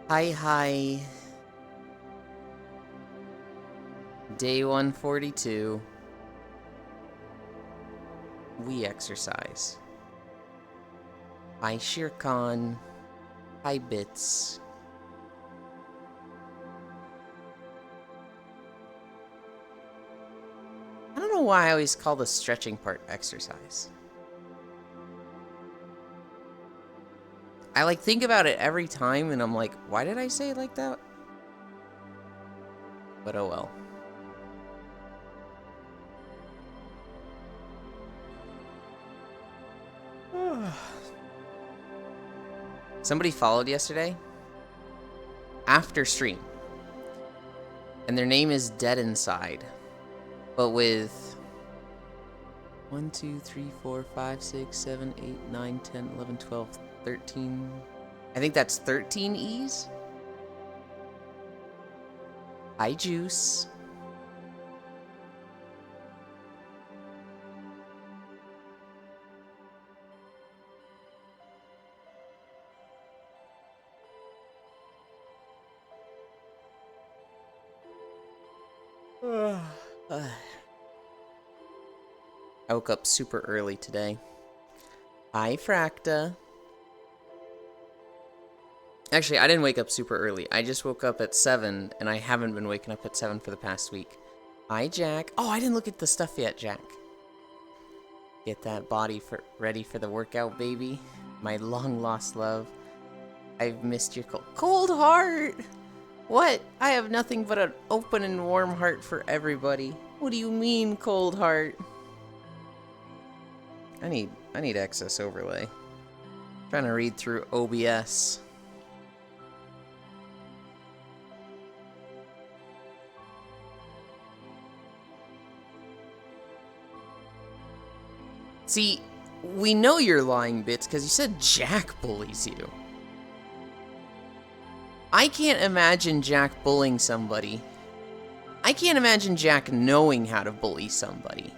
Hi, hi. Day 142. We exercise. Hi, Shere Khan. Hi, Bits. I don't know why I always call the stretching part exercise. I think about it every time and I'm like, why did I say it like that? But oh well. Somebody followed yesterday after stream. And their name is Dead Inside. But with 1, 2, 3, 4, 5, 6, 7, 8, 9, 10, 11, 12, 13. I think that's 13 E's. Hi, Juice. I woke up super early today. Hi, Fracta. Actually, I didn't wake up super early. I just woke up at 7, and I haven't been waking up at 7 for the past week. Hi, Jack. Oh, I didn't look at the stuff yet, Jack. Get that body ready for the workout, baby. My long-lost love. I've missed your cold heart. What? I have nothing but an open and warm heart for everybody. What do you mean, cold heart? I need excess overlay. I'm trying to read through OBS. See, we know you're lying, Bits, because you said Jack bullies you. I can't imagine Jack bullying somebody. I can't imagine Jack knowing how to bully somebody.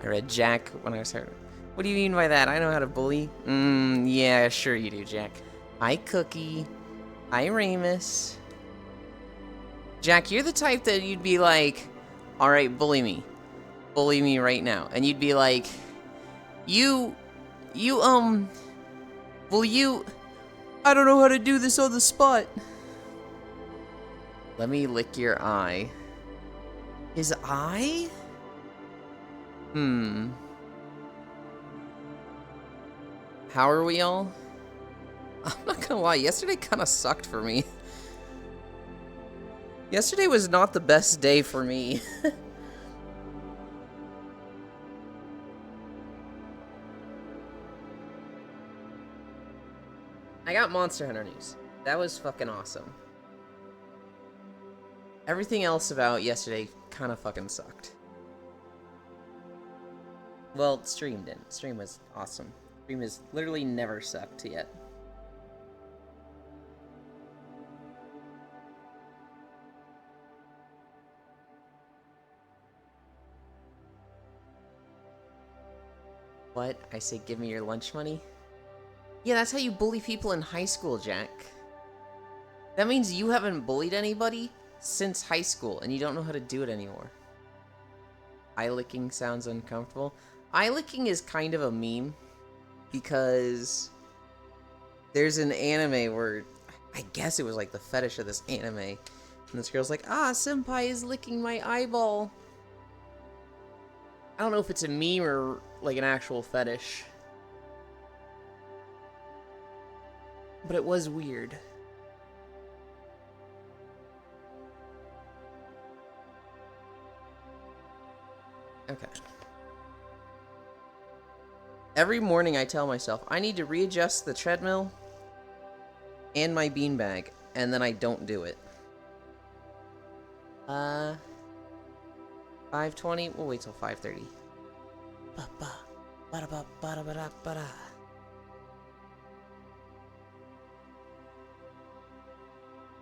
I read Jack when I was here. What do you mean by that? I know how to bully. Yeah, sure you do, Jack. Hi, Cookie. Hi, Ramus. Jack, you're the type that you'd be like, alright, bully me. Bully me right now. And you'd be like, I don't know how to do this on the spot. Let me lick your eye. His eye? How are we all? I'm not gonna lie, yesterday kind of sucked for me. Yesterday was not the best day for me. I got Monster Hunter news. That was fucking awesome. Everything else about yesterday kind of fucking sucked. Well, stream didn't. Stream was awesome. Stream has literally never sucked yet. What? I say give me your lunch money? Yeah, that's how you bully people in high school, Jack. That means you haven't bullied anybody since high school, and you don't know how to do it anymore. Eye licking sounds uncomfortable. Eye licking is kind of a meme, because there's an anime where, I guess it was like the fetish of this anime, and this girl's like, senpai is licking my eyeball. I don't know if it's a meme or like an actual fetish, but it was weird. Okay. Every morning I tell myself, I need to readjust the treadmill and my beanbag, and then I don't do it. 5:20? We'll wait till 5:30.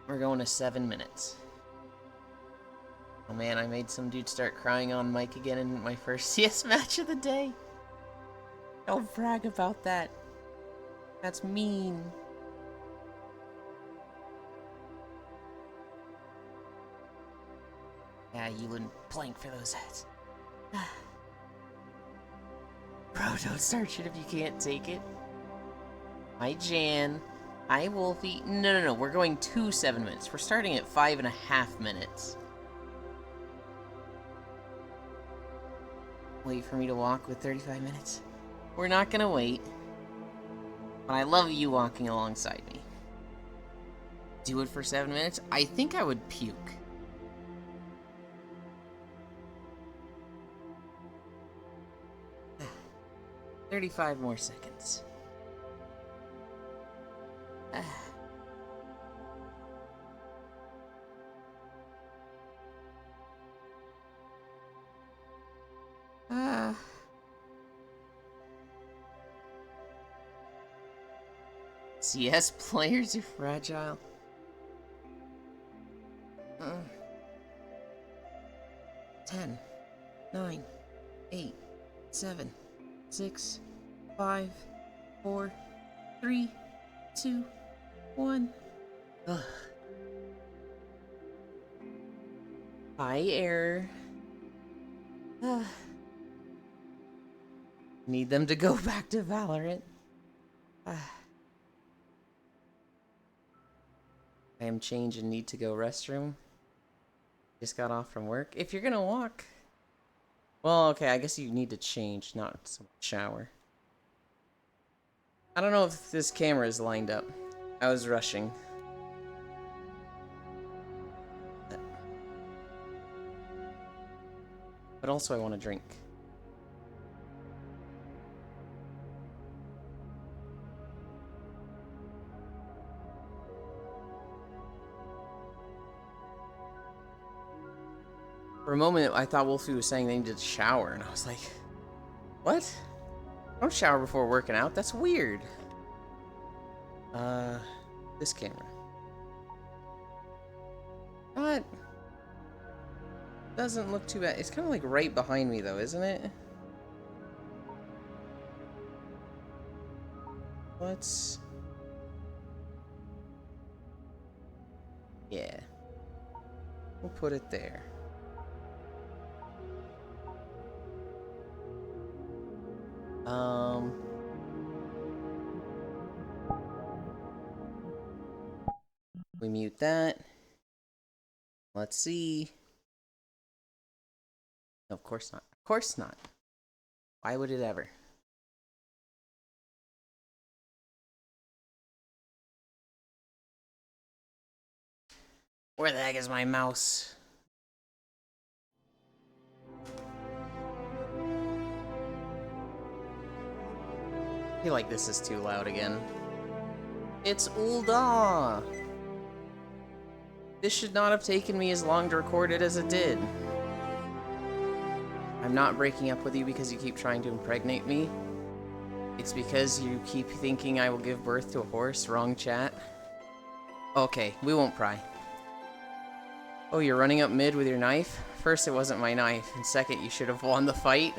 We're going to 7 minutes. Oh man, I made some dude start crying on mic again in my first CS match of the day. Don't brag about that. That's mean. Yeah, you wouldn't plank for those heads. Bro, don't start shit if you can't take it. Hi, Jan. Hi, Wolfie. No. We're going to 7 minutes. We're starting at 5.5 minutes. Wait for me to walk with 35 minutes. We're not gonna wait. But I love you walking alongside me. Do it for 7 minutes? I think I would puke. $35 more seconds. CS players are fragile. 10, 9, 8, 7, 6, 5, 4, 3, 2, 1. Ugh. High error. Need them to go back to Valorant. I am changed and need to go restroom. Just got off from work. If you're gonna walk. Well, okay, I guess you need to change, not so much shower. I don't know if this camera is lined up. I was rushing. But also I want to drink. For a moment, I thought Wolfie was saying they needed to shower, and I was like, what? Don't shower before working out, that's weird. This camera. What? Doesn't look too bad. It's kind of like right behind me though, isn't it? Let's... Yeah. We'll put it there. We mute that. Let's see. No, of course not. Of course not. Why would it ever? Where the heck is my mouse? I feel like this is too loud again. It's Ulda! This should not have taken me as long to record it as it did. I'm not breaking up with you because you keep trying to impregnate me. It's because you keep thinking I will give birth to a horse. Wrong chat. Okay, we won't pry. Oh, you're running up mid with your knife? First, it wasn't my knife, and second, you should have won the fight.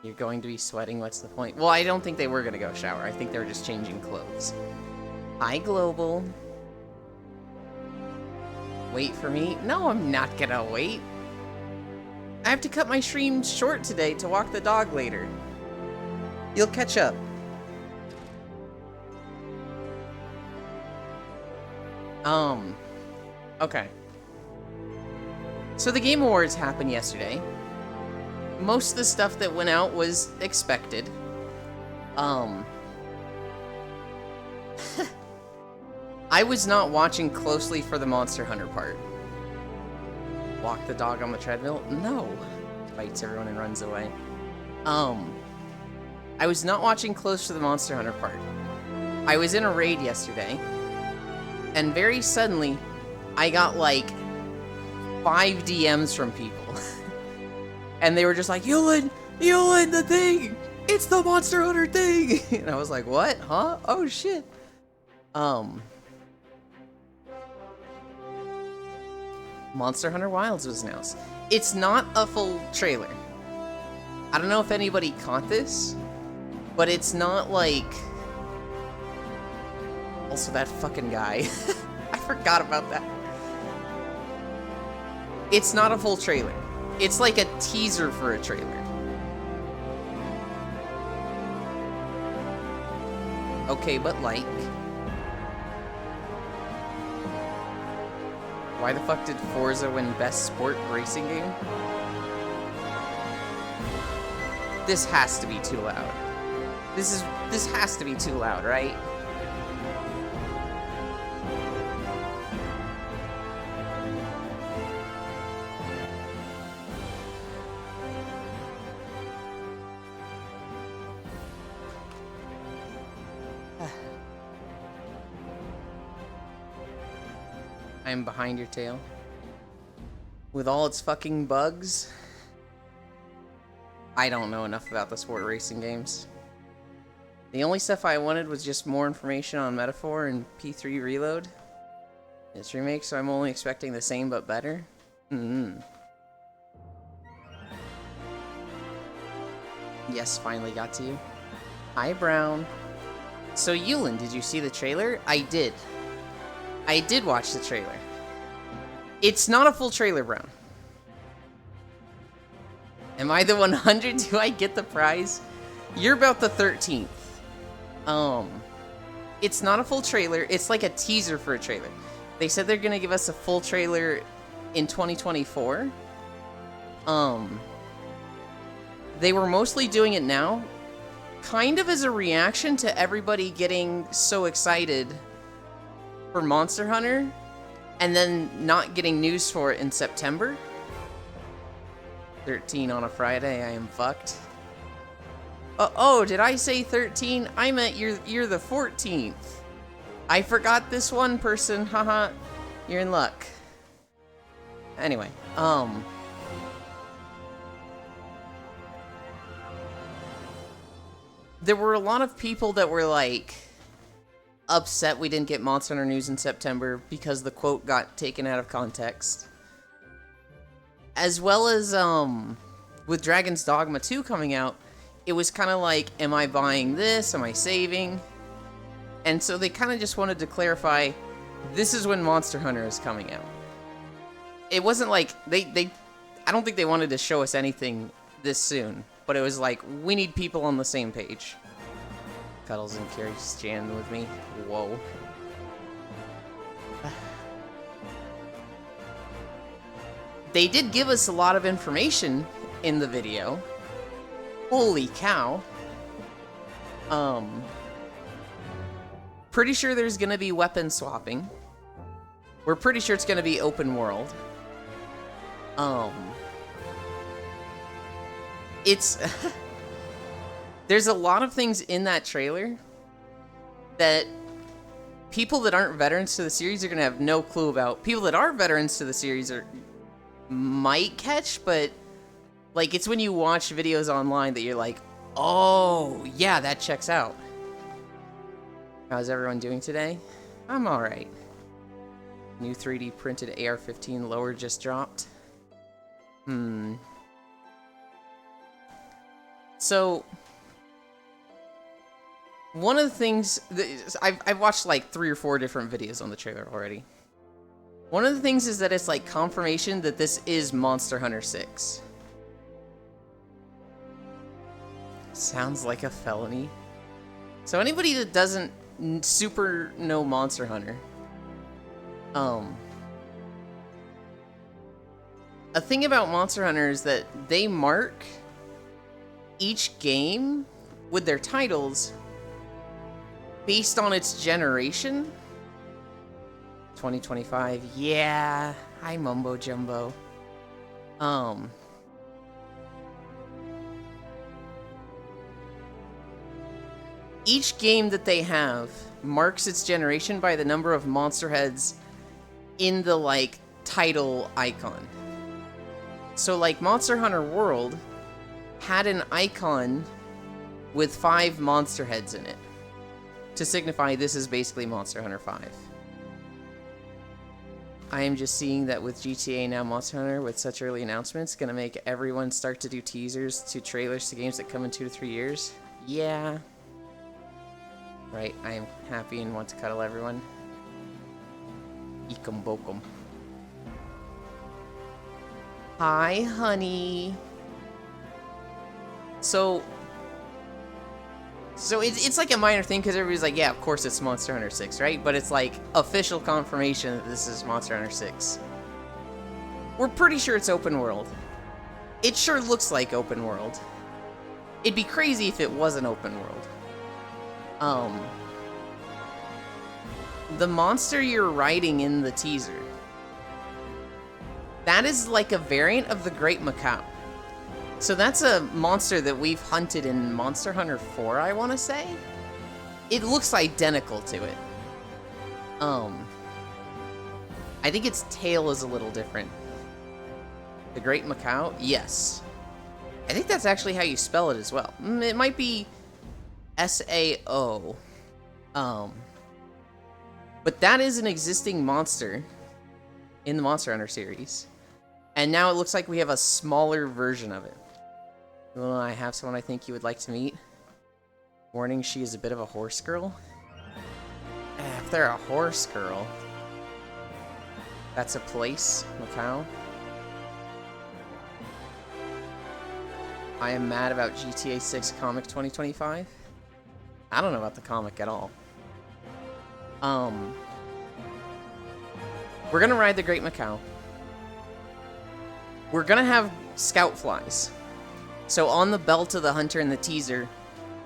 You're going to be sweating, what's the point? Well, I don't think they were gonna go shower. I think they were just changing clothes. Hi, Global. Wait for me? No, I'm not gonna wait. I have to cut my stream short today to walk the dog later. You'll catch up. Okay. So the Game Awards happened yesterday. Most of the stuff that went out was expected. I was not watching closely for the Monster Hunter part. Walk the dog on the treadmill? No. Bites everyone and runs away. I was not watching close to the Monster Hunter part. I was in a raid yesterday, and very suddenly, I got like 5 DMs from people. And they were just like, Yulin, the thing! It's the Monster Hunter thing! And I was like, what? Huh? Oh shit. Monster Hunter Wilds was announced. It's not a full trailer. I don't know if anybody caught this, but it's not like... Also, that fucking guy. I forgot about that. It's not a full trailer. It's like a teaser for a trailer. Okay, but like... Why the fuck did Forza win Best Sport Racing Game? This has to be too loud. This has to be too loud, right? I'm behind your tail. With all its fucking bugs. I don't know enough about the sport racing games. The only stuff I wanted was just more information on Metaphor and P3 Reload. It's remake, so I'm only expecting the same but better. Yes, finally got to you. Hi, Brown. So, Yulin, did you see the trailer? I did. I did watch the trailer. It's not a full trailer, Brown. Am I the 100? Do I get the prize? You're about the 13th. It's not a full trailer. It's like a teaser for a trailer. They said they're gonna give us a full trailer in 2024. They were mostly doing it now, kind of as a reaction to everybody getting so excited for Monster Hunter, and then not getting news for it in September. 13 on a Friday, I am fucked. Oh, did I say 13? I meant you're the 14th. I forgot this one person, haha. You're in luck. Anyway, there were a lot of people that were like upset we didn't get Monster Hunter news in September because the quote got taken out of context. As well as, with Dragon's Dogma 2 coming out, it was kind of like, am I buying this? Am I saving? And so they kind of just wanted to clarify, this is when Monster Hunter is coming out. It wasn't like, I don't think they wanted to show us anything this soon, but it was like, we need people on the same page. Cuddles and Carrie stand with me. Whoa. They did give us a lot of information in the video. Holy cow. Pretty sure there's gonna be weapon swapping. We're pretty sure it's gonna be open world. It's... There's a lot of things in that trailer that people that aren't veterans to the series are gonna have no clue about. People that are veterans to the series might catch, but like it's when you watch videos online that you're like, oh yeah, that checks out. How's everyone doing today? I'm alright. New 3D printed AR-15 lower just dropped. So one of the things that I've watched like 3 or 4 different videos on the trailer already. One of the things is that it's like confirmation that this is Monster Hunter 6. Sounds like a felony. So anybody that doesn't super know Monster Hunter, a thing about Monster Hunter is that they mark each game with their titles based on its generation. 2025, yeah. Hi, Mumbo Jumbo. Each game that they have marks its generation by the number of monster heads in the, like, title icon. So, like, Monster Hunter World had an icon with 5 monster heads in it to signify this is basically Monster Hunter 5. I am just seeing that with GTA now Monster Hunter, with such early announcements, gonna make everyone start to do teasers to trailers to games that come in 2 to 3 years. Yeah. Right, I am happy and want to cuddle everyone. Ekum bokum. Hi, honey. So it's like a minor thing because everybody's like, yeah, of course it's Monster Hunter 6, right? But it's like official confirmation that this is Monster Hunter 6. We're pretty sure it's open world. It sure looks like open world. It'd be crazy if it wasn't open world. The monster you're riding in the teaser, that is like a variant of the Great Macau. So that's a monster that we've hunted in Monster Hunter 4, I want to say. It looks identical to it. I think its tail is a little different. The Great Macau? Yes. I think that's actually how you spell it as well. It might be S-A-O. But that is an existing monster in the Monster Hunter series. And now it looks like we have a smaller version of it. Well, I have someone I think you would like to meet. Warning, she is a bit of a horse girl. If they're a horse girl, that's a place, Macau. I am mad about GTA 6 Comic 2025. I don't know about the comic at all. We're gonna ride the Great Macau. We're gonna have scout flies. So on the belt of the hunter in the teaser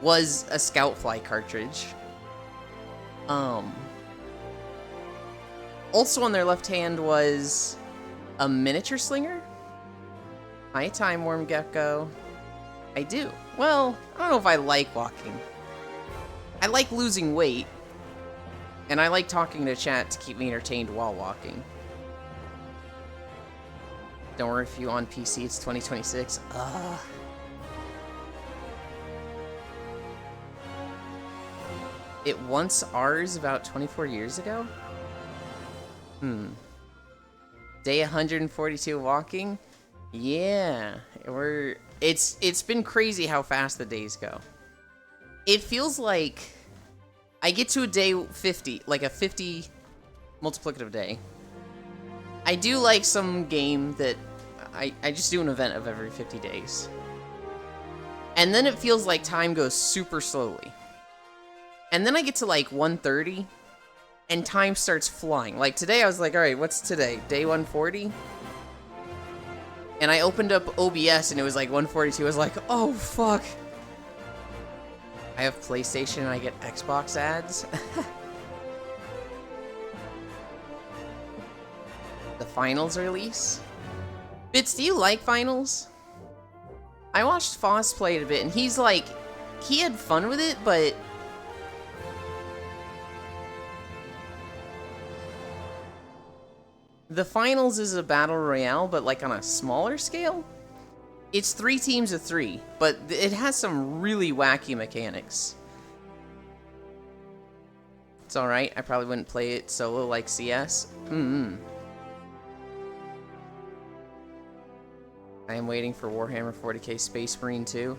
was a scout fly cartridge. Also on their left hand was a miniature slinger. Hi, Time Worm Gecko. I do. Well, I don't know if I like walking. I like losing weight. And I like talking to chat to keep me entertained while walking. Don't worry if you on PC, it's 2026. It once ours about 24 years ago? Day 142 walking? Yeah, it's been crazy how fast the days go. It feels like I get to a day 50, like a 50 multiplicative day. I do like some game that I just do an event of every 50 days. And then it feels like time goes super slowly. And then I get to like 130 and time starts flying. Like today I was like, all right, what's today? Day 140? And I opened up OBS and it was like 142. I was like, oh fuck. I have PlayStation and I get Xbox ads. The finals release? Bits, do you like finals? I watched Foss play it a bit and he's like, he had fun with it, but the finals is a battle royale, but like on a smaller scale. It's 3 teams of 3, but it has some really wacky mechanics. It's alright, I probably wouldn't play it solo like CS. I am waiting for Warhammer 40k Space Marine 2.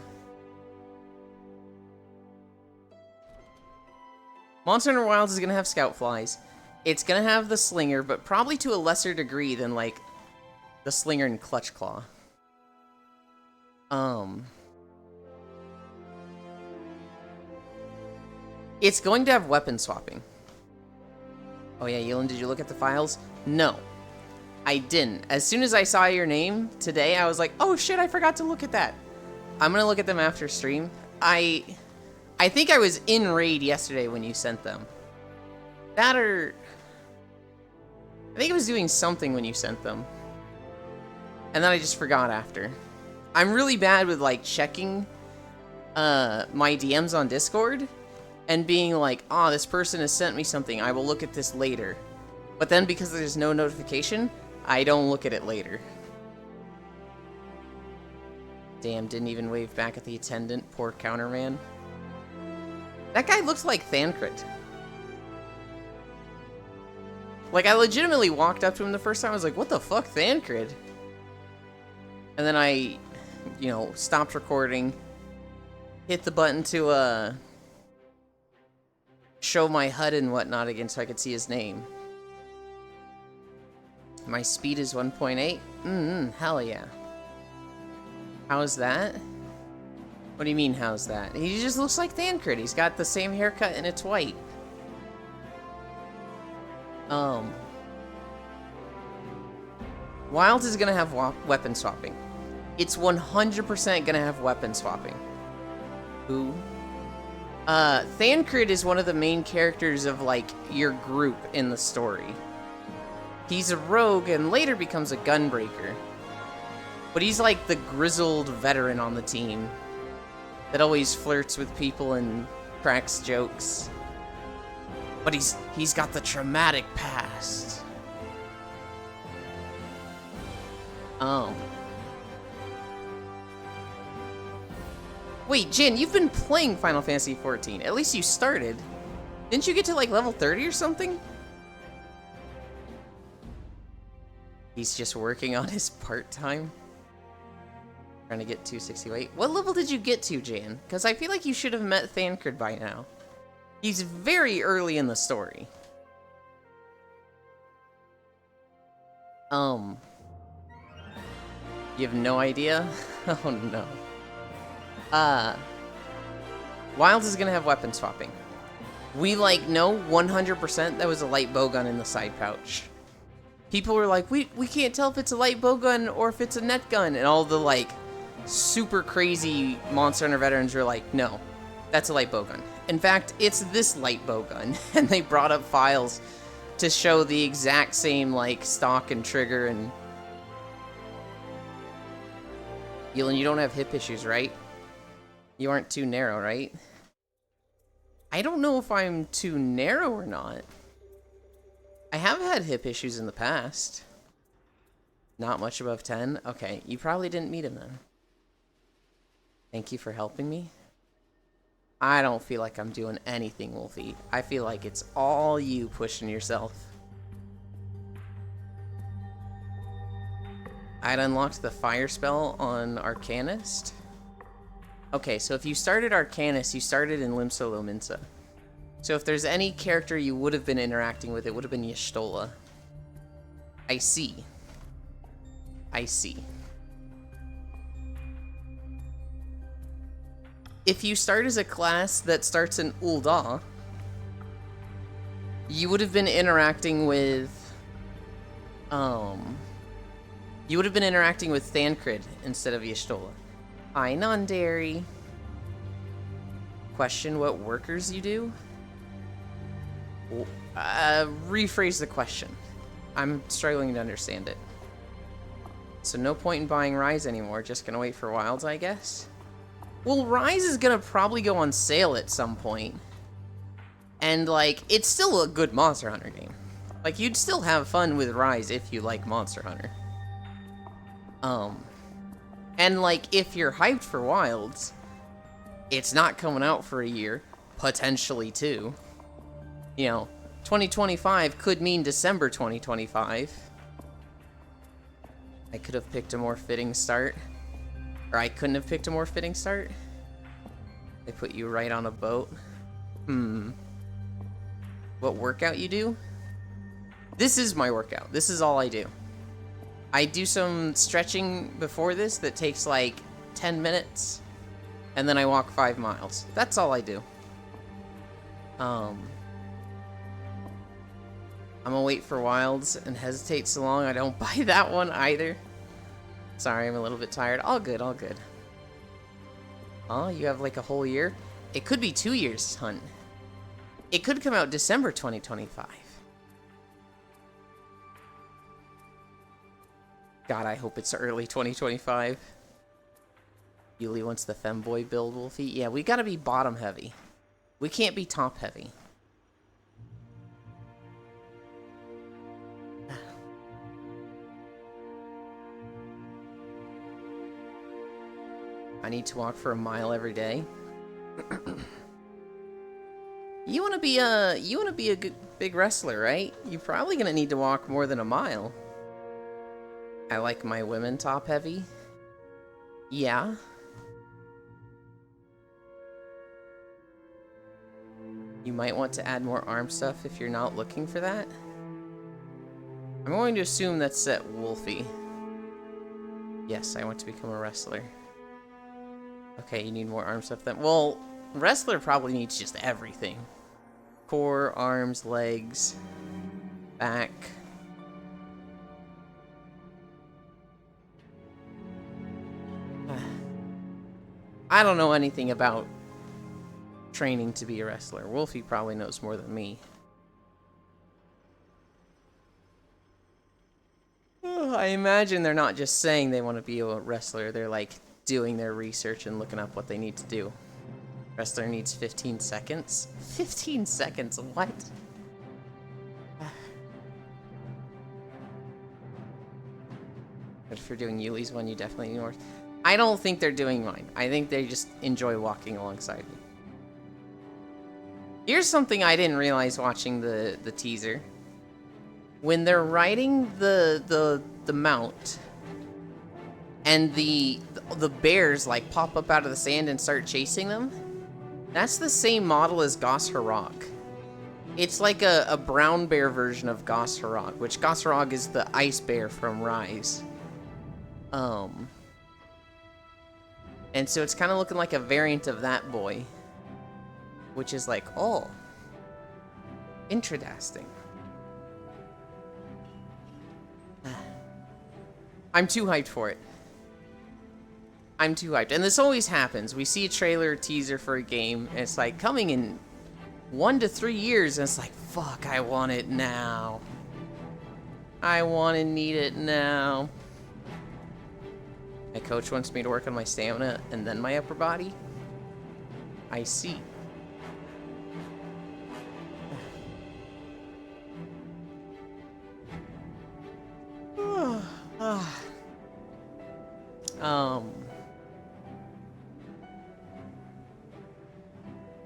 Monster Hunter Wilds is gonna have scout flies. It's gonna have the slinger, but probably to a lesser degree than like the slinger and clutch claw. It's going to have weapon swapping. Oh yeah, Yelin, did you look at the files? No, I didn't. As soon as I saw your name today, I was like, oh shit, I forgot to look at that. I'm gonna look at them after stream. I think I was in raid yesterday when you sent them. That or I think I was doing something when you sent them. And then I just forgot after. I'm really bad with like checking my DMs on Discord and being like, oh, this person has sent me something. I will look at this later. But then because there's no notification, I don't look at it later. Damn, didn't even wave back at the attendant. Poor counterman. That guy looks like Thancred. Like, I legitimately walked up to him the first time. I was like, what the fuck, Thancred? And then I, you know, stopped recording. Hit the button to, show my HUD and whatnot again so I could see his name. My speed is 1.8? Hell yeah. How's that? What do you mean, how's that? He just looks like Thancred. He's got the same haircut and it's white. Wilds is gonna have weapon swapping. It's 100% gonna have weapon swapping. Who? Thancred is one of the main characters of, like, your group in the story. He's a rogue and later becomes a gunbreaker. But he's like the grizzled veteran on the team that always flirts with people and cracks jokes. But he's got the traumatic past. Wait, Jin, you've been playing Final Fantasy XIV. At least you started. Didn't you get to, like, level 30 or something? He's just working on his part-time. Trying to get 268. What level did you get to, Jan? Because I feel like you should have met Thancred by now. He's very early in the story. You have no idea? Oh no. Wilds is gonna have weapon swapping. We, like, know 100% that was a light bowgun in the side pouch. People were like, we can't tell if it's a light bowgun or if it's a net gun. And all the, like, super crazy Monster Hunter veterans were like, no, that's a light bowgun. In fact, it's this light bowgun. And they brought up files to show the exact same, like, stock and trigger and... Yulin, you don't have hip issues, right? You aren't too narrow, right? I don't know if I'm too narrow or not. I have had hip issues in the past. Not much above 10? Okay, you probably didn't meet him then. Thank you for helping me. I don't feel like I'm doing anything, Wolfie. I feel like it's all you pushing yourself. I'd unlocked the fire spell on Arcanist. Okay, so if you started Arcanist, you started in Limsa Lominsa. So if there's any character you would have been interacting with, it would have been Y'shtola. I see. I see. If you start as a class that starts in Ul'dah, you would have been interacting with... You would have been interacting with Thancred instead of Y'shtola. Hi, Nondary. Question what workers you do? Rephrase the question. I'm struggling to understand it. So no point in buying Rise anymore, just gonna wait for Wilds, I guess? Well, Rise is gonna probably go on sale at some point. And, like, it's still a good Monster Hunter game. Like, you'd still have fun with Rise if you like Monster Hunter. And, like, if you're hyped for Wilds, it's not coming out for a year, potentially two. You know, 2025 could mean December 2025. I could have picked a more fitting start. Or I couldn't have picked a more fitting start. They put you right on a boat. What workout you do? This is my workout. This is all I do. I do some stretching before this that takes like 10 minutes. And then I walk 5 miles. That's all I do. I'm gonna wait for Wilds and hesitate so long I don't buy that one either. Sorry, I'm a little bit tired. All good, all good. Oh, you have like a whole year? It could be 2 years, hunt. It could come out December 2025. God, I hope it's early 2025. Yuli wants the femboy build, Wolfie. Yeah, we gotta be bottom heavy. We can't be top heavy. I need to walk for a mile every day. You wanna be a good... big wrestler, right? You're probably gonna need to walk more than a mile. I like my women top heavy. Yeah. You might want to add more arm stuff if you're not looking for that. I'm going to assume that's set Wolfie. Yes, I want to become a wrestler. Okay, you need more arm stuff then. Well, wrestler probably needs just everything. Core, arms, legs, back. I don't know anything about training to be a wrestler. Wolfie probably knows more than me. I imagine they're not just saying they want to be a wrestler. They're like doing their research and looking up what they need to do. Wrestler needs 15 seconds. 15 seconds? What? But if you're doing Yuli's one, you definitely need more. I don't think they're doing mine. I think they just enjoy walking alongside me. Here's something I didn't realize watching the teaser. When they're riding the mount and the bears like pop up out of the sand and start chasing them, that's the same model as Gos Harag. It's like a brown bear version of Gos Harag, which Gos Harag is the ice bear from Rise. And so it's kind of looking like a variant of that boy, which is like, oh, interesting. I'm too hyped for it. I'm too hyped. And this always happens. We see a trailer or teaser for a game, and it's like coming in 1 to 3 years, and it's like, fuck, I want it now. I want and need it now. My coach wants me to work on my stamina and then my upper body. I see.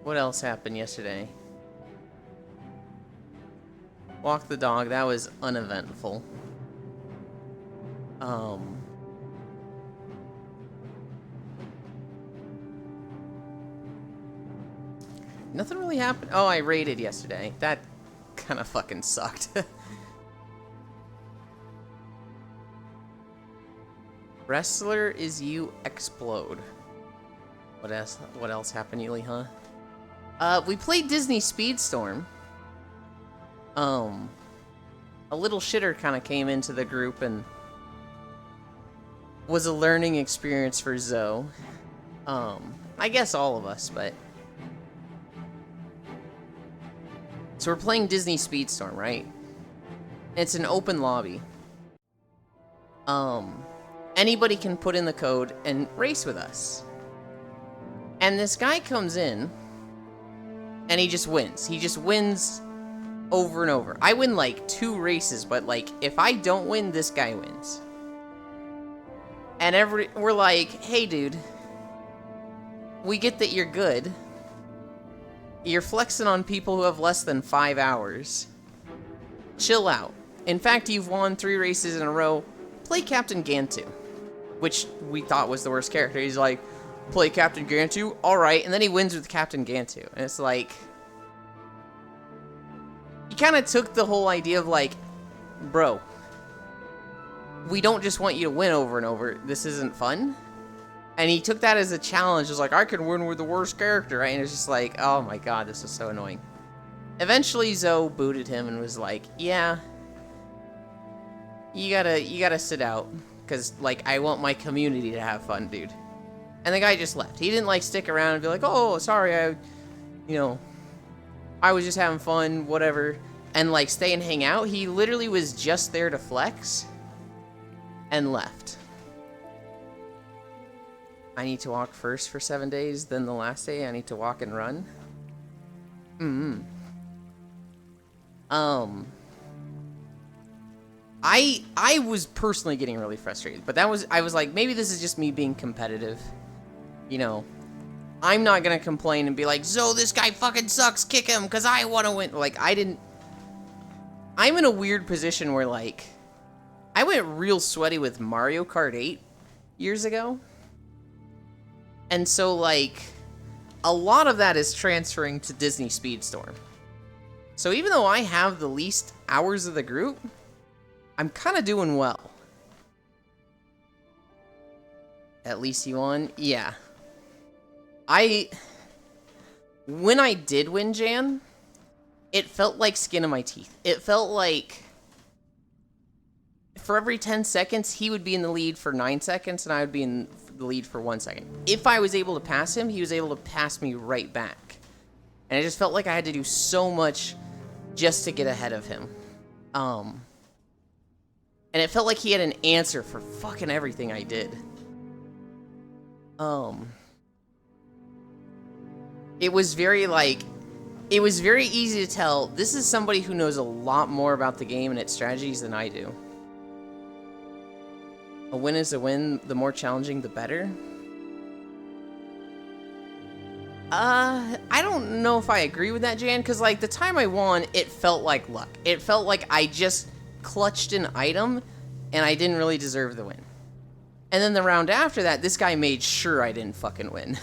What else happened yesterday? Walk the dog, that was uneventful. Nothing really happened. Oh, I raided yesterday. That kind of fucking sucked. Wrestler is you explode. What else happened, Yuli, huh? We played Disney Speedstorm. A little shitter kind of came into the group and was a learning experience for Zoe. I guess all of us, but... So we're playing Disney Speedstorm, right? It's an open lobby. Anybody can put in the code and race with us. And this guy comes in, and he just wins. He just wins over and over. I win like 2 races, but like, if I don't win, this guy wins. And we're like, hey dude, we get that you're good. You're flexing on people who have less than 5 hours. Chill out. In fact, you've won 3 races in a row. Play Captain Gantu, which we thought was the worst character. He's like, play Captain Gantu? Alright. And then he wins with Captain Gantu. And it's like... He kind of took the whole idea of like, bro, we don't just want you to win over and over. This isn't fun. And he took that as a challenge. It's like, I can win with the worst character, right? And it's just like, oh my god, this is so annoying. Eventually, Zoe booted him and was like, yeah, you gotta sit out. Because, like, I want my community to have fun, dude. And the guy just left. He didn't, like, stick around and be like, oh, sorry, I was just having fun, whatever. And, like, stay and hang out. He literally was just there to flex. And left. I need to walk first for 7 days, then the last day I need to walk and run. I was personally getting really frustrated, but I was like, maybe this is just me being competitive. You know, I'm not gonna complain and be like, Zoe, this guy fucking sucks, kick him, because I want to win. Like, I didn't I'm in a weird position where, like, I went real sweaty with Mario Kart 8 years ago. And so, like, a lot of that is transferring to Disney Speedstorm. So even though I have the least hours of the group, I'm kind of doing well. At least you won? Yeah. When I did win Jan, it felt like skin in my teeth. It felt like for every 10 seconds, he would be in the lead for 9 seconds, and I would be in the lead for 1 second. If I was able to pass him, he was able to pass me right back. And it just felt like I had to do so much just to get ahead of him. And it felt like he had an answer for fucking everything I did. It was very, like, it was very easy to tell, this is somebody who knows a lot more about the game and its strategies than I do. A win is a win, the more challenging, the better. I don't know if I agree with that, Jan, because, like, the time I won, it felt like luck. It felt like I just clutched an item, and I didn't really deserve the win. And then the round after that, this guy made sure I didn't fucking win.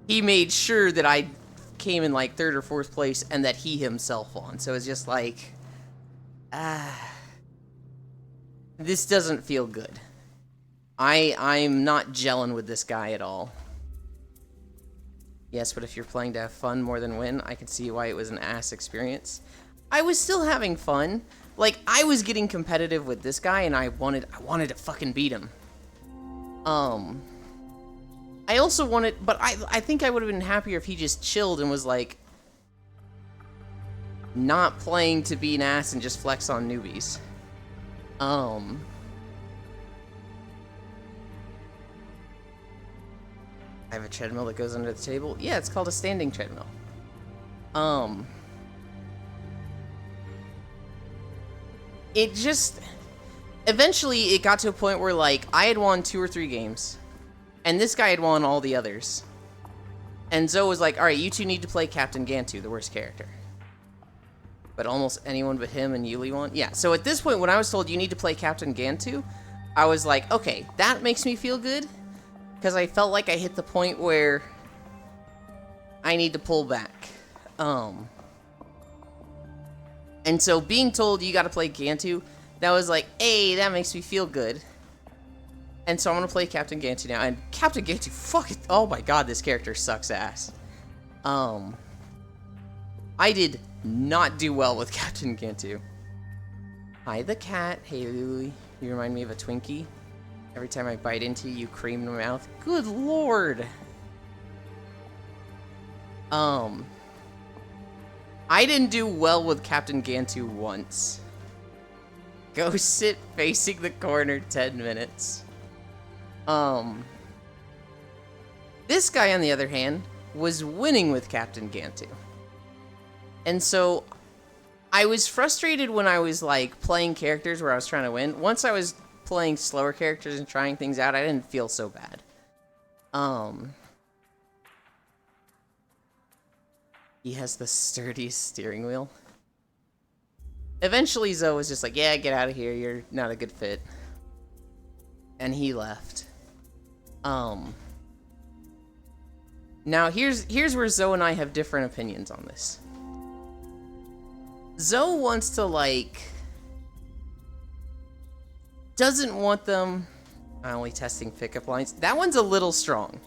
He made sure that I came in, like, 3rd or 4th place, and that he himself won. So it's just like, this doesn't feel good. I'm not gelling with this guy at all. Yes, but if you're playing to have fun more than win, I can see why it was an ass experience. I was still having fun. Like, I was getting competitive with this guy, and I wanted to fucking beat him. I also wanted, but I think I would have been happier if he just chilled and was like, not playing to be an ass and just flex on newbies. I have a treadmill that goes under the table. Yeah, it's called a standing treadmill. It just... Eventually, it got to a point where, like, I had won 2 or 3 games. And this guy had won all the others. And Zoe was like, alright, you two need to play Captain Gantu, the worst character. But almost anyone but him and Yuli won? Yeah, so at this point, when I was told you need to play Captain Gantu, I was like, okay, that makes me feel good. Because I felt like I hit the point where I need to pull back. And so being told you gotta play Gantu, that was like, hey, that makes me feel good. And so I'm gonna play Captain Gantu now. And Captain Gantu, fuck it. Oh my god, this character sucks ass. I did not do well with Captain Gantu. Hi, the cat. Hey, Lulu. You remind me of a Twinkie. Every time I bite into you, you cream in my mouth. Good lord. I didn't do well with Captain Gantu once. Go sit facing the corner 10 minutes. This guy, on the other hand, was winning with Captain Gantu. And so, I was frustrated when I was, like, playing characters where I was trying to win. Once I was playing slower characters and trying things out, I didn't feel so bad. He has the sturdiest steering wheel. Eventually, Zoe was just like, yeah, get out of here, you're not a good fit. And he left. Now, here's where Zoe and I have different opinions on this. Zoe wants to, like... doesn't want them... only testing pickup lines. That one's a little strong.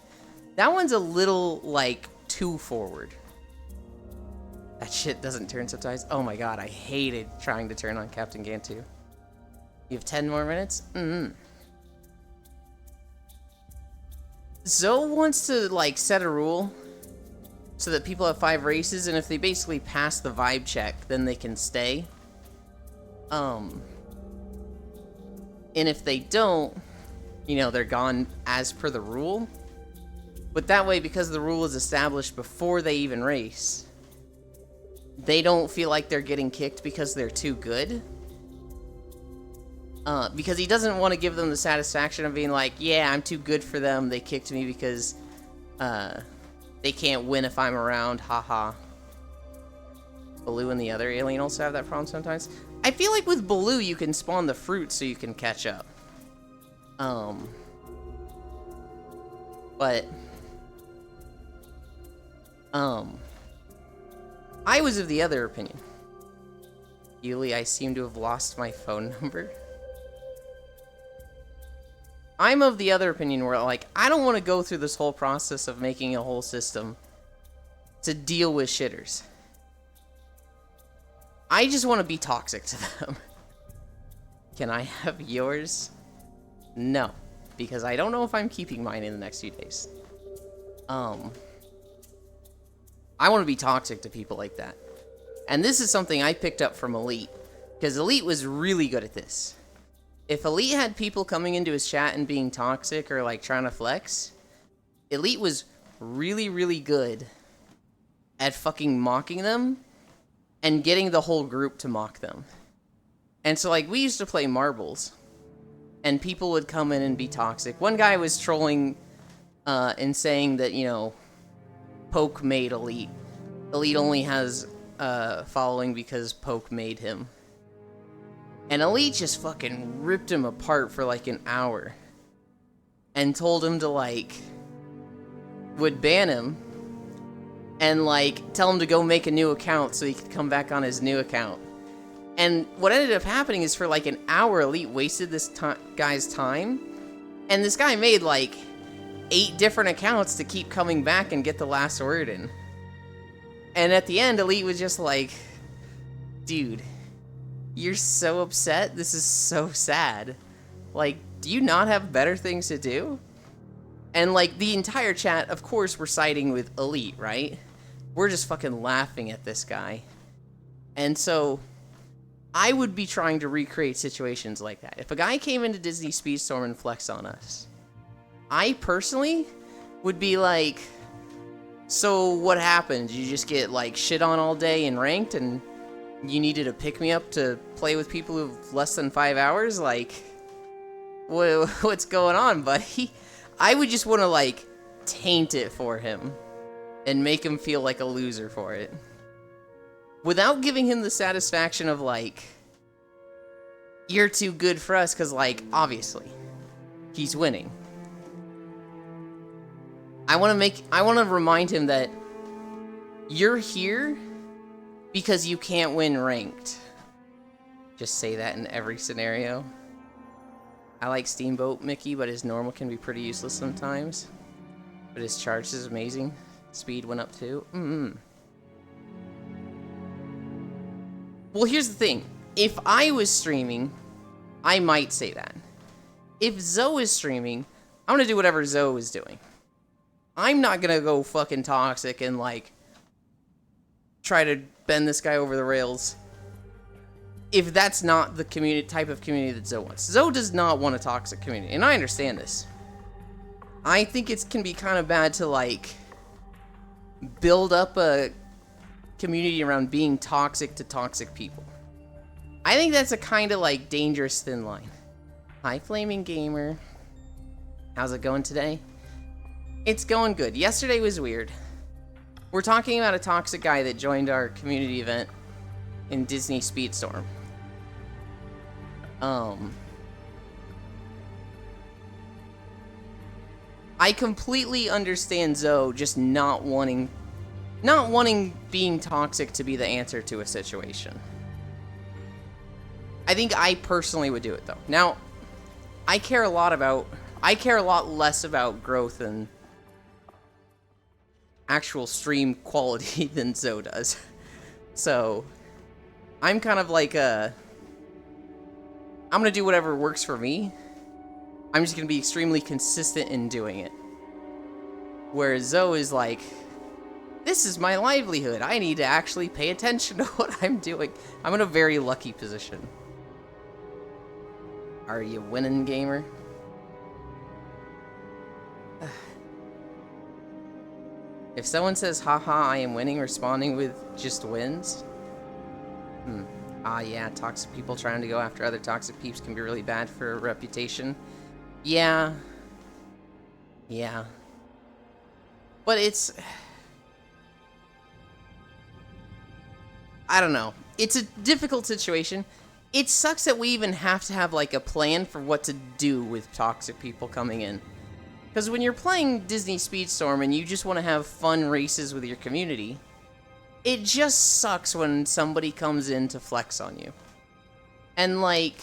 That one's a little, like, too forward. That shit doesn't turn sometimes. Oh my god, I hated trying to turn on Captain Gantu. You have 10 more minutes? Zoe wants to, like, set a rule so that people have 5 races, and if they basically pass the vibe check, then they can stay. And if they don't, you know, they're gone as per the rule. But that way, because the rule is established before they even race, they don't feel like they're getting kicked because they're too good. Because he doesn't want to give them the satisfaction of being like, yeah, I'm too good for them, they kicked me because they can't win if I'm around, haha. Baloo and the other alien also have that problem sometimes. I feel like with Baloo you can spawn the fruit so you can catch up. But I was of the other opinion. Yuli, I seem to have lost my phone number. I'm of the other opinion where, like, I don't want to go through this whole process of making a whole system to deal with shitters. I just want to be toxic to them. Can I have yours? No, because I don't know if I'm keeping mine in the next few days. I want to be toxic to people like that. And this is something I picked up from Elite, because Elite was really good at this. If Elite had people coming into his chat and being toxic or, like, trying to flex, Elite was really, really good at fucking mocking them and getting the whole group to mock them. And so, like, we used to play marbles, and people would come in and be toxic. One guy was trolling and saying that, you know, Poke made Elite. Elite only has following because Poke made him. And Elite just fucking ripped him apart for like an hour. And told him to, like, would ban him. And, like, tell him to go make a new account so he could come back on his new account. And what ended up happening is for like an hour, Elite wasted this guy's time. And this guy made like 8 different accounts to keep coming back and get the last word in. And at the end, Elite was just like, dude, you're so upset? This is so sad. Like, do you not have better things to do? And, like, the entire chat, of course, we're siding with Elite, right? We're just fucking laughing at this guy. And so, I would be trying to recreate situations like that. If a guy came into Disney Speedstorm and flexed on us, I personally would be like, so what happened? You just get, like, shit on all day and ranked, and you needed a pick-me-up to play with people who have less than 5 hours? Like, what's going on, buddy? I would just want to, like, taint it for him and make him feel like a loser for it. Without giving him the satisfaction of, like, you're too good for us, because, like, obviously, he's winning. I want to remind him that you're here because you can't win ranked. Just say that in every scenario. I like Steamboat Mickey, but his normal can be pretty useless sometimes. But his charge is amazing. Speed went up too. Well, here's the thing. If I was streaming, I might say that. If Zoe is streaming, I'm gonna do whatever Zoe is doing. I'm not gonna go fucking toxic and, like, try to bend this guy over the rails if that's not the type of community that Zoe wants. Zoe does not want a toxic community, and I understand this. I think it can be kind of bad to, like, build up a community around being toxic to toxic people. I think that's a kind of, like, dangerous thin line. Hi, Flaming Gamer. How's it going today? It's going good. Yesterday was weird. We're talking about a toxic guy that joined our community event in Disney Speedstorm. I completely understand Zoe just not wanting being toxic to be the answer to a situation. I think I personally would do it, though. Now, I care a lot less about growth and actual stream quality than Zoe does. So, I'm kind of like I'm gonna do whatever works for me. I'm just gonna be extremely consistent in doing it. Whereas Zoe is like, this is my livelihood. I need to actually pay attention to what I'm doing. I'm in a very lucky position. Are you winning, gamer? If someone says, haha, I am winning, responding with just wins. Yeah, toxic people trying to go after other toxic peeps can be really bad for a reputation. Yeah. Yeah. But it's... I don't know. It's a difficult situation. It sucks that we even have to have, like, a plan for what to do with toxic people coming in. Because when you're playing Disney Speedstorm and you just want to have fun races with your community, it just sucks when somebody comes in to flex on you. And, like,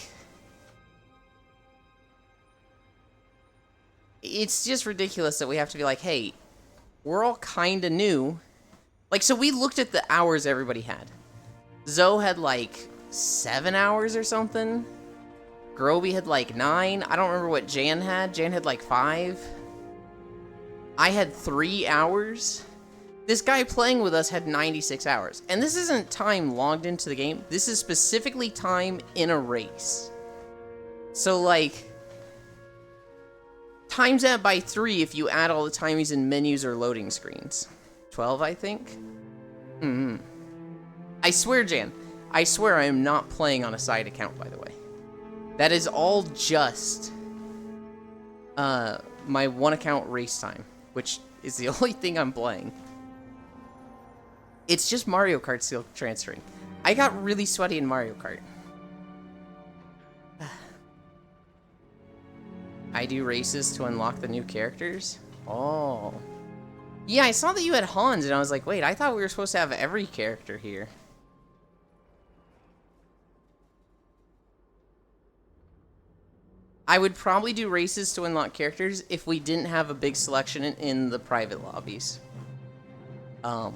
it's just ridiculous that we have to be like, hey, we're all kind of new. Like, so we looked at the hours everybody had. Zoe had, like, 7 hours or something. Groby had, like, 9. I don't remember what Jan had. Jan had, like, 5. I had 3 hours. This guy playing with us had 96 hours. And this isn't time logged into the game. This is specifically time in a race. So, like, times that by 3 if you add all the time he's in menus or loading screens. 12, I think? I swear, Jan. I swear I am not playing on a side account, by the way. That is all just my one account race time, which is the only thing I'm playing. It's just Mario Kart still transferring. I got really sweaty in Mario Kart. I do races to unlock the new characters? Oh. Yeah, I saw that you had Hans, and I was like, wait, I thought we were supposed to have every character here. I would probably do races to unlock characters if we didn't have a big selection in the private lobbies. I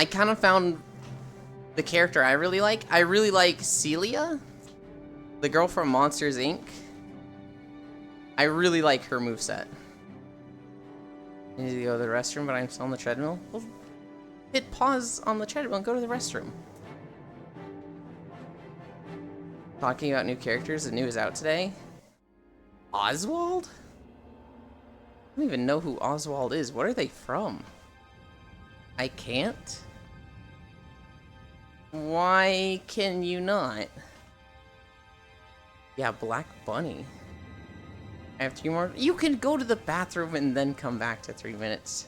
kind of found the character I really like. I really like Celia, the girl from Monsters, Inc. I really like her moveset. I need to go to the restroom, but I'm still on the treadmill. Well, hit pause on the treadmill and go to the restroom. Talking about new characters, the new is out today. Oswald? I don't even know who Oswald is. What are they from? I can't? Why can you not? Yeah, Black Bunny. I have 2 more. You can go to the bathroom and then come back to 3 minutes.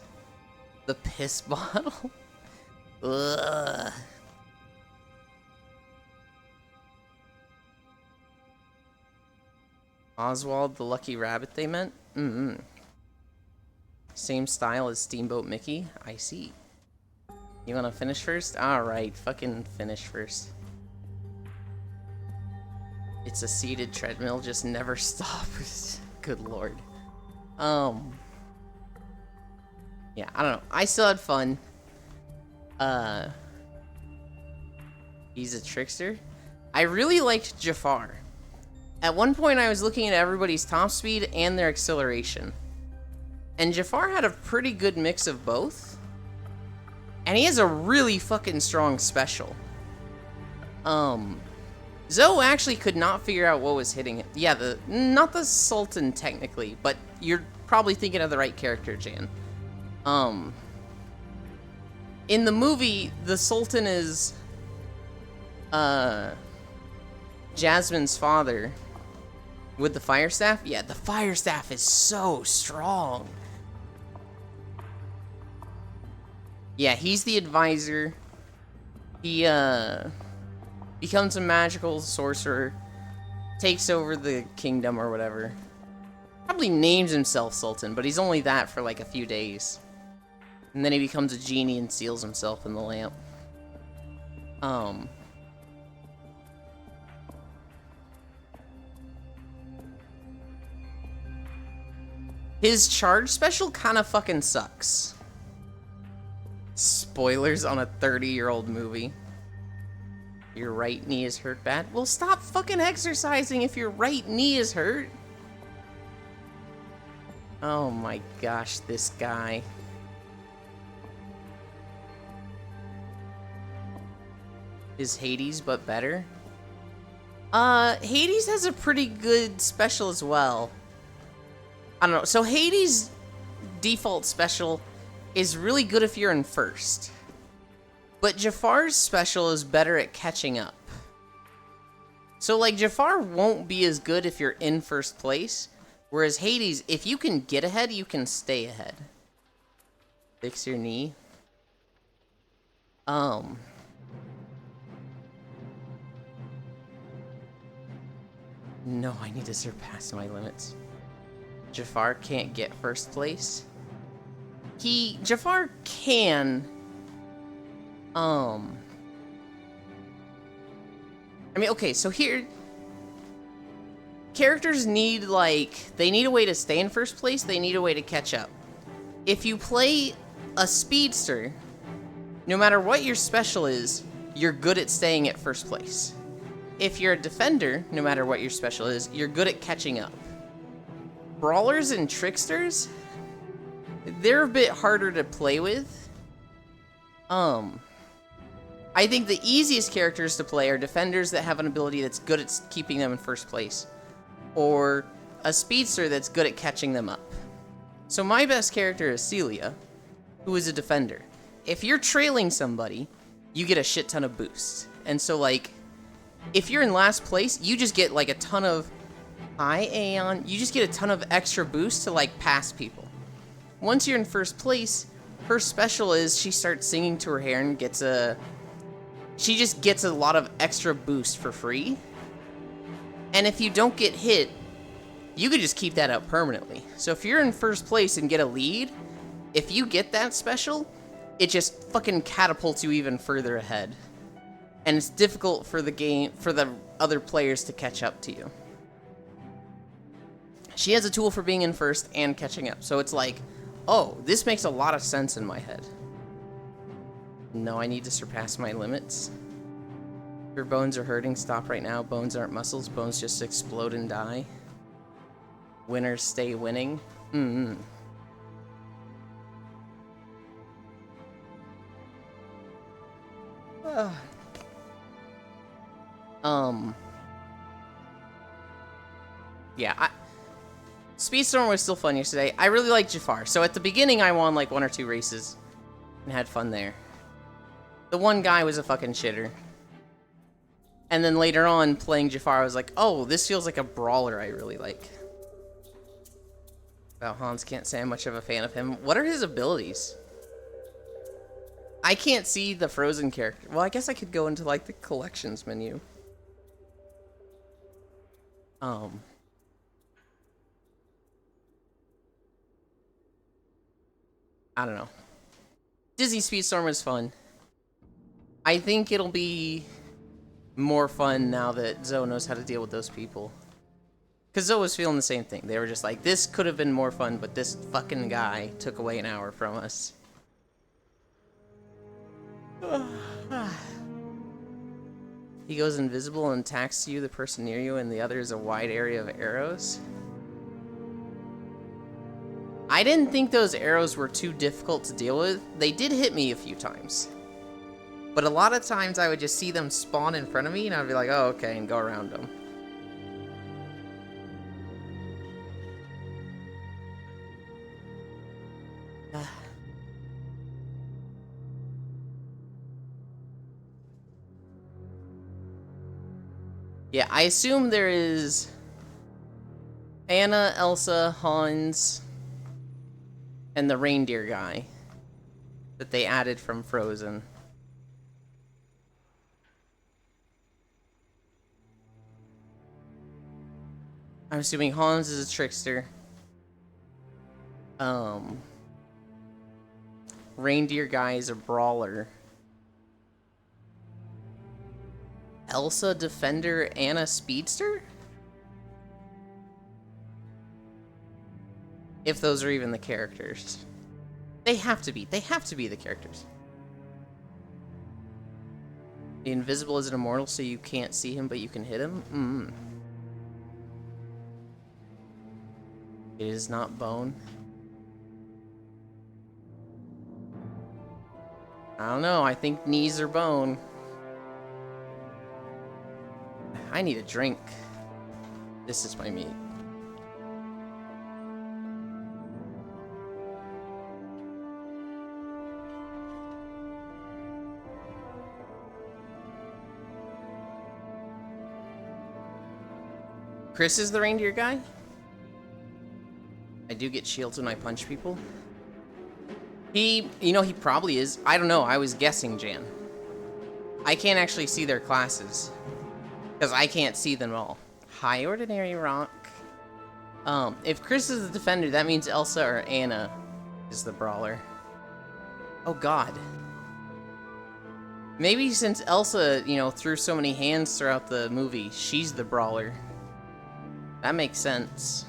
The piss bottle? Ugh. Oswald the Lucky Rabbit, they meant? Same style as Steamboat Mickey? I see. You wanna finish first? Alright, fucking finish first. It's a seated treadmill, just never stops. Good lord. Yeah, I don't know. I still had fun. He's a trickster. I really liked Jafar. At one point, I was looking at everybody's top speed and their acceleration. And Jafar had a pretty good mix of both. And he has a really fucking strong special. Zoe actually could not figure out what was hitting him. Yeah, not the Sultan technically, but you're probably thinking of the right character, Jan. In the movie, the Sultan is Jasmine's father with the fire staff. Yeah, the fire staff is so strong. Yeah, he's the advisor. He becomes a magical sorcerer, takes over the kingdom or whatever. Probably names himself Sultan, but he's only that for like a few days. And then he becomes a genie and seals himself in the lamp. His charge special kind of fucking sucks. Spoilers on a 30-year-old movie. Your right knee is hurt bad? Well, stop fucking exercising if your right knee is hurt. Oh my gosh, this guy. Is Hades but better? Hades has a pretty good special as well. I don't know. So Hades' default special is really good if you're in first. But Jafar's special is better at catching up. So, like, Jafar won't be as good if you're in first place. Whereas Hades, if you can get ahead, you can stay ahead. Fix your knee. No, I need to surpass my limits. Jafar can't get first place. Jafar can. I mean, okay, so here, characters need, like, they need a way to stay in first place, they need a way to catch up. If you play a speedster, no matter what your special is, you're good at staying at first place. If you're a defender, no matter what your special is, you're good at catching up. Brawlers and tricksters, they're a bit harder to play with. I think the easiest characters to play are defenders that have an ability that's good at keeping them in first place, or a speedster that's good at catching them up. So my best character is Celia, who is a defender. If you're trailing somebody, you get a shit ton of boosts. And so, like, if you're in last place, you just get, like, a ton of... Hi, Aeon. You just get a ton of extra boosts to, like, pass people. Once you're in first place, her special is she starts singing to her hair and gets a... She just gets a lot of extra boost for free. And if you don't get hit, you could just keep that up permanently. So if you're in first place and get a lead, if you get that special, it just fucking catapults you even further ahead. And it's difficult for the other players to catch up to you. She has a tool for being in first and catching up. So it's like, oh, this makes a lot of sense in my head. No, I need to surpass my limits. Your bones are hurting. Stop right now. Bones aren't muscles. Bones just explode and die. Winners stay winning. Yeah, Speedstorm was still fun yesterday. I really like Jafar. So at the beginning, I won like 1 or 2 races and had fun there. The one guy was a fucking shitter. And then later on, playing Jafar, I was like, oh, this feels like a brawler I really like. Well, Hans can't say I'm much of a fan of him. What are his abilities? I can't see the Frozen character. Well, I guess I could go into, like, the collections menu. I don't know. Disney Speedstorm was fun. I think it'll be more fun now that Zoe knows how to deal with those people. Because Zoe was feeling the same thing. They were just like, this could have been more fun, but this fucking guy took away an hour from us. He goes invisible and attacks you, the person near you, and the other is a wide area of arrows. I didn't think those arrows were too difficult to deal with. They did hit me a few times. But a lot of times I would just see them spawn in front of me and I'd be like, oh, okay, and go around them. Yeah, I assume there is Anna, Elsa, Hans, and the reindeer guy that they added from Frozen. I'm assuming Hans is a trickster. Reindeer guy is a brawler. Elsa, defender, Anna, speedster? If those are even the characters. They have to be. They have to be the characters. The invisible is an immortal, so you can't see him, but you can hit him? It is not bone. I don't know. I think knees are bone. I need a drink. This is my meat. Chris is the reindeer guy? I do get shields when I punch people. He probably is. I don't know. I was guessing, Jan. I can't actually see their classes. Because I can't see them all. High Ordinary Rock. If Chris is the defender, that means Elsa or Anna is the brawler. Oh god. Maybe since Elsa, you know, threw so many hands throughout the movie, she's the brawler. That makes sense.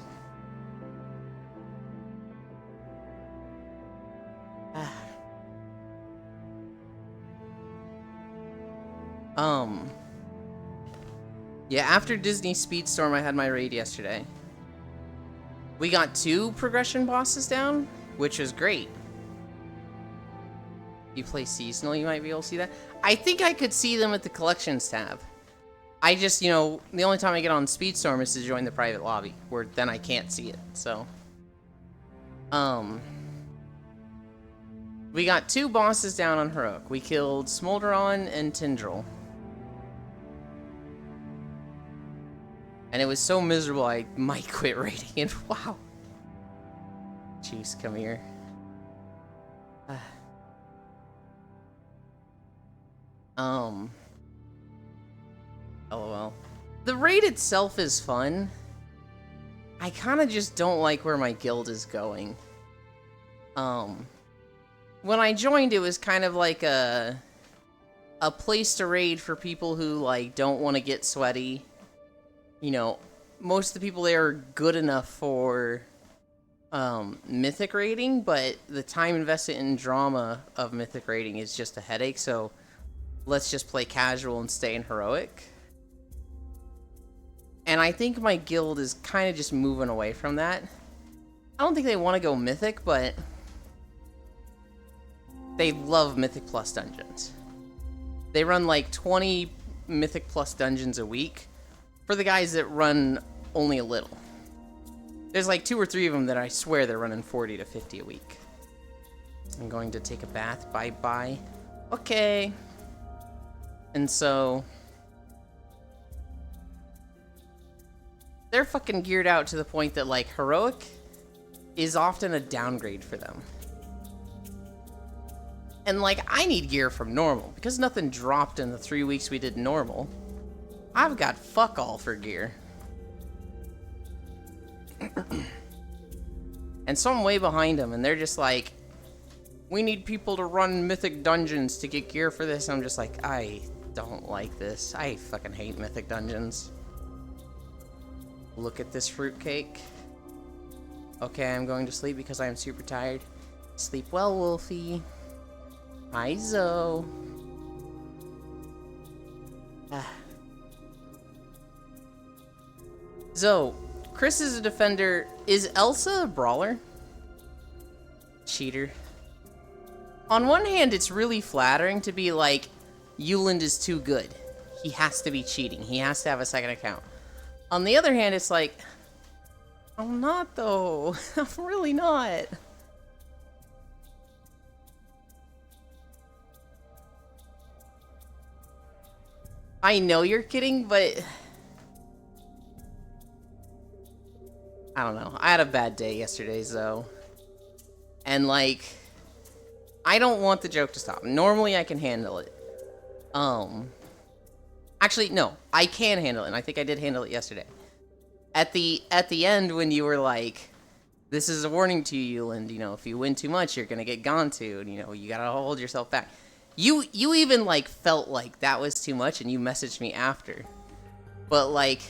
Yeah, after Disney Speedstorm, I had my raid yesterday. We got 2 progression bosses down, which was great. You play seasonal, you might be able to see that. I think I could see them at the collections tab. I just, you know, the only time I get on Speedstorm is to join the private lobby, where then I can't see it, so. We got 2 bosses down on Heroic. We killed Smolderon and Tindril. And it was so miserable I might quit raiding it. Wow. Jeez, come here. LOL. The raid itself is fun. I kind of just don't like where my guild is going. When I joined, it was kind of like a place to raid for people who, like, don't want to get sweaty. You know, most of the people there are good enough for mythic raiding, but the time invested in drama of mythic raiding is just a headache, so let's just play casual and stay in heroic. And I think my guild is kind of just moving away from that. I don't think they want to go mythic, but they love Mythic Plus dungeons. They run like 20 Mythic Plus dungeons a week for the guys that run only a little. There's like 2 or 3 of them that I swear they're running 40 to 50 a week. I'm going to take a bath. Bye-bye. Okay. And so they're fucking geared out to the point that, like, heroic is often a downgrade for them. And, like, I need gear from normal because nothing dropped in the 3 weeks we did normal. I've got fuck all for gear. And so I'm way behind them, and they're just like, we need people to run mythic dungeons to get gear for this. I'm just like, I don't like this. I fucking hate mythic dungeons. Look at this fruitcake. Okay, I'm going to sleep because I am super tired. Sleep well, Wolfie. Hi, Zoe. Zoe, Chris is a defender. Is Elsa a brawler? Cheater. On one hand, it's really flattering to be like, Yuland is too good. He has to be cheating. He has to have a second account. On the other hand, it's like, I'm not though. I'm really not. I know you're kidding, but I don't know. I had a bad day yesterday, Zoe. And, like, I don't want the joke to stop. Normally, I can handle it. Actually, no. I can handle it, and I think I did handle it yesterday. At the end, when you were like, this is a warning to you, Yuland, you know, if you win too much, you're gonna get gone to, and, you know, you gotta hold yourself back. You even, like, felt like that was too much, and you messaged me after. But, like,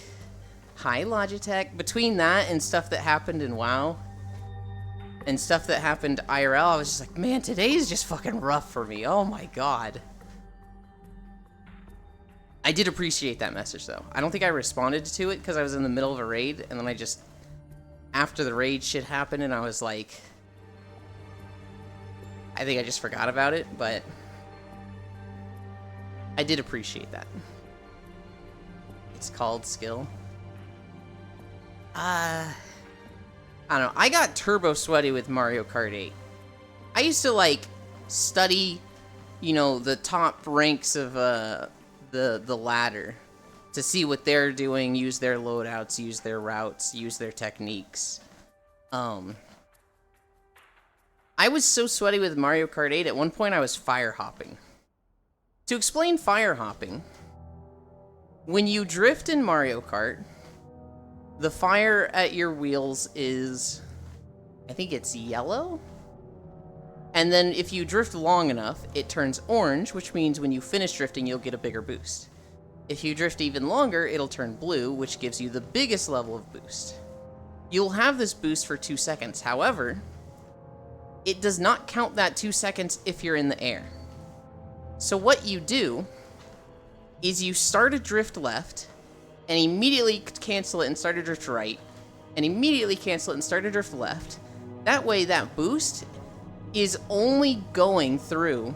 hi, Logitech. Between that and stuff that happened in WoW, and stuff that happened IRL, I was just like, man, today is just fucking rough for me. Oh my god. I did appreciate that message, though. I don't think I responded to it because I was in the middle of a raid, and then I just, after the raid shit happened, and I was like, I think I just forgot about it, but I did appreciate that. It's called skill. I don't know. I got turbo sweaty with Mario Kart 8. I used to, like, study, you know, the top ranks of the ladder to see what they're doing, use their loadouts, use their routes, use their techniques. I was so sweaty with Mario Kart 8, at one point I was fire hopping. To explain fire hopping, when you drift in Mario Kart, The fire at your wheels is, I think it's yellow. And then if you drift long enough, it turns orange, which means when you finish drifting, you'll get a bigger boost. If you drift even longer, it'll turn blue, which gives you the biggest level of boost. You'll have this boost for 2 seconds. However, it does not count that 2 seconds if you're in the air. So what you do is you start a drift left, and immediately cancel it and start a drift right, and immediately cancel it and start a drift left. That way, that boost is only going through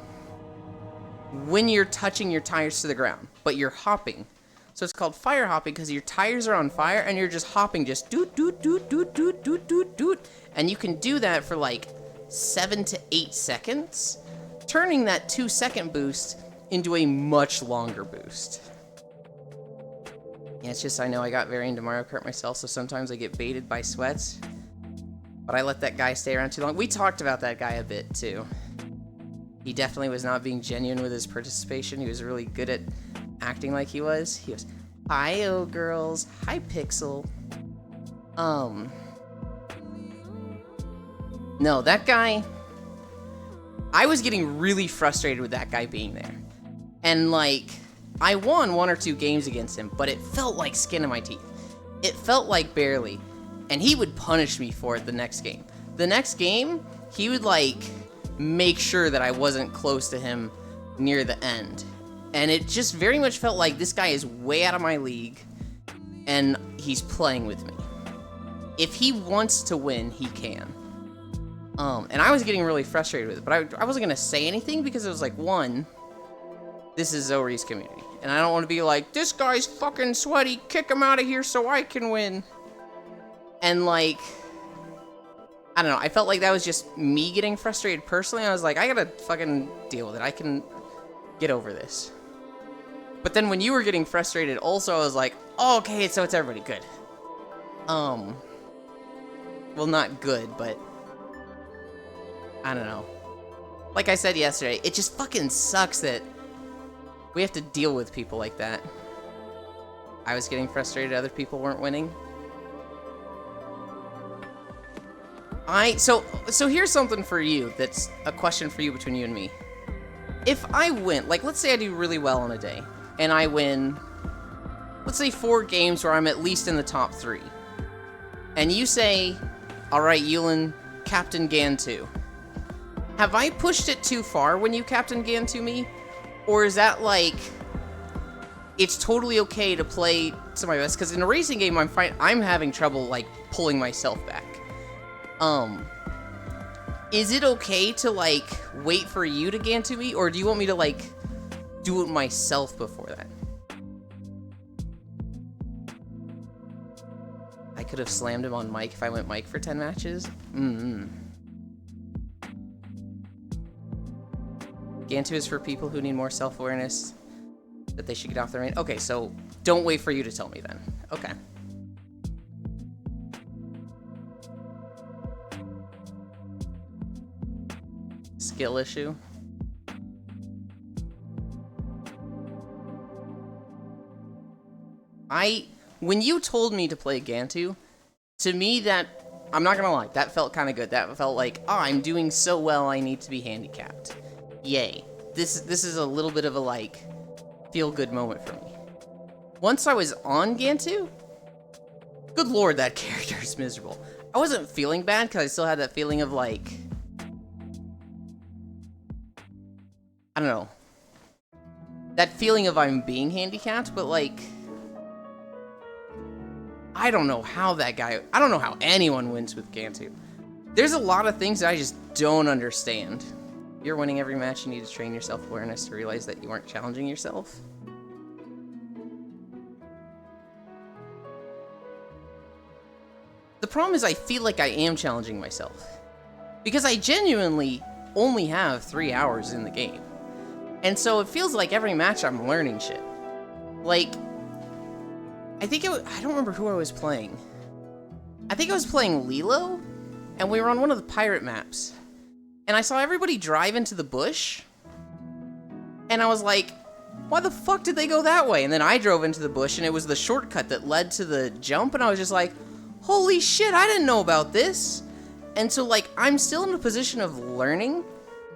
when you're touching your tires to the ground, but you're hopping. So it's called fire hopping because your tires are on fire and you're just hopping, just doot, doot, doot, doot, doot, doot, doot, doot. And you can do that for like 7 to 8 seconds, turning that 2-second boost into a much longer boost. Yeah, it's just, I know I got very into Mario Kart myself, so sometimes I get baited by sweats. But I let that guy stay around too long. We talked about that guy a bit, too. He definitely was not being genuine with his participation. He was really good at acting like he was. He was, hi, oh girls. Hi, Pixel. No, that guy... I was getting really frustrated with that guy being there. And, like, I won 1 or 2 games against him, but it felt like skin in my teeth. It felt like barely. And he would punish me for it the next game. The next game, he would, like, make sure that I wasn't close to him near the end. And it just very much felt like this guy is way out of my league, and he's playing with me. If he wants to win, he can. And I was getting really frustrated with it, but I wasn't going to say anything because it was like, one, this is Zoree's community. And I don't want to be like, this guy's fucking sweaty, kick him out of here so I can win. And like, I don't know, I felt like that was just me getting frustrated personally. I was like, I gotta fucking deal with it. I can get over this. But then when you were getting frustrated also, I was like, oh, okay, so it's everybody good. Well, not good, but I don't know. Like I said yesterday, it just fucking sucks that we have to deal with people like that. I was getting frustrated other people weren't winning. So here's something for you that's a question for you between you and me. If I win, like let's say I do really well on a day, and I win, let's say 4 games where I'm at least in the top 3. And you say, alright, Yulin, Captain Gantu. Have I pushed it too far when you Captain Gantu me? Or is that like, it's totally okay to play to my best? Because in a racing game, I'm having trouble like pulling myself back. Is it okay to like wait for you to Gantu me, or do you want me to like do it myself before that? I could have slammed him on Mike if I went Mike for 10 matches. Gantu is for people who need more self-awareness, that they should get off their reign. Okay, so don't wait for you to tell me then. Okay. Skill issue. When you told me to play Gantu, to me that, I'm not gonna lie, that felt kind of good. That felt like, oh, I'm doing so well, I need to be handicapped. Yay. This is a little bit of a, like, feel-good moment for me. Once I was on Gantu, good lord, that character is miserable. I wasn't feeling bad because I still had that feeling of, like, I don't know. That feeling of I'm being handicapped, but, like, I don't know how that guy, I don't know how anyone wins with Gantu. There's a lot of things that I just don't understand. If you're winning every match, you need to train your self-awareness to realize that you aren't challenging yourself. The problem is I feel like I am challenging myself. Because I genuinely only have 3 hours in the game. And so it feels like every match I'm learning shit. Like, I don't remember who I was playing. I think I was playing Lilo, and we were on one of the pirate maps. And I saw everybody drive into the bush, and I was like, why the fuck did they go that way? And then I drove into the bush, and it was the shortcut that led to the jump, and I was just like, holy shit, I didn't know about this. And so, like, I'm still in a position of learning,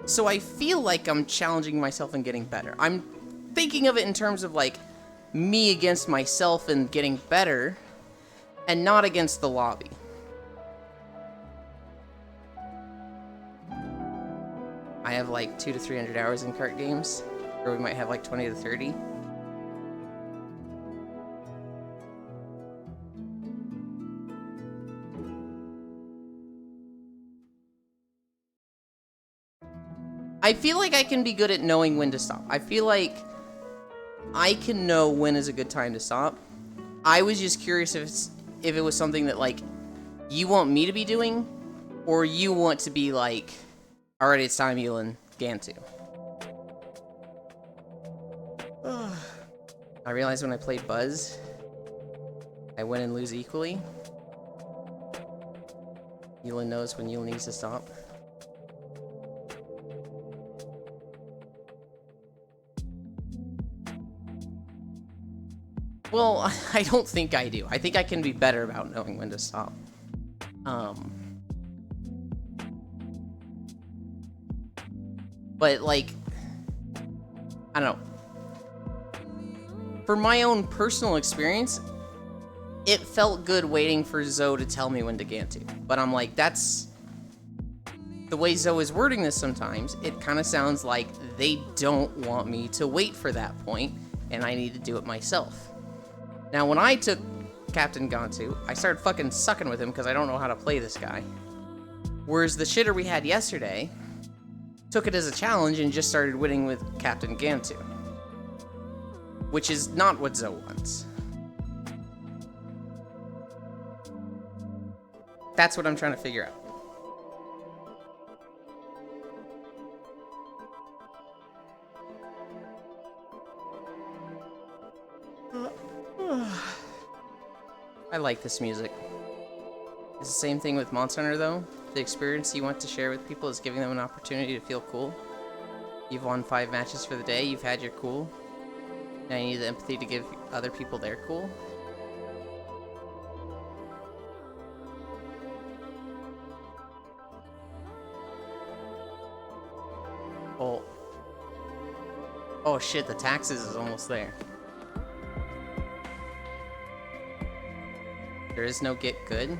so I feel like I'm challenging myself and getting better. I'm thinking of it in terms of, like, me against myself and getting better, and not against the lobby. I have like 200 to 300 hours in kart games, or we might have like 20 to 30. I feel like I can be good at knowing when to stop. I feel like I can know when is a good time to stop. I was just curious if it was something that, like, you want me to be doing, or you want to be like, alright, it's time, Yulin, Gantu. I realized when I played Buzz, I win and lose equally. Yulin knows when Yulin needs to stop. Well, I don't think I do. I think I can be better about knowing when to stop. But, like, I don't know. For my own personal experience, it felt good waiting for Zoe to tell me when to Gantu. But I'm like, that's... The way Zoe is wording this sometimes, it kind of sounds like they don't want me to wait for that point, and I need to do it myself. Now, when I took Captain Gantu, I started fucking sucking with him because I don't know how to play this guy. Whereas the shitter we had yesterday took it as a challenge and just started winning with Captain Gantu. Which is not what Zoe wants. That's what I'm trying to figure out. I like this music. It's the same thing with Monster Hunter, though. The experience you want to share with people is giving them an opportunity to feel cool. You've won 5 matches for the day, you've had your cool. Now you need the empathy to give other people their cool. Oh shit, the taxes is almost there. There is no get good.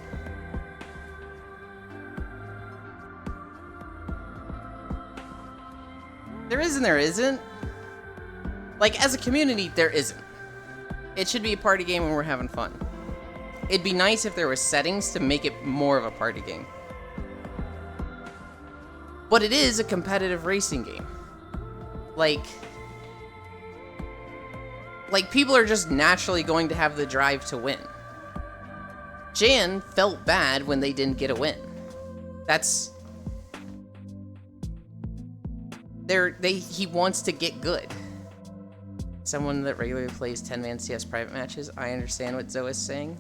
There is and there isn't. Like, as a community, there isn't. It should be a party game when we're having fun. It'd be nice if there were settings to make it more of a party game. But it is a competitive racing game. Like, people are just naturally going to have the drive to win. Jan felt bad when they didn't get a win. That's... He wants to get good. Someone that regularly plays 10-man CS private matches, I understand what Zoe is saying.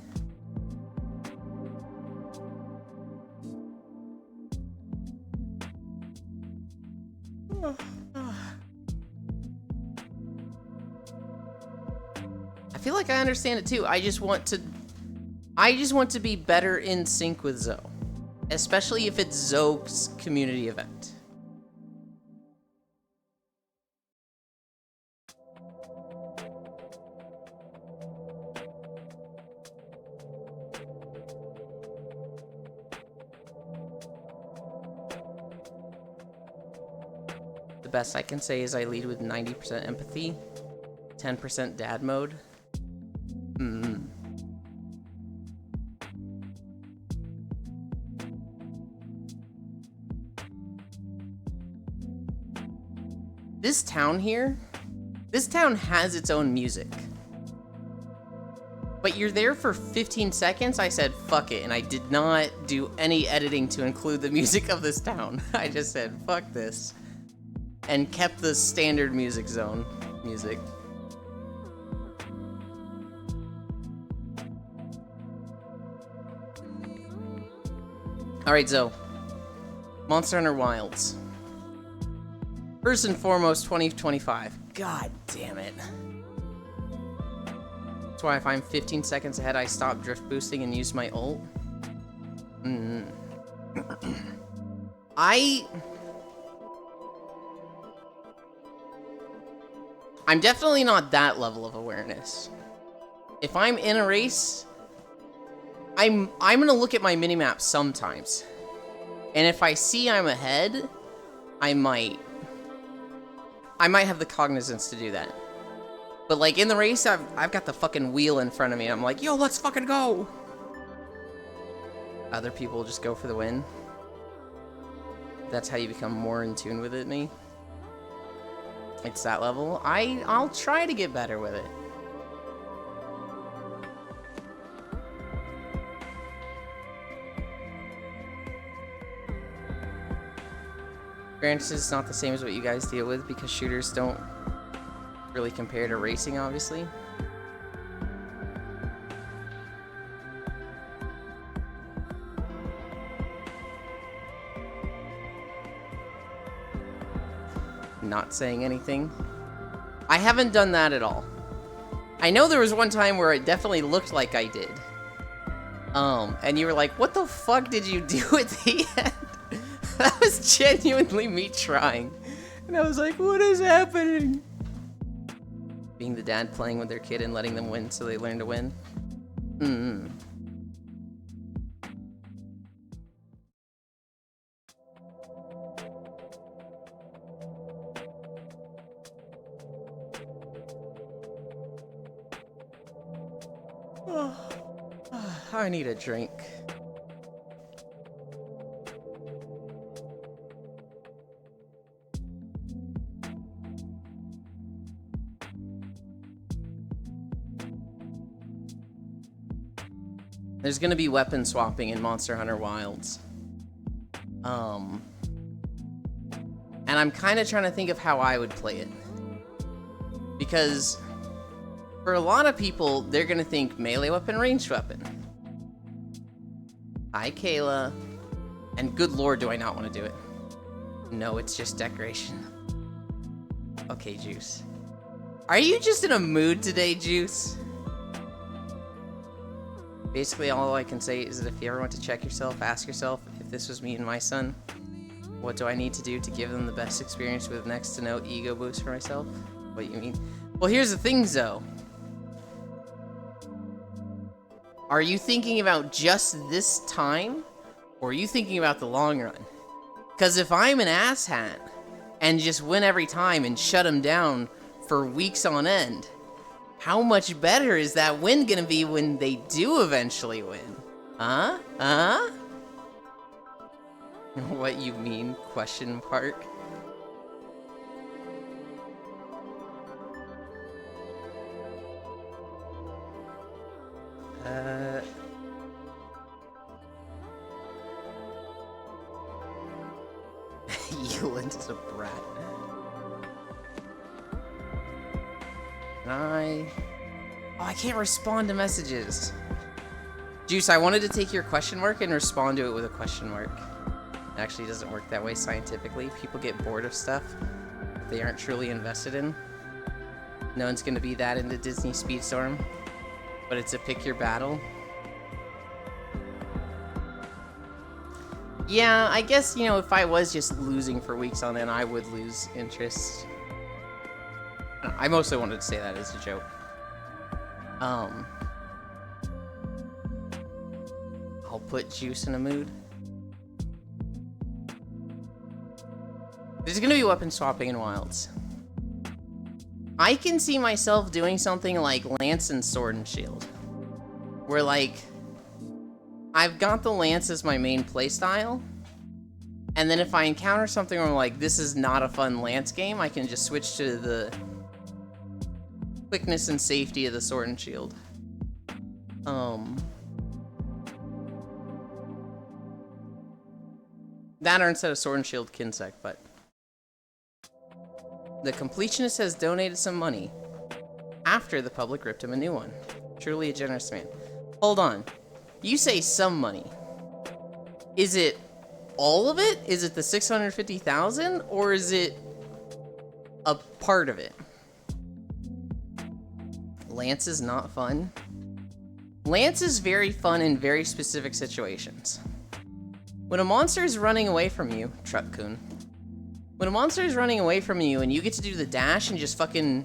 I feel like I understand it too. I just want to be better in sync with Zoe. Especially if it's Zoe's community event. The best I can say is I lead with 90% empathy, 10% dad mode. This town here, this town has its own music. But you're there for 15 seconds, I said fuck it, and I did not do any editing to include the music of this town. I just said fuck this. And kept the standard music zone music. Alright, Zoe. Monster Hunter Wilds. First and foremost, 2025. God damn it. That's why if I'm 15 seconds ahead, I stop drift boosting and use my ult. I'm definitely not that level of awareness. If I'm in a race, I'm gonna look at my minimap sometimes. And if I see I'm ahead, I might have the cognizance to do that. But like in the race, I've got the fucking wheel in front of me. I'm like, yo, let's fucking go. Other people just go for the win. That's how you become more in tune with it, me. It's that level. I'll try to get better with it. Granted, it's not the same as what you guys deal with because shooters don't really compare to racing, obviously. Not saying anything. I haven't done that at all. I know there was one time where it definitely looked like I did. And you were like, what the fuck did you do at the end? That was genuinely me trying. And I was like, what is happening? Being the dad playing with their kid and letting them win so they learn to win. I need a drink. There's gonna be weapon swapping in Monster Hunter Wilds. And I'm kind of trying to think of how I would play it. Because for a lot of people, they're gonna think melee weapon, ranged weapon. Hi, Kayla. And good lord, do I not want to do it. No, it's just decoration. Okay, Juice. Are you just in a mood today, Juice? Basically, all I can say is that if you ever want to check yourself, ask yourself, if this was me and my son, what do I need to do to give them the best experience with next to no ego boost for myself? What you mean? Well, here's the thing, though. Are you thinking about just this time? Or are you thinking about the long run? Because if I'm an asshat and just win every time and shut them down for weeks on end, how much better is that win gonna be when they do eventually win? Huh? Huh? What you mean? Question mark. Euland is a brat. Can I... Oh, I can't respond to messages. Juice, I wanted to take your question mark and respond to it with a question mark. It actually doesn't work that way scientifically. People get bored of stuff that they aren't truly invested in. No one's gonna be that into Disney Speedstorm, but it's a pick your battle. Yeah, I guess, you know, if I was just losing for weeks on end, I would lose interest. I mostly wanted to say that as a joke. I'll put Juice in a mood. There's gonna be weapon swapping in Wilds. I can see myself doing something like Lance and Sword and Shield. Where, like, I've got the Lance as my main playstyle, and then if I encounter something where I'm like, this is not a fun Lance game, I can just switch to the quickness and safety of the Sword and Shield. That or instead of Sword and Shield, Kinsec, but... The completionist has donated some money after the public ripped him a new one. Truly a generous man. Hold on. You say some money. Is it all of it? Is it the 650,000? Or is it a part of it. Lance is not fun. Lance is very fun in very specific situations. When a monster is running away from you, Truck-kun. When a monster is running away from you and you get to do the dash and just fucking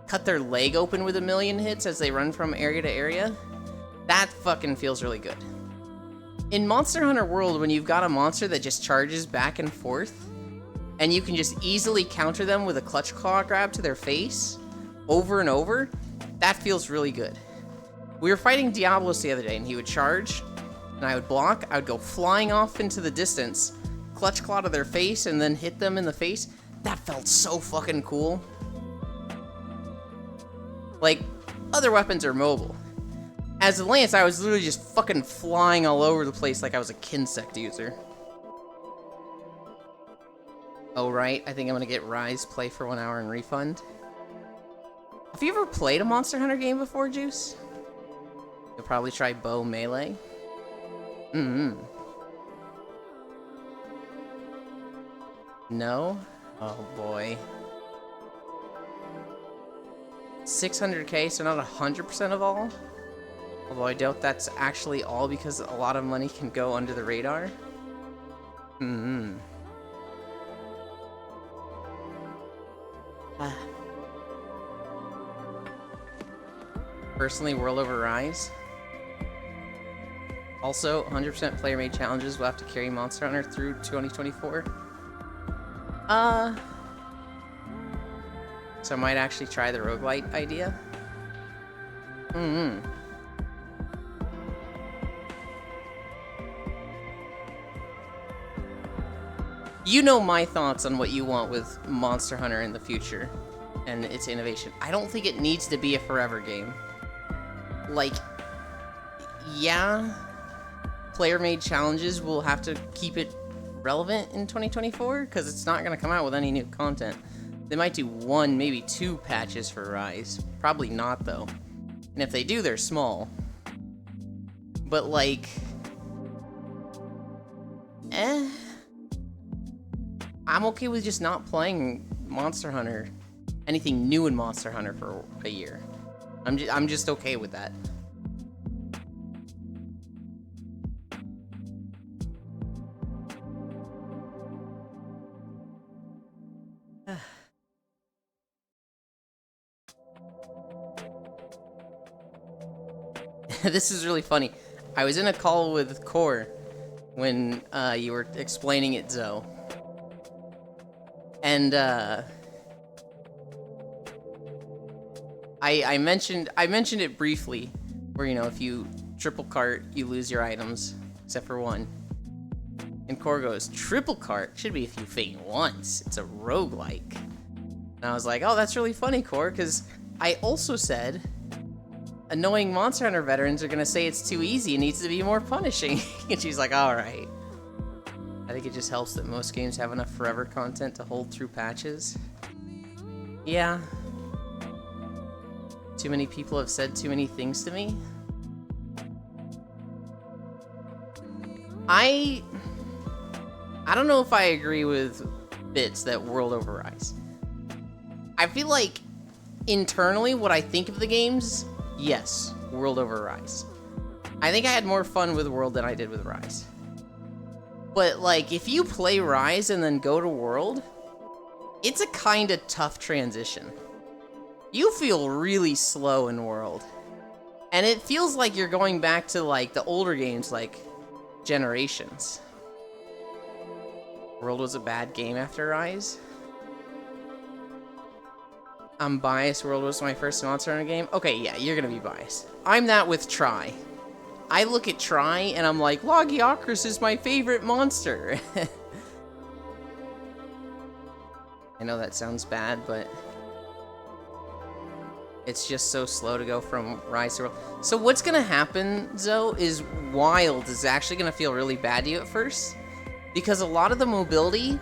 cut their leg open with a million hits as they run from area to area, that fucking feels really good. In Monster Hunter World, when you've got a monster that just charges back and forth, and you can just easily counter them with a clutch claw grab to their face, over and over, that feels really good. We were fighting Diablos the other day, and he would charge, and I would block, I would go flying off into the distance, clutch claw to their face, and then hit them in the face. That felt so fucking cool. Like, other weapons are mobile. As a Lance, I was literally just fucking flying all over the place like I was a Kinsect user. Oh, right, I think I'm gonna get Rise play for 1 hour and refund. Have you ever played a Monster Hunter game before, Juice? You'll probably try Bow Melee. No? Oh boy. 600k, so not 100% of all? Although I doubt that's actually all because a lot of money can go under the radar. Personally, World over Rise. Also, 100% player-made challenges will have to carry Monster Hunter through 2024. So I might actually try the roguelite idea. You know my thoughts on what you want with Monster Hunter in the future and its innovation. I don't think it needs to be a forever game. Like, yeah, player-made challenges will have to keep it relevant in 2024 because it's not going to come out with any new content. They might do 1, maybe 2 patches for Rise. Probably not, though. And if they do, they're small. But, like, I'm okay with just not playing Monster Hunter, anything new in Monster Hunter for a year. I'm just okay with that. This is really funny. I was in a call with Core when you were explaining it, Zoe. And I mentioned it briefly, where, you know, if you triple cart, you lose your items, except for 1. And Core goes, triple cart? Should be if you faint once. It's a roguelike. And I was like, oh, that's really funny, Core, because I also said annoying Monster Hunter veterans are gonna say it's too easy and needs to be more punishing. And she's like, alright. I think it just helps that most games have enough forever content to hold through patches. Yeah. Too many people have said too many things to me. I don't know if I agree with Bits that World over Rise. I feel like internally what I think of the games, yes, World over Rise. I think I had more fun with World than I did with Rise. But, like, if you play Rise and then go to World, it's a kind of tough transition. You feel really slow in World. And it feels like you're going back to, like, the older games, like Generations. World was a bad game after Rise. I'm biased. World was my first Monster Hunter game. Okay, yeah, you're gonna be biased. I'm that with Tri. I look at Tri and I'm like, Logiocrus is my favorite monster. I know that sounds bad, but it's just so slow to go from Rise to World. So what's gonna happen, Zoe, is Wild is actually gonna feel really bad to you at first, because a lot of the mobility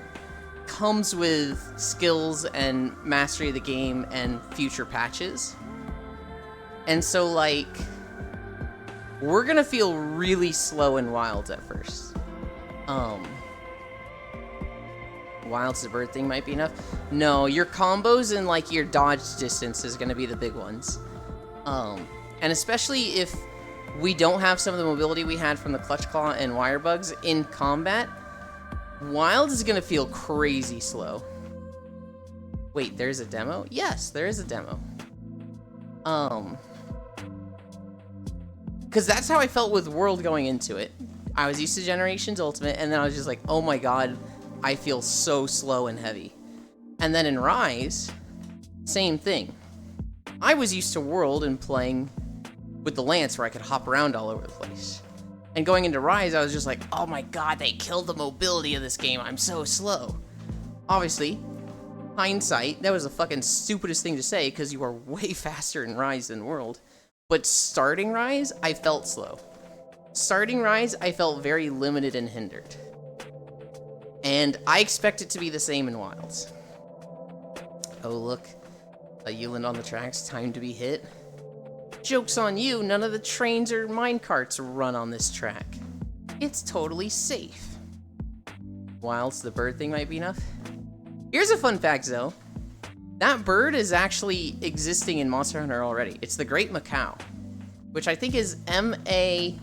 comes with skills and mastery of the game and future patches. And so, like, we're gonna feel really slow in Wilds at first. Wilds the bird thing might be enough. No, your combos and like your dodge distance is gonna be the big ones. And especially if we don't have some of the mobility we had from the Clutch Claw and Wire Bugs in combat, Wild is gonna feel crazy slow. Wait, there's a demo? Yes, there is a demo. Because that's how I felt with World going into it. I was used to Generations Ultimate, and then I was just like, oh my god, I feel so slow and heavy. And then in Rise, same thing. I was used to World and playing with the Lance where I could hop around all over the place. And going into Rise, I was just like, oh my god, they killed the mobility of this game. I'm so slow. Obviously, hindsight, that was the fucking stupidest thing to say because you are way faster in Rise than World. But starting Rise, I felt slow. Starting Rise, I felt very limited and hindered. And I expect it to be the same in Wilds. Oh look, a Uland on the tracks, time to be hit. Joke's on you, none of the trains or minecarts run on this track. It's totally safe. Wilds, the bird thing might be enough. Here's a fun fact though. That bird is actually existing in Monster Hunter already. It's the Great Macau, which I think is Macao.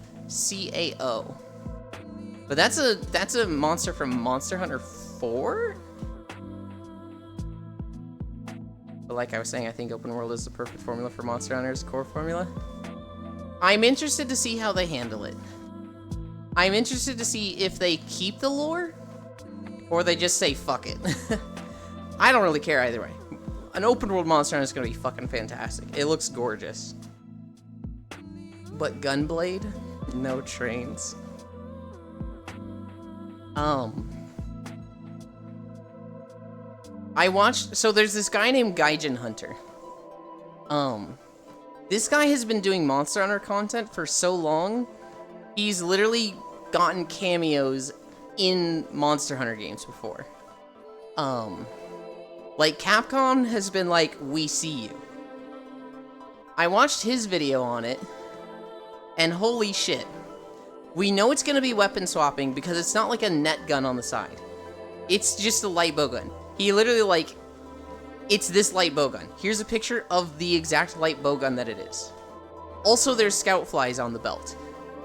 But that's a monster from Monster Hunter 4? But like I was saying, I think open world is the perfect formula for Monster Hunter's core formula. I'm interested to see how they handle it. I'm interested to see if they keep the lore, or they just say fuck it. I don't really care either way. An open world Monster Hunter is going to be fucking fantastic. It looks gorgeous. But Gunblade? No trains. I watched, so there's this guy named Gaijin Hunter. This guy has been doing Monster Hunter content for so long, he's literally gotten cameos in Monster Hunter games before. Like Capcom has been like, we see you. I watched his video on it, and holy shit. We know it's gonna be weapon swapping because it's not like a net gun on the side. It's just a light bowgun. He literally like, it's this light bowgun. Here's a picture of the exact light bowgun that it is. Also, there's scout flies on the belt.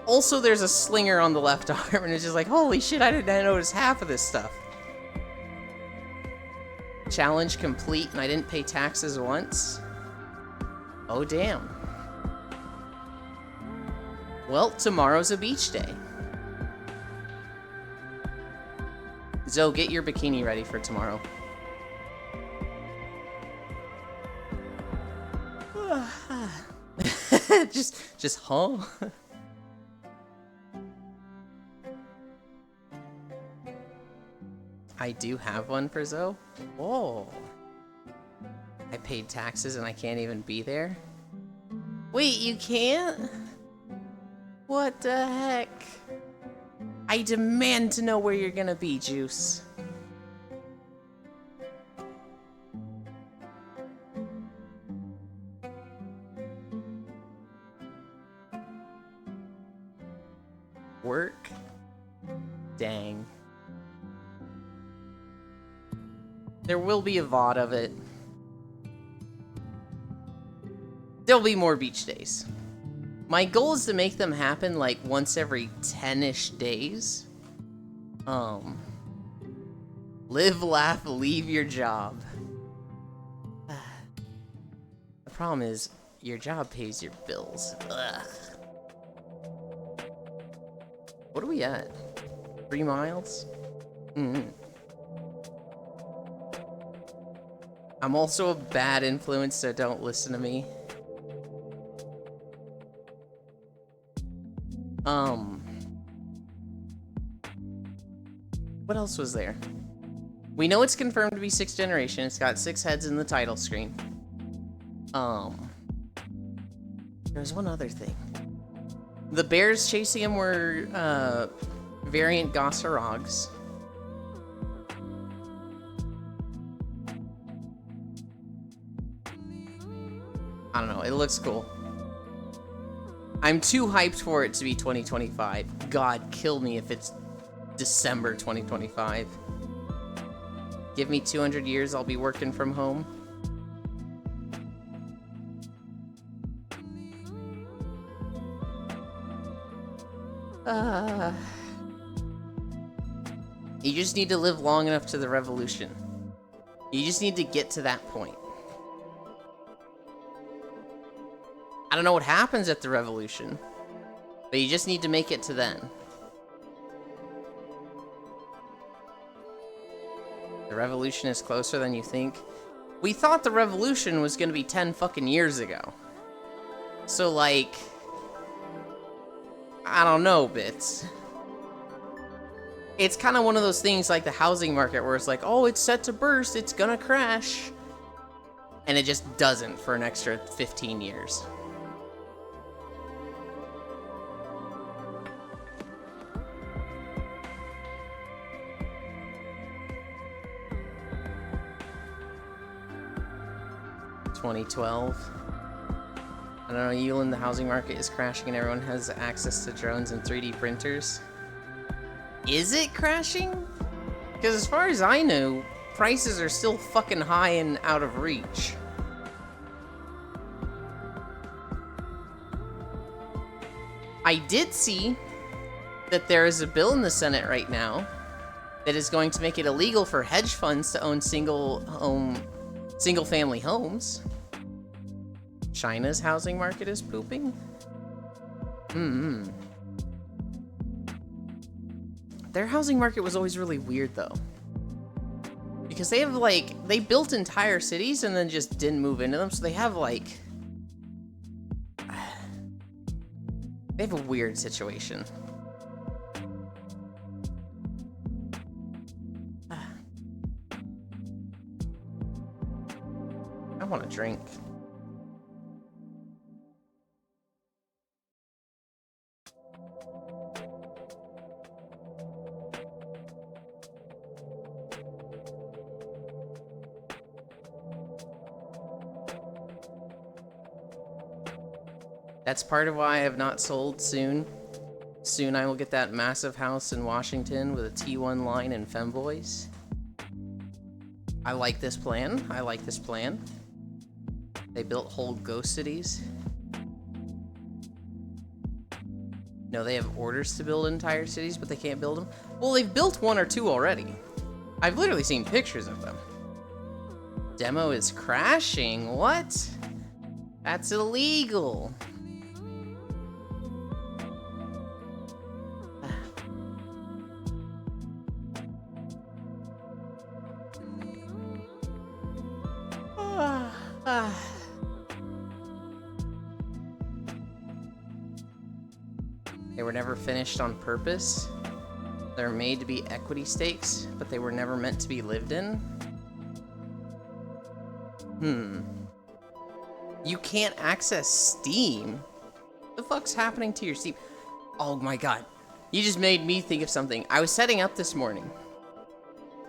Also, there's a slinger on the left arm, and it's just like, holy shit, I didn't notice half of this stuff. Challenge complete, and I didn't pay taxes once. Oh, damn. Well, tomorrow's a beach day. Zoe, get your bikini ready for tomorrow. just huh? I do have one for Zoe. Whoa. I paid taxes and I can't even be there? Wait, you can't? What the heck? I demand to know where you're gonna be, Juice. Work? Dang. There will be a VOD of it. There'll be more beach days. My goal is to make them happen like once every 10-ish days. Live, laugh, leave your job. The problem is, your job pays your bills. Ugh. What are we at? 3 miles? I'm also a bad influence, so don't listen to me. What else was there? We know it's confirmed to be 6th generation. It's got 6 heads in the title screen. There's one other thing. The bears chasing him were, variant Gossorogs. I don't know, it looks cool. I'm too hyped for it to be 2025. God, kill me if it's December 2025. Give me 200 years, I'll be working from home. You just need to live long enough to the revolution. You just need to get to that point. I don't know what happens at the revolution, but you just need to make it to then. The revolution is closer than you think. We thought the revolution was gonna be 10 fucking years ago. So, like, I don't know, Bits. It's kind of one of those things like the housing market where it's like, oh, it's set to burst, it's gonna crash. And it just doesn't for an extra 15 years. $2012. I don't know, Yulin, the housing market is crashing and everyone has access to drones and 3D printers. Is it crashing? Because as far as I know, prices are still fucking high and out of reach. I did see that there is a bill in the Senate right now that is going to make it illegal for hedge funds to own single-family homes. China's housing market is pooping? Their housing market was always really weird, though. Because they have, like, they built entire cities and then just didn't move into them, so they have, like... They have a weird situation. I want a drink. That's part of why I have not sold soon. Soon I will get that massive house in Washington with a T1 line and femboys. I like this plan. I like this plan. They built whole ghost cities. No, they have orders to build entire cities, but they can't build them. Well, they've built one or two already. I've literally seen pictures of them. Demo is crashing. What? That's illegal. They were never finished on purpose. They're made to be equity stakes, but they were never meant to be lived in. You can't access Steam? What the fuck's happening to your Steam? Oh my god. You just made me think of something. I was setting up this morning.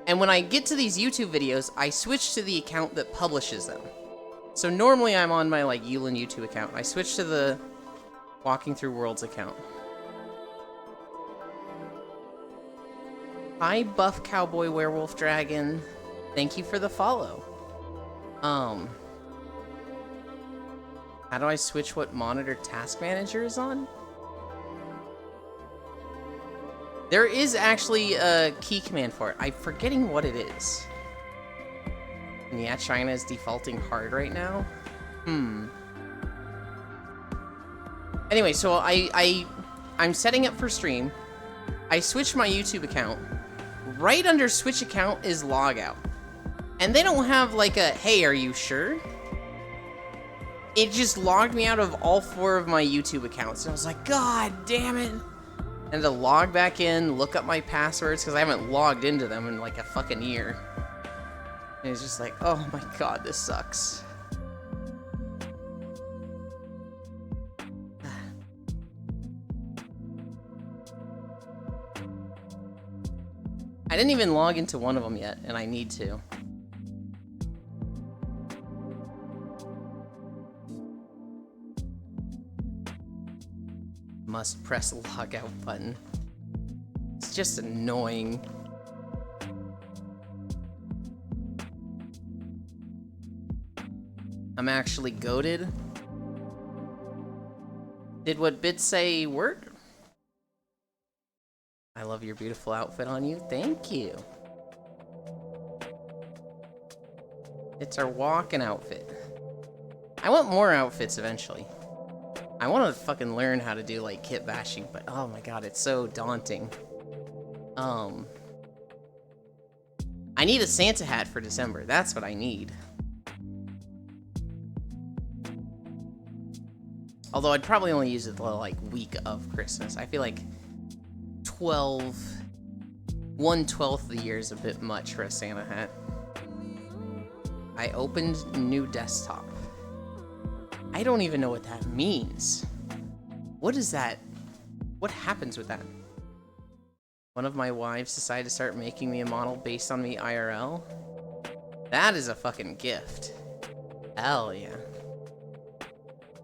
And when I get to these YouTube videos, I switch to the account that publishes them. So normally I'm on my, like, Yulin YouTube account. I switch to the Walking Through Worlds account. Hi, Buff Cowboy Werewolf Dragon. Thank you for the follow. How do I switch what monitor Task Manager is on? There is actually a key command for it. I'm forgetting what it is. And yeah, China is defaulting hard right now. Anyway, so I'm setting up for stream. I switched my YouTube account. Right under switch account is logout. And they don't have like a, hey, are you sure? It just logged me out of all 4 of my YouTube accounts. And I was like, God damn it. And to log back in, look up my passwords, because I haven't logged into them in like a fucking year. And it's just like, oh my god, this sucks. I didn't even log into one of them yet, and I need to. Must press the logout button. It's just annoying. I'm actually goated. Did what bits say work? I love your beautiful outfit on you. Thank you. It's our walking outfit. I want more outfits eventually. I want to fucking learn how to do like kit bashing, but oh my god, it's so daunting. I need a Santa hat for December. That's what I need. Although I'd probably only use it the like week of Christmas. I feel like 1/12 of the year is a bit much for a Santa hat. I opened new desktop. I don't even know what that means. What is that? What happens with that? One of my wives decided to start making me a model based on me IRL. That is a fucking gift. Hell yeah.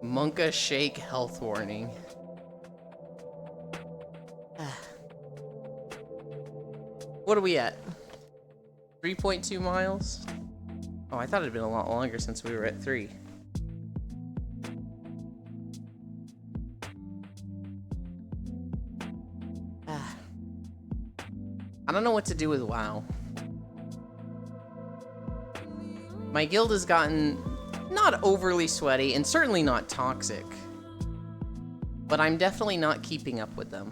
Monka Shake health warning. What are we at? 3.2 miles? Oh, I thought it had been a lot longer since we were at 3. I don't know what to do with WoW. My guild has gotten not overly sweaty and certainly not toxic, but I'm definitely not keeping up with them.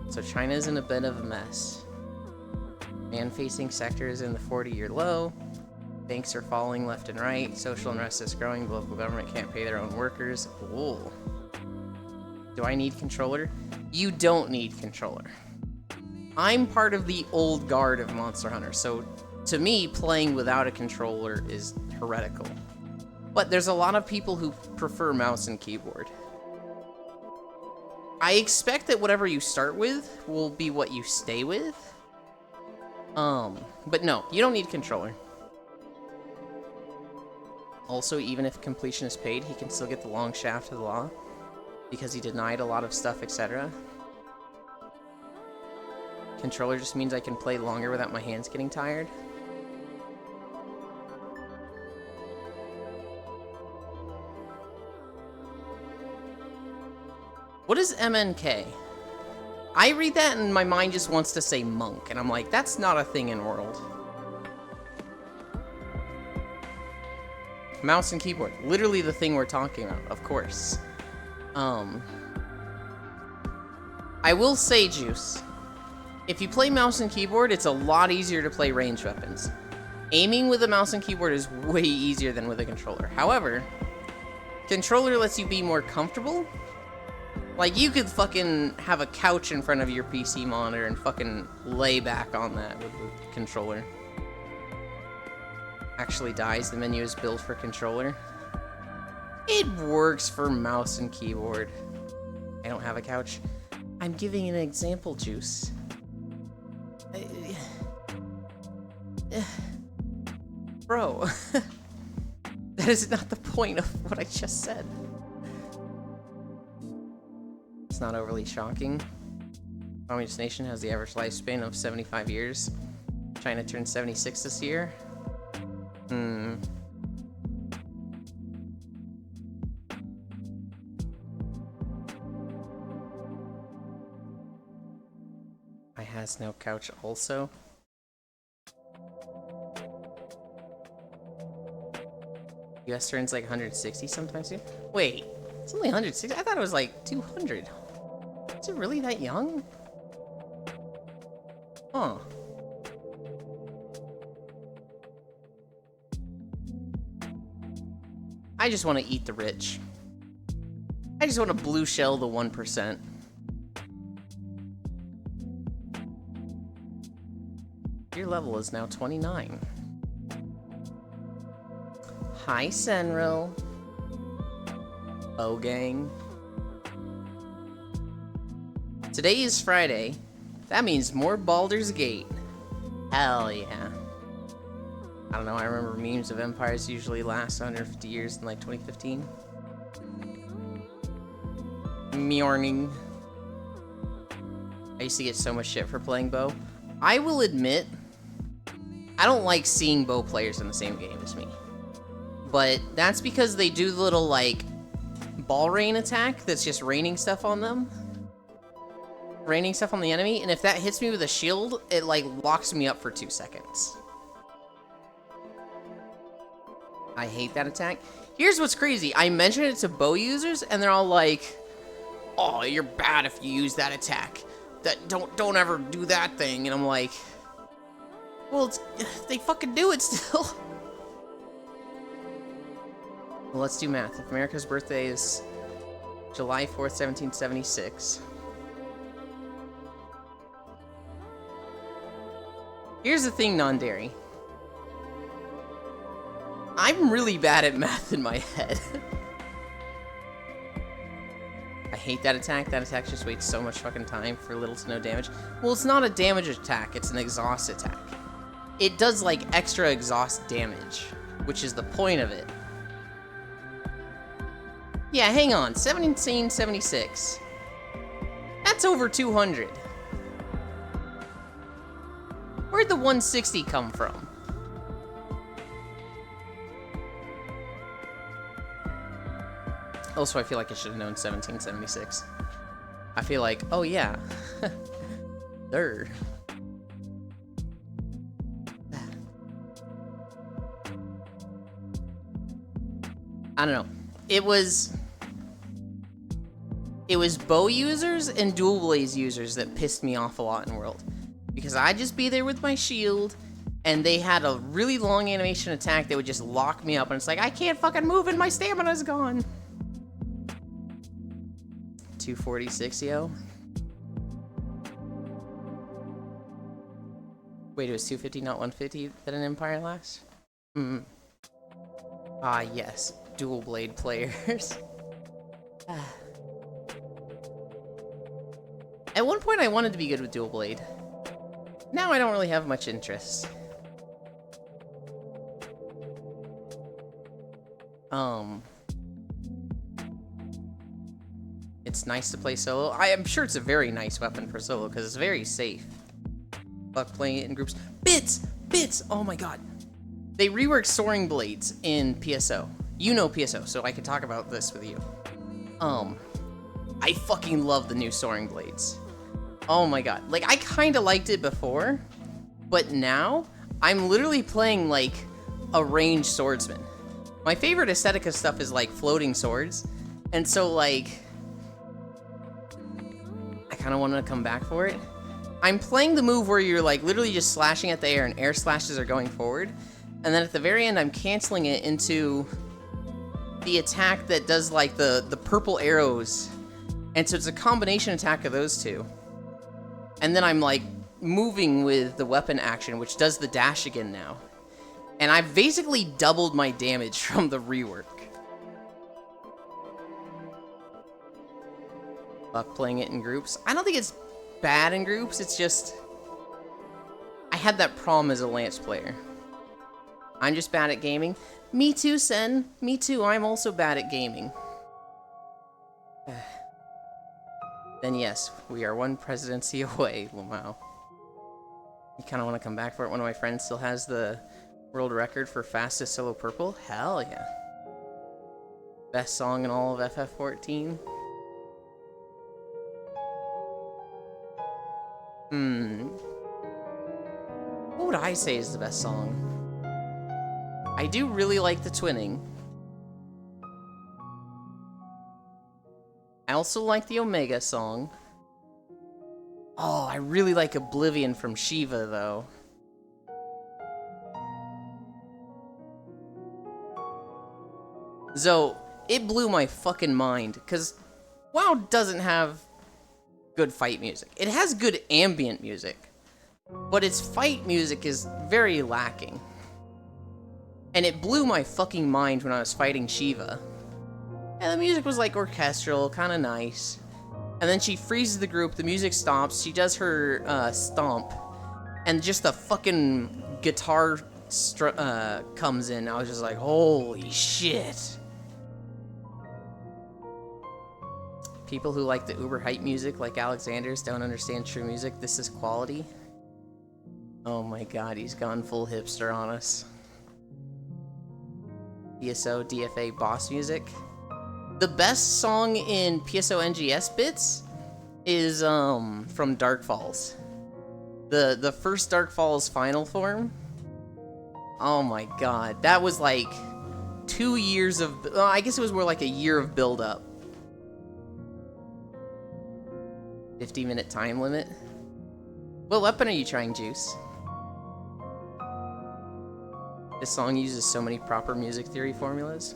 So China's in a bit of a mess. Man-facing sector is in the 40-year low. Banks are falling left and right. Social unrest is growing. The local government can't pay their own workers. Ooh. Do I need controller? You don't need controller. I'm part of the old guard of Monster Hunter, so to me, playing without a controller is heretical. But there's a lot of people who prefer mouse and keyboard. I expect that whatever you start with will be what you stay with. But no, you don't need a controller. Also, even if completion is paid, he can still get the long shaft of the law because he denied a lot of stuff, etc. Controller just means I can play longer without my hands getting tired. What is MNK? I read that and my mind just wants to say monk, and I'm like, that's not a thing in World. Mouse and keyboard. Literally the thing we're talking about, of course. I will say, Juice, if you play mouse and keyboard, it's a lot easier to play ranged weapons. Aiming with a mouse and keyboard is way easier than with a controller. However, controller lets you be more comfortable. Like, you could fucking have a couch in front of your PC monitor and fucking lay back on that with the controller. Actually dies, the menu is built for controller. It works for mouse and keyboard. I don't have a couch. I'm giving an example, Juice. Bro, that is not the point of what I just said. It's not overly shocking. Communist nation has the average lifespan of 75 years. China turned 76 this year. I has no couch also. US turns like 160 sometimes here. Wait, it's only 160? I thought it was like 200. Is it really that young? Huh. I just want to eat the rich. I just want to blue shell the 1%. Your level is now 29. Hi, Senril. Oh, gang. Today is Friday. That means more Baldur's Gate. Hell yeah. I don't know, I remember memes of Empires usually last 150 years in like 2015. Mjorning. I used to get so much shit for playing bow. I will admit, I don't like seeing bow players in the same game as me. But that's because they do the little, like, ball rain attack that's just raining stuff on them. Raining stuff on the enemy, and if that hits me with a shield, it, like, locks me up for 2 seconds. I hate that attack. Here's what's crazy. I mentioned it to bow users, and they're all like, oh, you're bad if you use that attack. Don't ever do that thing. And I'm like, well, they fucking do it still. Well, let's do math. If America's birthday is July 4th, 1776. Here's the thing, non-dairy. I'm really bad at math in my head. I hate that attack. That attack just wastes so much fucking time for little to no damage. Well, it's not a damage attack. It's an exhaust attack. It does, like, extra exhaust damage, which is the point of it. Yeah, hang on. 1776. That's over 200. Where'd the 160 come from? Also, I feel like I should have known 1776. I feel like, oh yeah. There. I don't know. It was bow users and dual blaze users that pissed me off a lot in World. Because I'd just be there with my shield, and they had a really long animation attack that would just lock me up, and it's like, I can't fucking move and my stamina's gone. 246, yo. Wait, it was 250, not 150 that an Empire lasts? Ah, yes. Dual blade players. At one point, I wanted to be good with dual blade. Now I don't really have much interest. It's nice to play solo. I am sure it's a very nice weapon for solo because it's very safe. Fuck playing it in groups. Bits! Oh my god. They reworked soaring blades in PSO. You know PSO, so I can talk about this with you. I fucking love the new soaring blades. Oh my god. Like, I kinda liked it before, but now, I'm literally playing, like, a ranged swordsman. My favorite aesthetic of stuff is, like, floating swords, and so, like, I kinda wanted to come back for it. I'm playing the move where you're, like, literally just slashing at the air, and air slashes are going forward, and then at the very end, I'm canceling it into the attack that does, like, the purple arrows, and so it's a combination attack of those two. And then I'm, like, moving with the weapon action, which does the dash again now. And I've basically doubled my damage from the rework. Fuck playing it in groups. I don't think it's bad in groups, it's just... I had that problem as a Lance player. I'm just bad at gaming. Me too, Sen. Me too, I'm also bad at gaming. Then yes, we are one presidency away, Lamau. You kind of want to come back for it? One of my friends still has the world record for fastest solo purple? Hell yeah. Best song in all of FF14? What would I say is the best song? I do really like the twinning. I also like the Omega song. Oh, I really like Oblivion from Shiva, though. So, it blew my fucking mind, because WoW doesn't have good fight music. It has good ambient music, but its fight music is very lacking. And it blew my fucking mind when I was fighting Shiva. And the music was like orchestral, kind of nice. And then she freezes the group, the music stops, she does her stomp, and just the fucking guitar comes in. I was just like, holy shit. People who like the uber hype music, like Alexander's, don't understand true music. This is quality. Oh my god, he's gone full hipster on us. PSO DFA boss music. The best song in PSO NGS bits is from Dark Falls. The first Dark Falls final form. Oh my god, that was like 2 years of, I guess it was more like a year of build up. 50-minute time limit. What weapon are you trying, Juice? This song uses so many proper music theory formulas.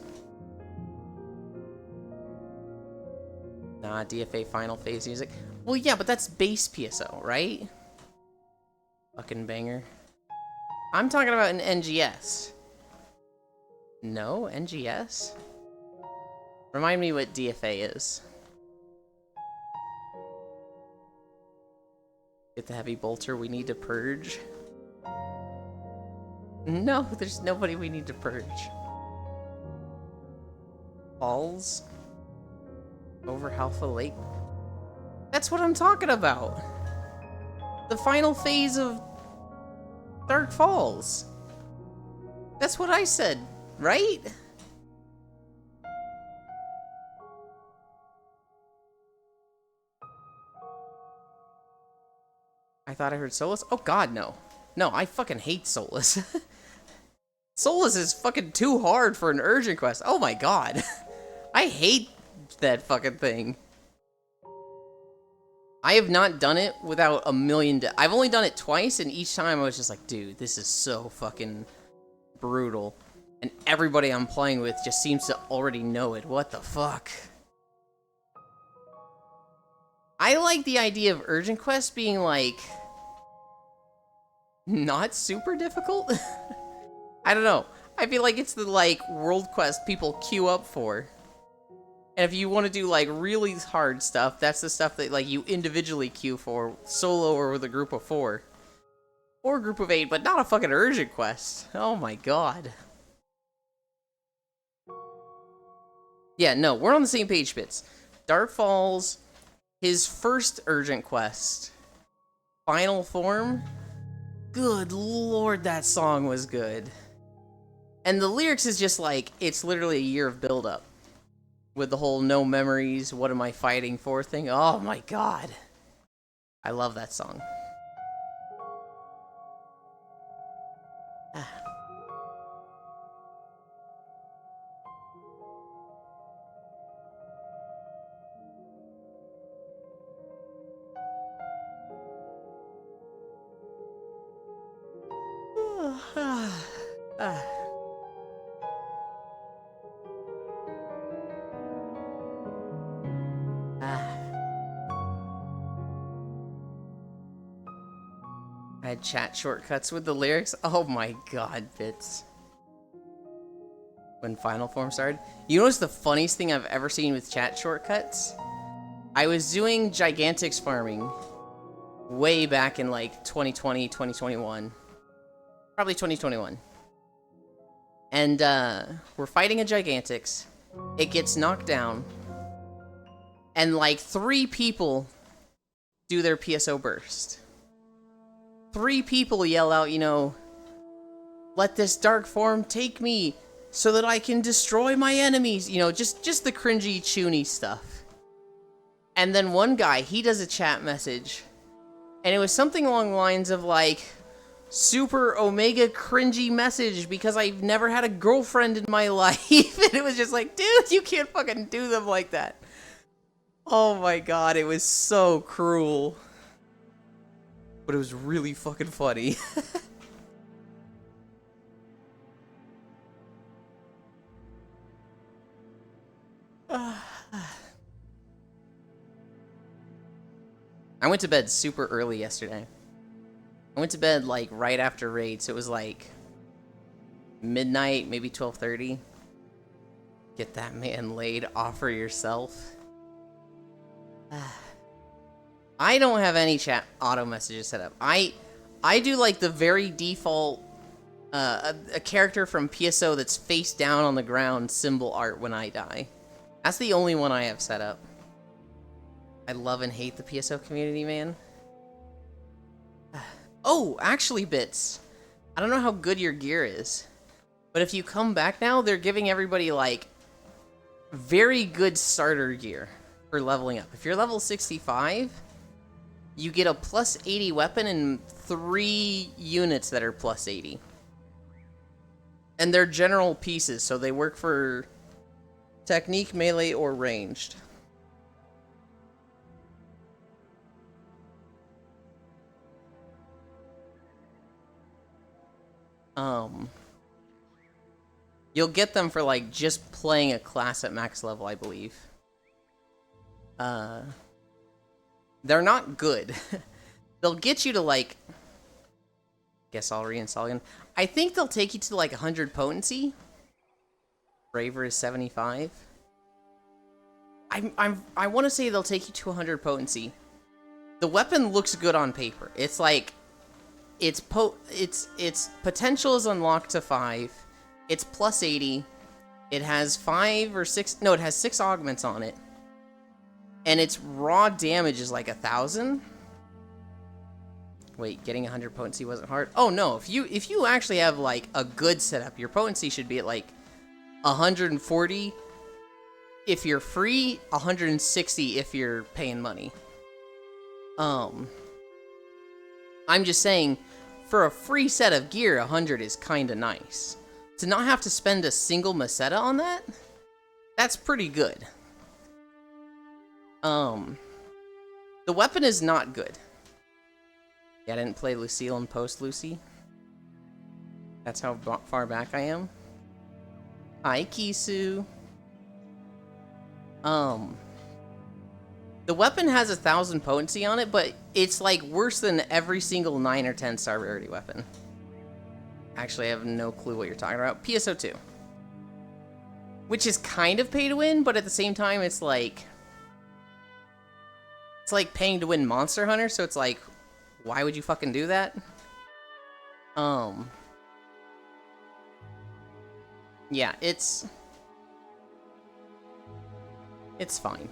Nah, DFA final phase music. Well, yeah, but that's base PSO, right? Fucking banger. I'm talking about an NGS. No? NGS? Remind me what DFA is. Get the heavy bolter we need to purge. No, there's nobody we need to purge. Falls? Over Halfa Lake? That's what I'm talking about! The final phase of Dark Falls. That's what I said, right? I thought I heard Solus. Oh god, no. No, I fucking hate Solus. Solus is fucking too hard for an urgent quest. Oh my god. I hate that fucking thing. I have not done it without a million I've only done it twice, and each time I was just like, dude, this is so fucking brutal. And everybody I'm playing with just seems to already know it. What the fuck? I like the idea of urgent quests being, like, not super difficult. I don't know. I feel like it's the, like, world quest people queue up for. And if you want to do, like, really hard stuff, that's the stuff that, like, you individually queue for, solo or with a group of 4. Or a group of 8, but not a fucking urgent quest. Oh my god. Yeah, no, we're on the same page, Bits. Dark Falls, his first urgent quest, Final Form. Good lord, that song was good. And the lyrics is just like, it's literally a year of build-up. With the whole no memories, what am I fighting for thing. Oh my god. I love that song. I had chat shortcuts with the lyrics. Oh my god, Bits. When Final Form started. You know what's the funniest thing I've ever seen with chat shortcuts? I was doing Gigantics farming way back in like 2020, 2021. Probably 2021. And we're fighting a Gigantics. It gets knocked down. And like 3 people do their PSO burst. 3 people yell out, you know, let this dark form take me so that I can destroy my enemies. You know, just the cringy, chuny stuff. And then one guy, he does a chat message. And it was something along the lines of like, super omega cringy message because I've never had a girlfriend in my life. And it was just like, dude, you can't fucking do them like that. Oh my god, it was so cruel. But it was really fucking funny. I went to bed super early yesterday. I went to bed like right after raid, so it was like midnight, maybe 12:30. Get that man laid, offer yourself. I don't have any chat auto messages set up. I do like the very default a character from PSO that's face down on the ground symbol art when I die. That's the only one I have set up. I love and hate the PSO community, man. Oh, actually, Bits. I don't know how good your gear is, But if you come back now, they're giving everybody, like, very good starter gear for leveling up. If you're level 65, you get a plus 80 weapon and 3 units that are plus 80. And they're general pieces, so they work for technique, melee, or ranged. You'll get them for, like, just playing a class at max level, I believe. They're not good. They'll get you to, like... Guess I'll reinstall again. I think they'll take you to, like, 100 potency. Braver is 75. I want to say they'll take you to 100 potency. The weapon looks good on paper. It's like... Its potential is unlocked to 5. It's plus 80. It has 5 or 6... No, it has 6 augments on it. And its raw damage is like 1,000. Wait, getting 100 potency wasn't hard? Oh no, if you actually have like a good setup, your potency should be at like 140 if you're free, 160 if you're paying money. I'm just saying, for a free set of gear, 100 is kinda nice. To not have to spend a single Meseta on that, that's pretty good. The weapon is not good. Yeah, I didn't play Lucille and post-Lucy. That's how far back I am. Hi, Kisu. The weapon has 1,000 potency on it, but it's like worse than every single 9 or 10 star rarity weapon. Actually, I have no clue what you're talking about. PSO2. Which is kind of pay to win, but at the same time, it's like paying to win Monster Hunter, so it's like, why would you fucking do that? Yeah, it's fine.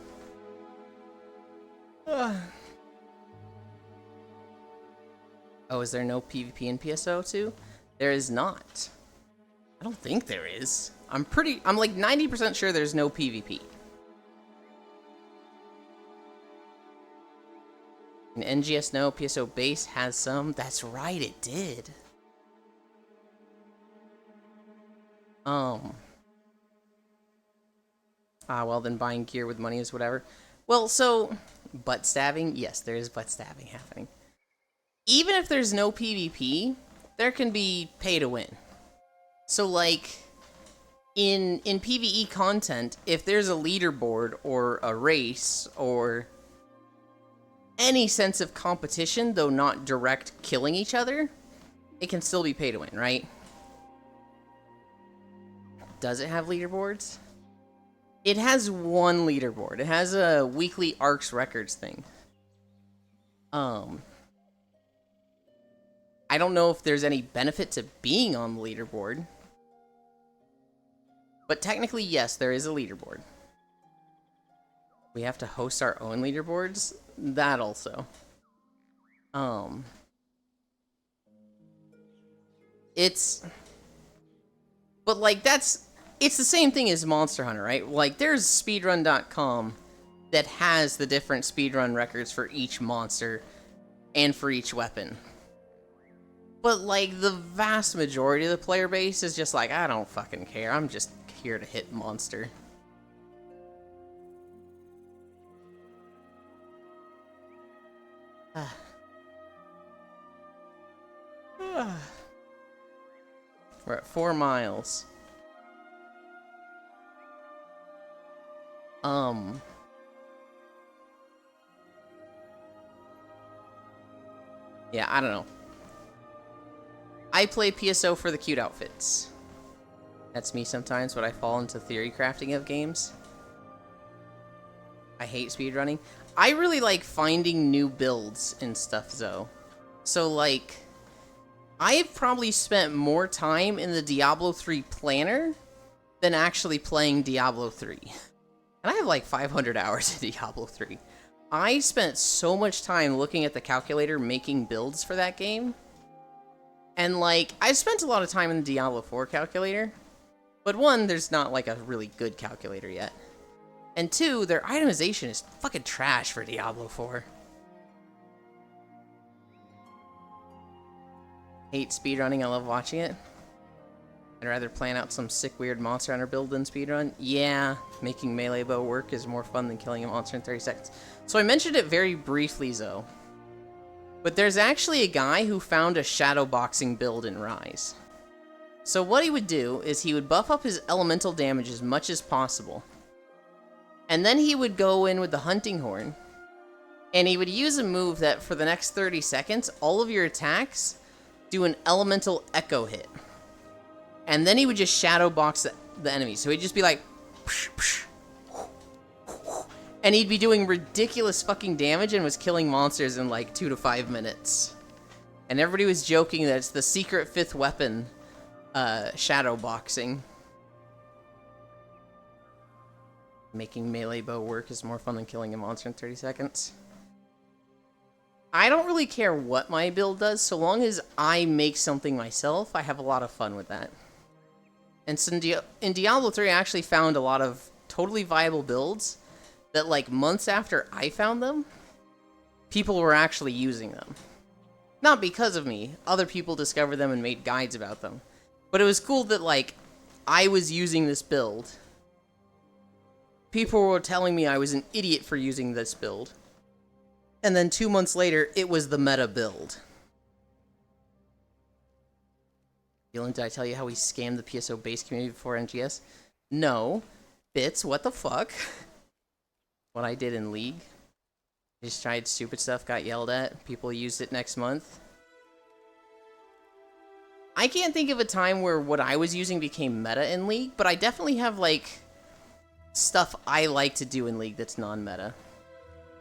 Oh, is there no PvP in PSO2? There is not. I don't think there is. I'm like 90% sure there's no PvP. And NGS no, PSO base has some. That's right, it did. Well, then buying gear with money is whatever. Well, so, butt stabbing? Yes, there is butt stabbing happening. Even if there's no PvP, there can be pay to win. So, like, in PvE content, if there's a leaderboard or a race or any sense of competition, though not direct killing each other, it can still be pay to win, right? Does it have leaderboards? It has one leaderboard. It has a weekly ARX records thing. I don't know if there's any benefit to being on the leaderboard. But technically, yes, there is a leaderboard. We have to host our own leaderboards? That also. But, like, it's the same thing as Monster Hunter, right? Like, there's speedrun.com that has the different speedrun records for each monster and for each weapon. But, like, the vast majority of the player base is just like, I don't fucking care. I'm just here to hit monster. We're at 4 miles. Yeah, I don't know. I play PSO for the cute outfits. That's me sometimes when I fall into theory crafting of games. I hate speedrunning. I really like finding new builds and stuff, though. So, like, I've probably spent more time in the Diablo 3 planner than actually playing Diablo 3. And I have like 500 hours in Diablo 3. I spent so much time looking at the calculator making builds for that game. And, like, I've spent a lot of time in the Diablo 4 calculator. But one, there's not, like, a really good calculator yet. And two, their itemization is fucking trash for Diablo 4. Hate speedrunning, I love watching it. I'd rather plan out some sick, weird Monster Hunter build than speedrun. Yeah, making melee bow work is more fun than killing a monster in 30 seconds. So I mentioned it very briefly, Zoe. But there's actually a guy who found a shadowboxing build in Rise. So what he would do is he would buff up his elemental damage as much as possible. And then he would go in with the Hunting Horn. And he would use a move that for the next 30 seconds, all of your attacks do an elemental echo hit. And then he would just shadow box the enemy. So he'd just be like, psh, psh, and he'd be doing ridiculous fucking damage and was killing monsters in like 2 to 5 minutes. And everybody was joking that it's the secret 5th weapon, shadow boxing. Making melee bow work is more fun than killing a monster in 30 seconds. I don't really care what my build does, so long as I make something myself, I have a lot of fun with that. And so in Diablo 3, I actually found a lot of totally viable builds that, like, months after I found them, people were actually using them. Not because of me. Other people discovered them and made guides about them. But it was cool that, like, I was using this build. People were telling me I was an idiot for using this build. And then 2 months later, it was the meta build. Dylan, did I tell you how we scammed the PSO base community before NGS? No. Bits, what the fuck? What I did in League. Just tried stupid stuff, got yelled at. People used it next month. I can't think of a time where what I was using became meta in League, but I definitely have, like, stuff I like to do in League that's non-meta.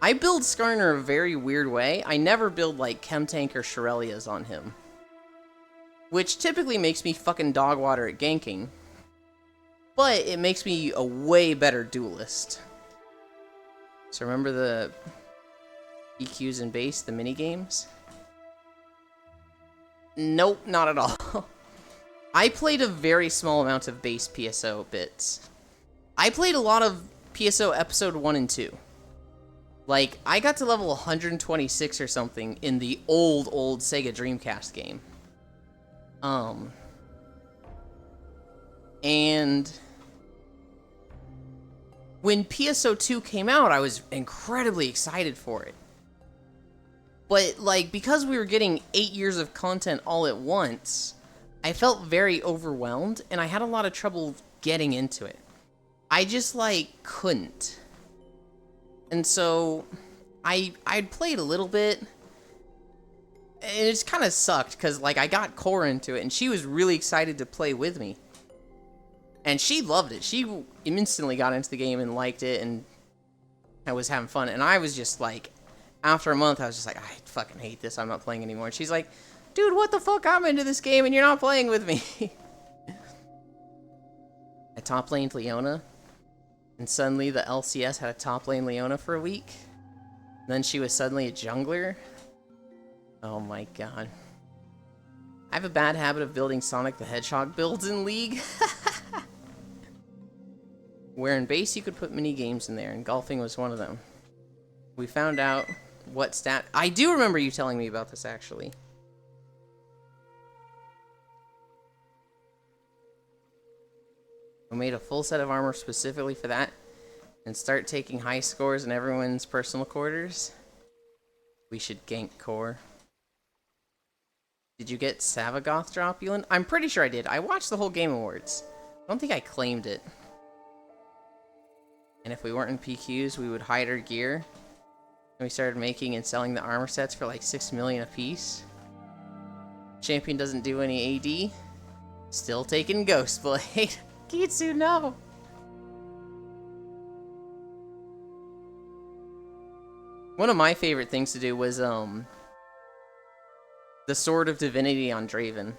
I build Skarner a very weird way. I never build, like, Chemtank or Shurelya's on him. Which typically makes me fucking dog water at ganking. But it makes me a way better duelist. So remember the EQs and base, the minigames? Nope, not at all. I played a very small amount of base PSO bits. I played a lot of PSO episode 1 and 2. Like, I got to level 126 or something in the old Sega Dreamcast game. And when PSO 2 came out, I was incredibly excited for it. But, like, because we were getting 8 years of content all at once, I felt very overwhelmed, and I had a lot of trouble getting into it. I just, like, couldn't. And so, I'd played a little bit, and it just kind of sucked, because, like, I got Cora into it, and she was really excited to play with me. And she loved it. She instantly got into the game and liked it, and I was having fun. And I was just, like, after a month, I was just like, I fucking hate this, I'm not playing anymore. And she's like, dude, what the fuck, I'm into this game, and you're not playing with me. I top laned Leona, and suddenly the LCS had a top lane Leona for a week. And then she was suddenly a jungler. Oh my god. I have a bad habit of building Sonic the Hedgehog builds in League. Where in base you could put mini games in there, and golfing was one of them. We found out what stat... I do remember you telling me about this, actually. We made a full set of armor specifically for that, and start taking high scores in everyone's personal quarters. We should gank core. Did you get Savagoth drop, Ewan? I'm pretty sure I did. I watched the whole Game Awards. I don't think I claimed it. And if we weren't in PQs, we would hide our gear. And we started making and selling the armor sets for like 6 million a piece. Champion doesn't do any AD. Still taking Ghostblade. Kitsu, no! One of my favorite things to do was, the Sword of Divinity on Draven.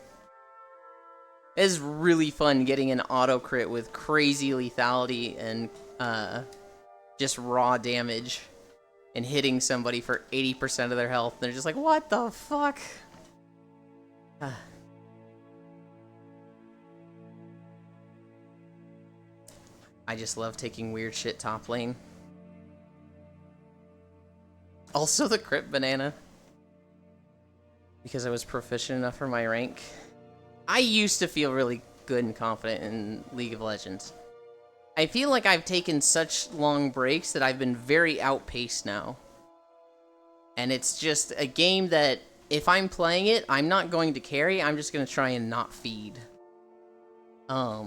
It is really fun getting an auto crit with crazy lethality and, just raw damage. And hitting somebody for 80% of their health. They're just like, what the fuck? I just love taking weird shit top lane. Also the Crypt Banana. Because I was proficient enough for my rank. I used to feel really good and confident in League of Legends. I feel like I've taken such long breaks that I've been very outpaced now. And it's just a game that, if I'm playing it, I'm not going to carry, I'm just going to try and not feed. I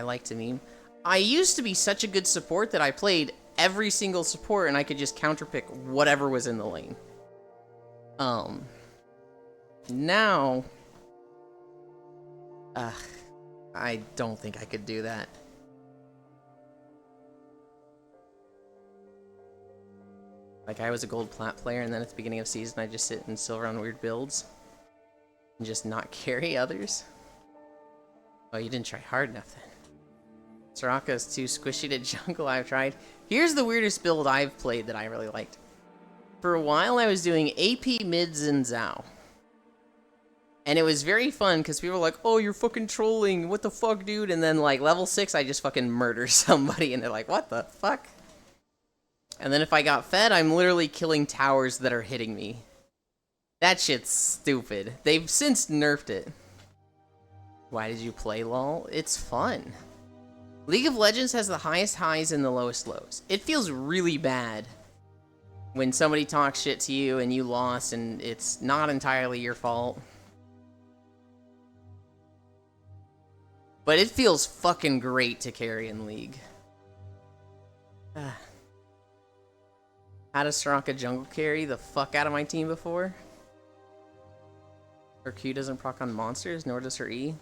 like to meme. I used to be such a good support that I played every single support and I could just counterpick whatever was in the lane. Now... I don't think I could do that. Like, I was a gold plat player, and then at the beginning of season, I just sit in silver on weird builds. And just not carry others. Oh, you didn't try hard enough then. Soraka is too squishy to jungle. I've tried. Here's the weirdest build I've played that I really liked. For a while, I was doing AP mid Xin Zhao. And it was very fun, because people were like, oh, you're fucking trolling. What the fuck, dude? And then, like, level 6, I just fucking murder somebody, and they're like, what the fuck? And then if I got fed, I'm literally killing towers that are hitting me. That shit's stupid. They've since nerfed it. Why did you play LOL? It's fun. League of Legends has the highest highs and the lowest lows. It feels really bad when somebody talks shit to you and you lost and it's not entirely your fault. But it feels fucking great to carry in League. Had a Soraka jungle carry the fuck out of my team before. Her Q doesn't proc on monsters, nor does her E.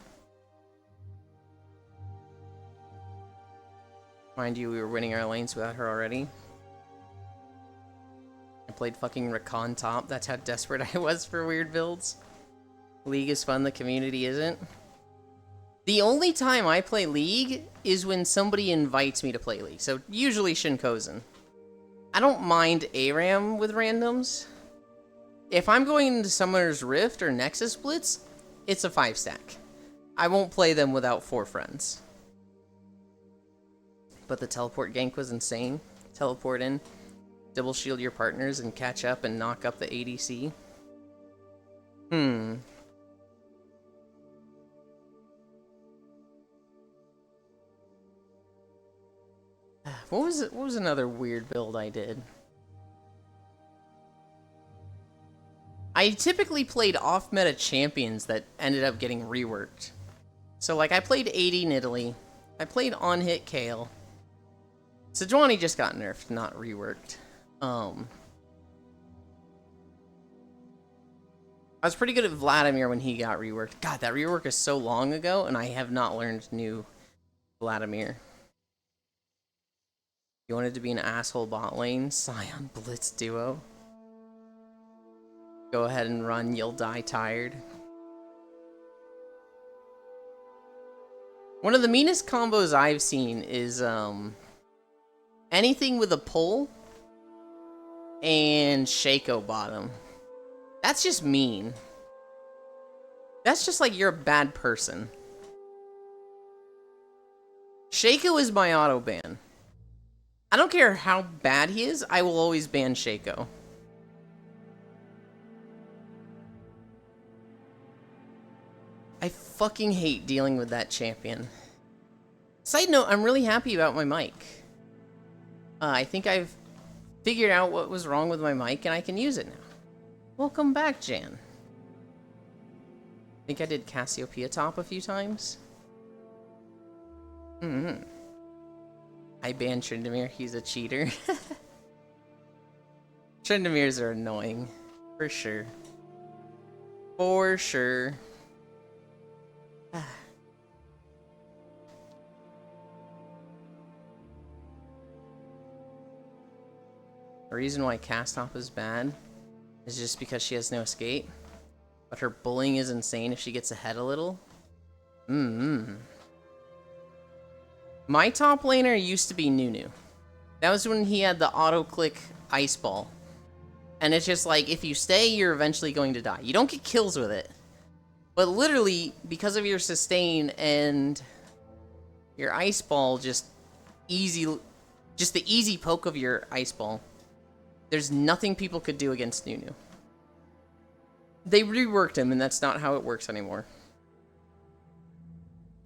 Mind you, we were winning our lanes without her already. I played fucking Rakan top, that's how desperate I was for weird builds. League is fun, the community isn't. The only time I play League is when somebody invites me to play League, so usually Shinkozen. I don't mind ARAM with randoms. If I'm going into Summoner's Rift or Nexus Blitz, it's a 5-stack. I won't play them without 4 friends. But the teleport gank was insane. Teleport in, double shield your partners, and catch up and knock up the ADC. What was another weird build I did? I typically played off-meta champions that ended up getting reworked. So, like, I played AD Nidalee. I played on-hit Kayle. Sejuani just got nerfed, not reworked. I was pretty good at Vladimir when he got reworked. God, that rework is so long ago, and I have not learned new Vladimir. You wanted to be an asshole bot lane? Sion Blitz duo. Go ahead and run, you'll die tired. One of the meanest combos I've seen is anything with a pull and Shaco bottom. That's just mean. That's just like you're a bad person. Shaco is my auto ban. I don't care how bad he is, I will always ban Shaco. I fucking hate dealing with that champion. Side note, I'm really happy about my mic. I think I've figured out what was wrong with my mic and I can use it now. Welcome back, Jan. I think I did Cassiopeia top a few times. I banned Tryndamere, he's a cheater. Tryndameres are annoying. For sure. For sure. The reason why Castop is bad is just because she has no escape. But her bullying is insane if she gets ahead a little. My top laner used to be Nunu. That was when he had the auto-click ice ball. And it's just like, if you stay, you're eventually going to die. You don't get kills with it. But literally, because of your sustain and Your ice ball just easy... Just the easy poke of your ice ball. There's nothing people could do against Nunu. They reworked him, and that's not how it works anymore.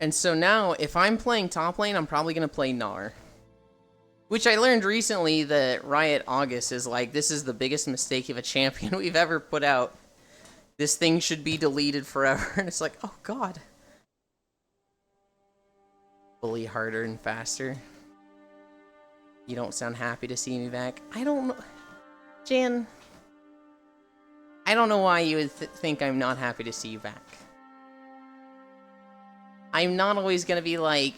And so now, if I'm playing top lane, I'm probably going to play Gnar. Which I learned recently that Riot August is like, this is the biggest mistake of a champion we've ever put out. This thing should be deleted forever. And it's like, oh god. Bully harder and faster. You don't sound happy to see me back. I don't know. Jan, I don't know why you would think I'm not happy to see you back. I'm not always gonna be like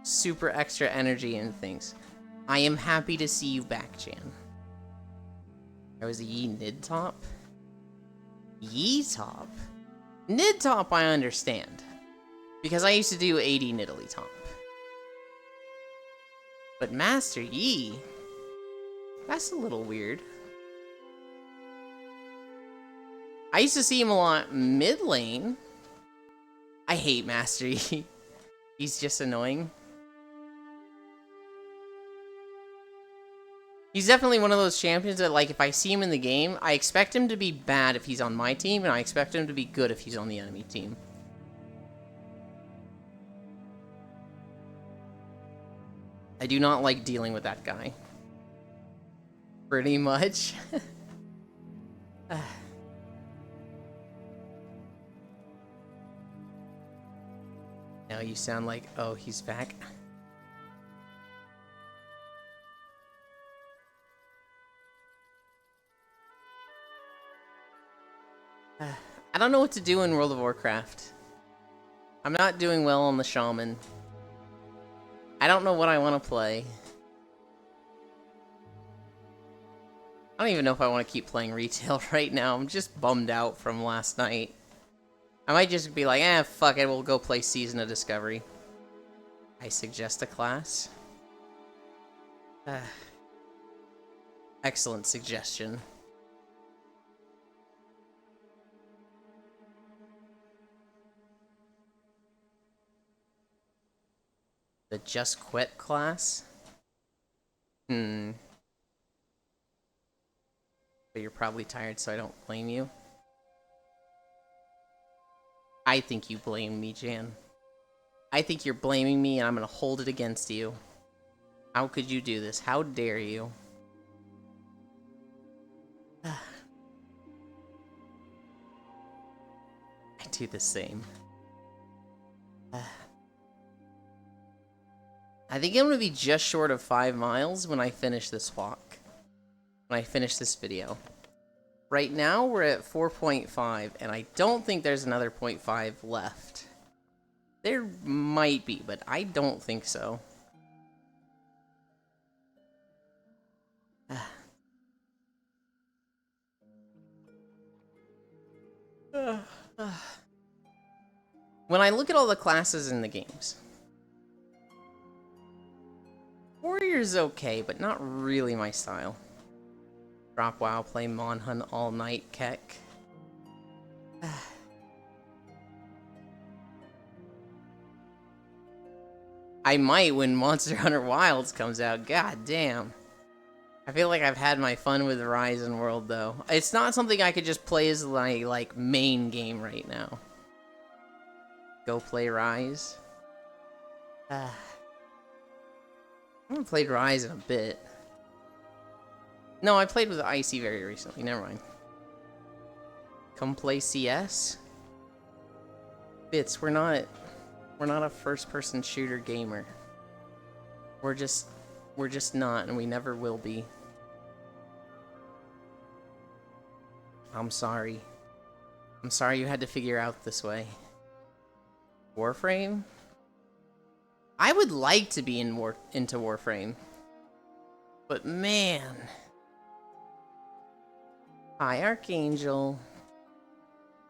super extra energy and things. I am happy to see you back, Jan. That was a Yi Nid top? Yi top? Nid top I understand. Because I used to do 80 Nidalee top. But Master Yi? That's a little weird. I used to see him a lot mid lane. I hate Master Yi. He's just annoying. He's definitely one of those champions that, like, if I see him in the game, I expect him to be bad if he's on my team, and I expect him to be good if he's on the enemy team. I do not like dealing with that guy. Pretty much. Now you sound like, oh, he's back. I don't know what to do in World of Warcraft. I'm not doing well on the Shaman. I don't know what I want to play. I don't even know if I want to keep playing retail right now. I'm just bummed out from last night. I might just be like, eh, fuck it, we'll go play Season of Discovery. I suggest a class. Excellent suggestion. The Just Quit class? But you're probably tired, so I don't blame you. I think you blame me, Jan. I think you're blaming me, and I'm gonna hold it against you. How could you do this? How dare you? I do the same. I think I'm gonna be just short of 5 miles when I finish this walk. When I finish this video. Right now, we're at 4.5, and I don't think there's another 0.5 left. There might be, but I don't think so. When I look at all the classes in the games, Warrior's okay, but not really my style. Drop WoW, play Monhunt all night, Keck. I might when Monster Hunter Wilds comes out. God damn. I feel like I've had my fun with Horizon World, though. It's not something I could just play as my, like, main game right now. Go play Rise. I haven't played Rise in a bit. No, I played with Icy very recently. Never mind. Come play CS? Bits, we're not a first-person shooter gamer. We're just not, and we never will be. I'm sorry. I'm sorry you had to figure out this way. Warframe? I would like to be into Warframe. But man. Hi, Archangel.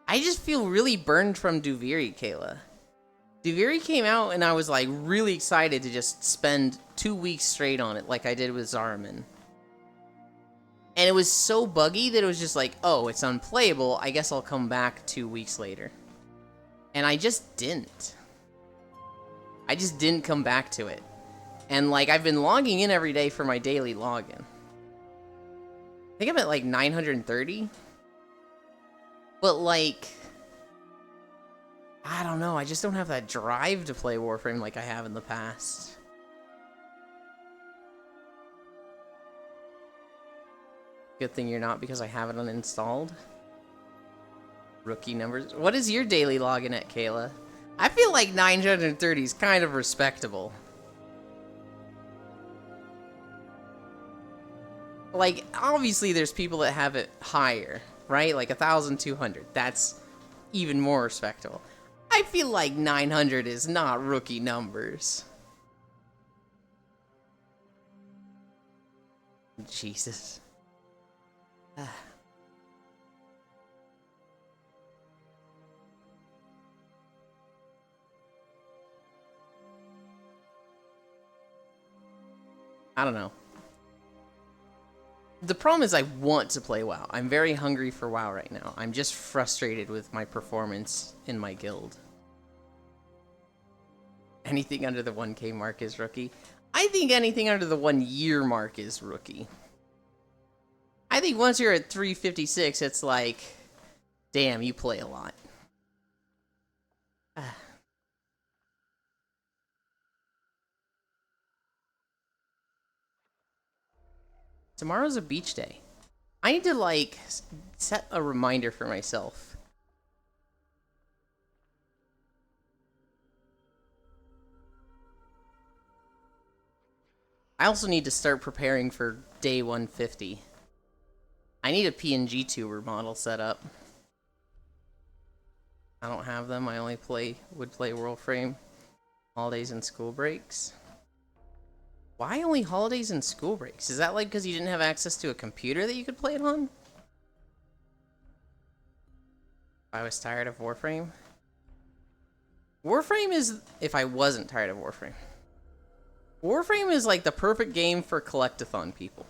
I just feel really burned from Duviri, Kayla. Duviri came out and I was like really excited to just spend 2 weeks straight on it like I did with Zariman. And it was so buggy that it was just like, oh, it's unplayable. I guess I'll come back 2 weeks later. And I just didn't. I just didn't come back to it. And, like, I've been logging in every day for my daily login. I think I'm at, like, 930. But, like, I don't know. I just don't have that drive to play Warframe like I have in the past. Good thing you're not, because I have it uninstalled. Rookie numbers. What is your daily login at, Kayla? I feel like 930 is kind of respectable. Like, obviously there's people that have it higher, right? Like 1,200. That's even more respectable. I feel like 900 is not rookie numbers. Jesus. I don't know. The problem is I want to play WoW. I'm very hungry for WoW right now. I'm just frustrated with my performance in my guild. Anything under the 1K mark is rookie. I think anything under the 1 year mark is rookie. I think once you're at 356, it's like, damn, you play a lot. Tomorrow's a beach day. I need to, like, set a reminder for myself. I also need to start preparing for day 150. I need a PNG tuber model set up. I don't have them. I only would play Warframe holidays and school breaks. Why only holidays and school breaks? Is that like because you didn't have access to a computer that you could play it on? I was tired of Warframe. Warframe is... If I wasn't tired of Warframe. Warframe is like the perfect game for collectathon people.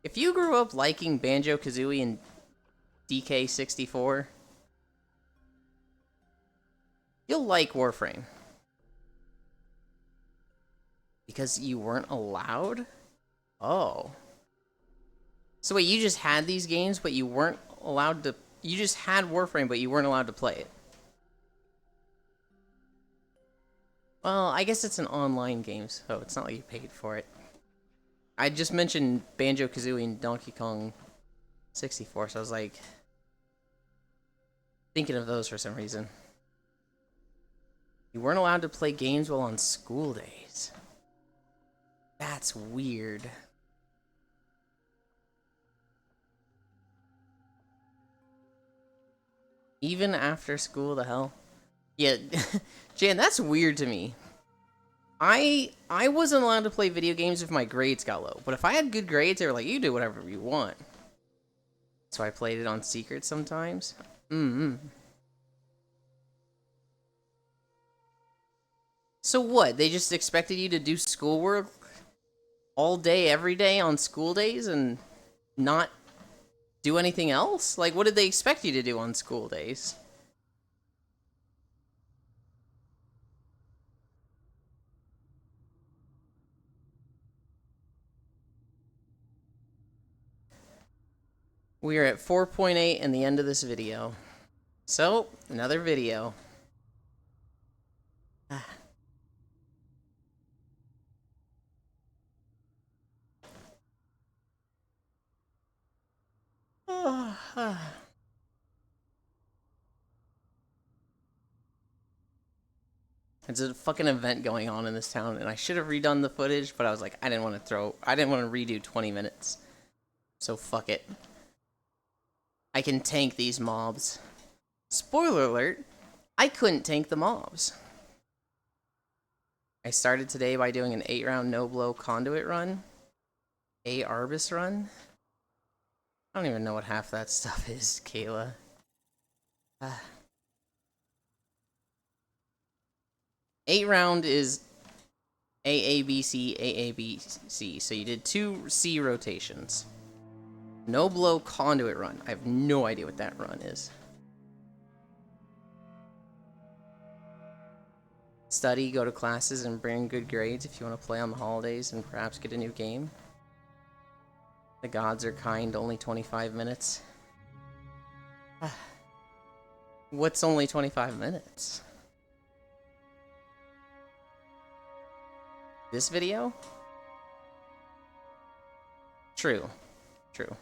If you grew up liking Banjo-Kazooie and DK64, you'll like Warframe. Because you weren't allowed? Oh. So wait, you just had these games, but you weren't allowed to... You just had Warframe, but you weren't allowed to play it. Well, I guess it's an online game, so it's not like you paid for it. I just mentioned Banjo-Kazooie and Donkey Kong 64, so I was like... thinking of those for some reason. You weren't allowed to play games while on school days. That's weird. Even after school, the hell? Yeah, Jan, that's weird to me. I wasn't allowed to play video games if my grades got low. But if I had good grades, they were like, you do whatever you want. So I played it on secret sometimes. So what? They just expected you to do schoolwork all day, every day on school days and not do anything else? Like, what did they expect you to do on school days? We are at 4.8 in the end of this video. So, another video. There's a fucking event going on in this town, and I should have redone the footage, but I was like, I didn't want to redo 20 minutes. So fuck it. I can tank these mobs. Spoiler alert, I couldn't tank the mobs. I started today by doing an 8-round no-blow conduit run. A Arbus run. I don't even know what half that stuff is, Kayla. 8-round is AABC, AABC. So you did 2 C rotations. No blow conduit run. I have no idea what that run is. Study, go to classes, and bring good grades if you want to play on the holidays and perhaps get a new game. The gods are kind, only 25 minutes. What's only 25 minutes? This video? True. True.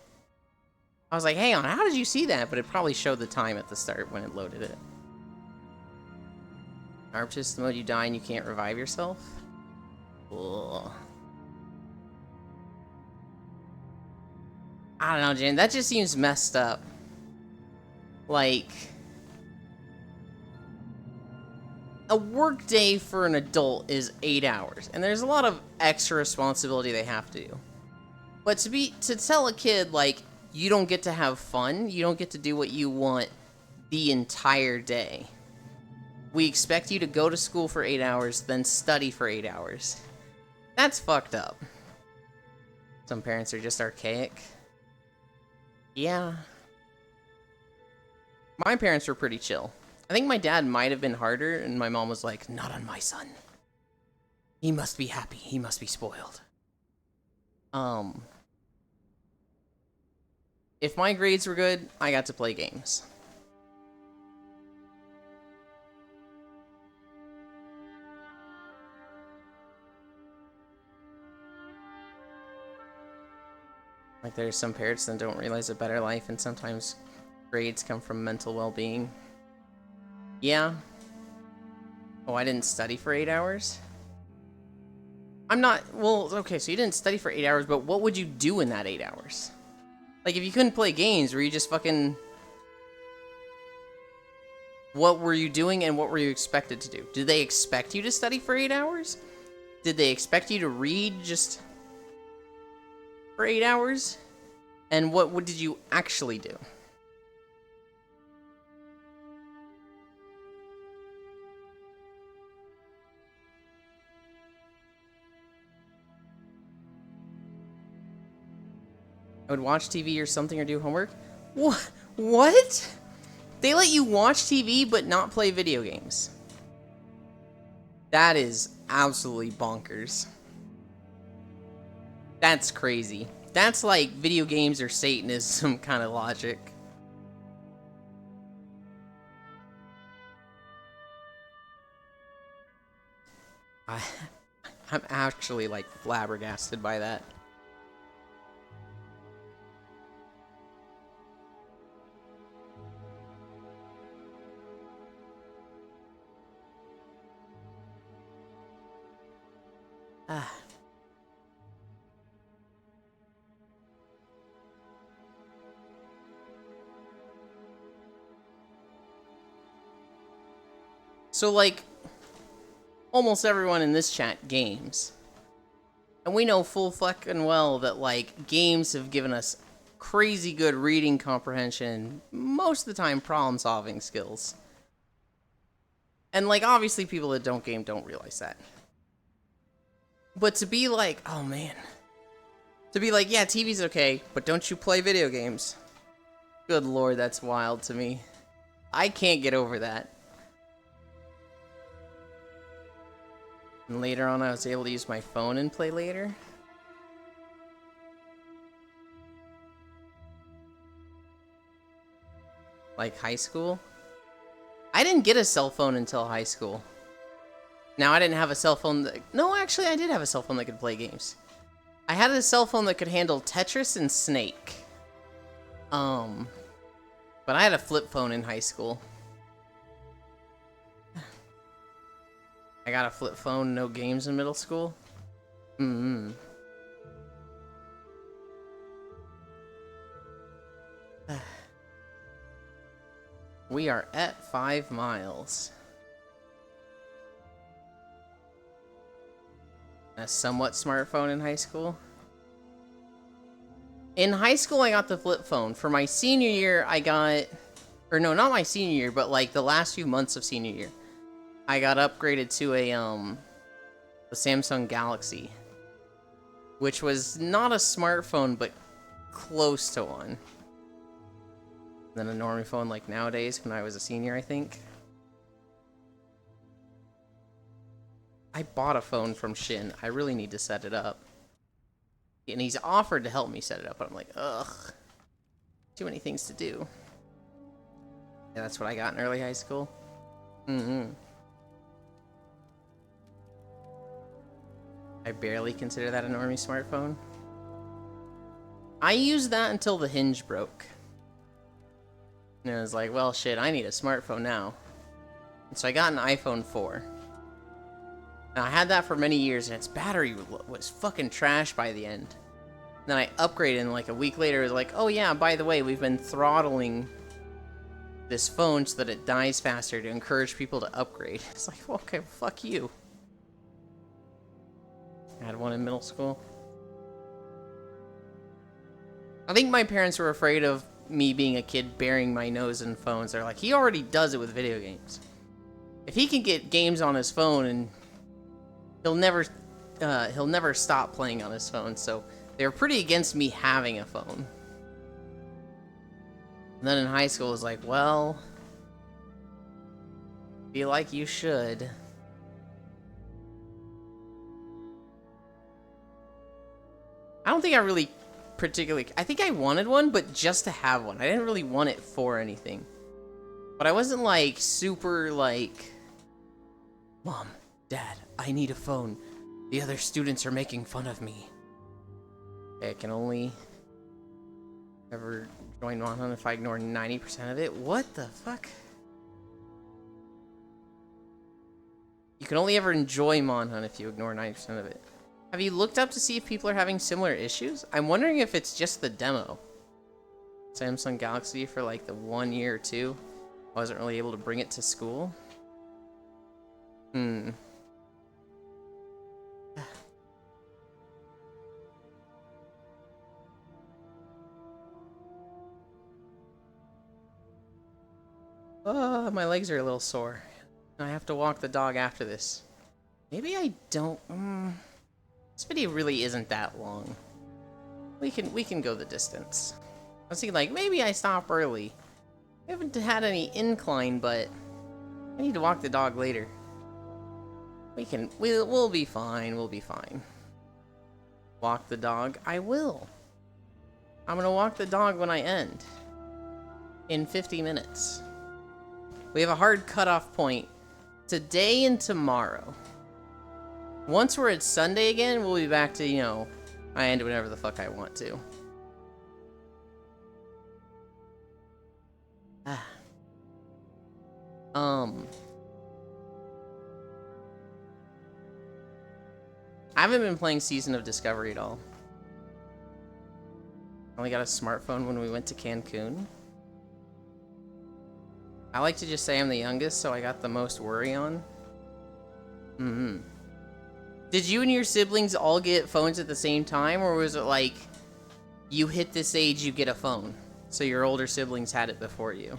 I was like, hang on, how did you see that? But it probably showed the time at the start when it loaded it. Arpchist mode, you die and you can't revive yourself? Ugh. I don't know, Jen. That just seems messed up. Like, a work day for an adult is 8 hours, and there's a lot of extra responsibility they have to do. But to tell a kid, like, you don't get to have fun, you don't get to do what you want the entire day. We expect you to go to school for 8 hours, then study for 8 hours. That's fucked up. Some parents are just archaic. Yeah. My parents were pretty chill. I think my dad might have been harder, and my mom was like, not on my son. He must be happy. He must be spoiled. If my grades were good, I got to play games. Like, there's some parents that don't realize a better life, and sometimes grades come from mental well-being. Yeah. Oh, I didn't study for 8 hours? I'm not... Well, okay, so you didn't study for 8 hours, but what would you do in that 8 hours? Like, if you couldn't play games, were you just fucking... What were you doing, and what were you expected to do? Did they expect you to study for 8 hours? Did they expect you to read just... for 8 hours? And what did you actually do? I would watch TV or something or do homework? What? They let you watch TV but not play video games. That is absolutely bonkers. That's crazy. That's like video games or Satanism kind of logic. I'm actually like flabbergasted by that. So, like, almost everyone in this chat games. And we know full fucking well that, like, games have given us crazy good reading comprehension, most of the time problem-solving skills. And, like, obviously people that don't game don't realize that. But to be like, oh man. To be like, yeah, TV's okay, but don't you play video games? Good lord, that's wild to me. I can't get over that. And later on, I was able to use my phone and play later. Like high school? I didn't get a cell phone until high school. Now, I didn't have a cell phone that... No, actually, I did have a cell phone that could play games. I had a cell phone that could handle Tetris and Snake. But I had a flip phone in high school. I got a flip phone, no games in middle school. We are at 5 miles. A somewhat smartphone in high school. In high school, I got the flip phone. For my senior year, I got... Or no, not my senior year, but like the last few months of senior year. I got upgraded to a Samsung Galaxy, which was not a smartphone, but close to one. Then a normie phone like nowadays when I was a senior, I think. I bought a phone from Shin. I really need to set it up. And he's offered to help me set it up, but I'm like, ugh. Too many things to do. Yeah, that's what I got in early high school. I barely consider that a normie smartphone. I used that until the hinge broke. And I was like, well, shit, I need a smartphone now. And so I got an iPhone 4. Now, I had that for many years, and its battery was fucking trash by the end. Then I upgraded, and like a week later, it was like, oh yeah, by the way, we've been throttling this phone so that it dies faster to encourage people to upgrade. It's like, well, okay, fuck you. I had one in middle school. I think my parents were afraid of me being a kid burying my nose in phones. They're like, he already does it with video games. If he can get games on his phone, and he'll never stop playing on his phone. So they were pretty against me having a phone. And then in high school, it was like, well, feel like you should. I don't think I really particularly... I think I wanted one, but just to have one. I didn't really want it for anything. But I wasn't, like, super, like... Mom, Dad, I need a phone. The other students are making fun of me. Okay, I can only ever join Monhunt if I ignore 90% of it. What the fuck? You can only ever enjoy Monhunt if you ignore 90% of it. Have you looked up to see if people are having similar issues? I'm wondering if it's just the demo. Samsung Galaxy for like the 1 year or two. I wasn't really able to bring it to school. I my legs are a little sore. I have to walk the dog after this. Maybe I don't... This video really isn't that long. We can go the distance. I was thinking, like, maybe I stop early. I haven't had any incline, but I need to walk the dog later. We'll be fine. We'll be fine. Walk the dog. I will. I'm gonna walk the dog when I end. In 50 minutes. We have a hard cutoff point today and tomorrow. Once we're at Sunday again, we'll be back to, you know, I end whenever the fuck I want to. I haven't been playing Season of Discovery at all. I only got a smartphone when we went to Cancun. I like to just say I'm the youngest, so I got the most worry on. Did you and your siblings all get phones at the same time, or was it like, you hit this age, you get a phone? So your older siblings had it before you?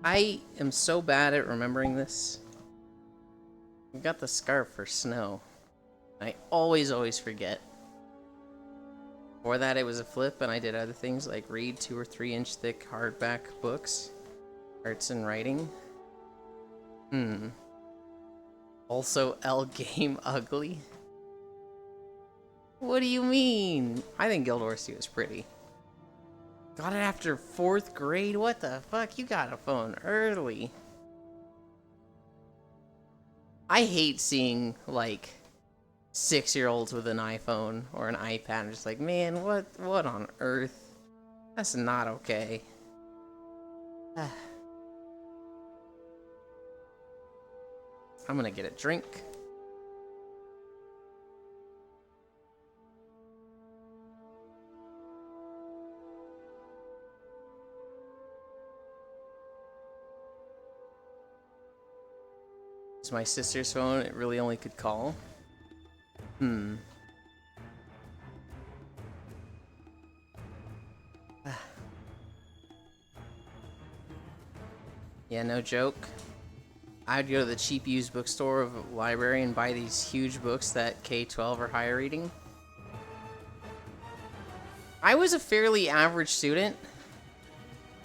I am so bad at remembering this. We got the scarf for snow. I always forget. Before that, it was a flip, and I did other things like read 2 or 3 inch thick hardback books, arts and writing. Also, L game ugly. What do you mean? I think Guild Wars 2 is pretty. Got it after 4th grade? What the fuck? You got a phone early. I hate seeing, like, 6-year-olds with an iPhone or an iPad. I'm just like, man, what on earth? That's not okay. I'm gonna get a drink. It's my sister's phone. It really only could call. Yeah, no joke. I'd go to the cheap used bookstore of a library and buy these huge books that K-12 or higher reading. I was a fairly average student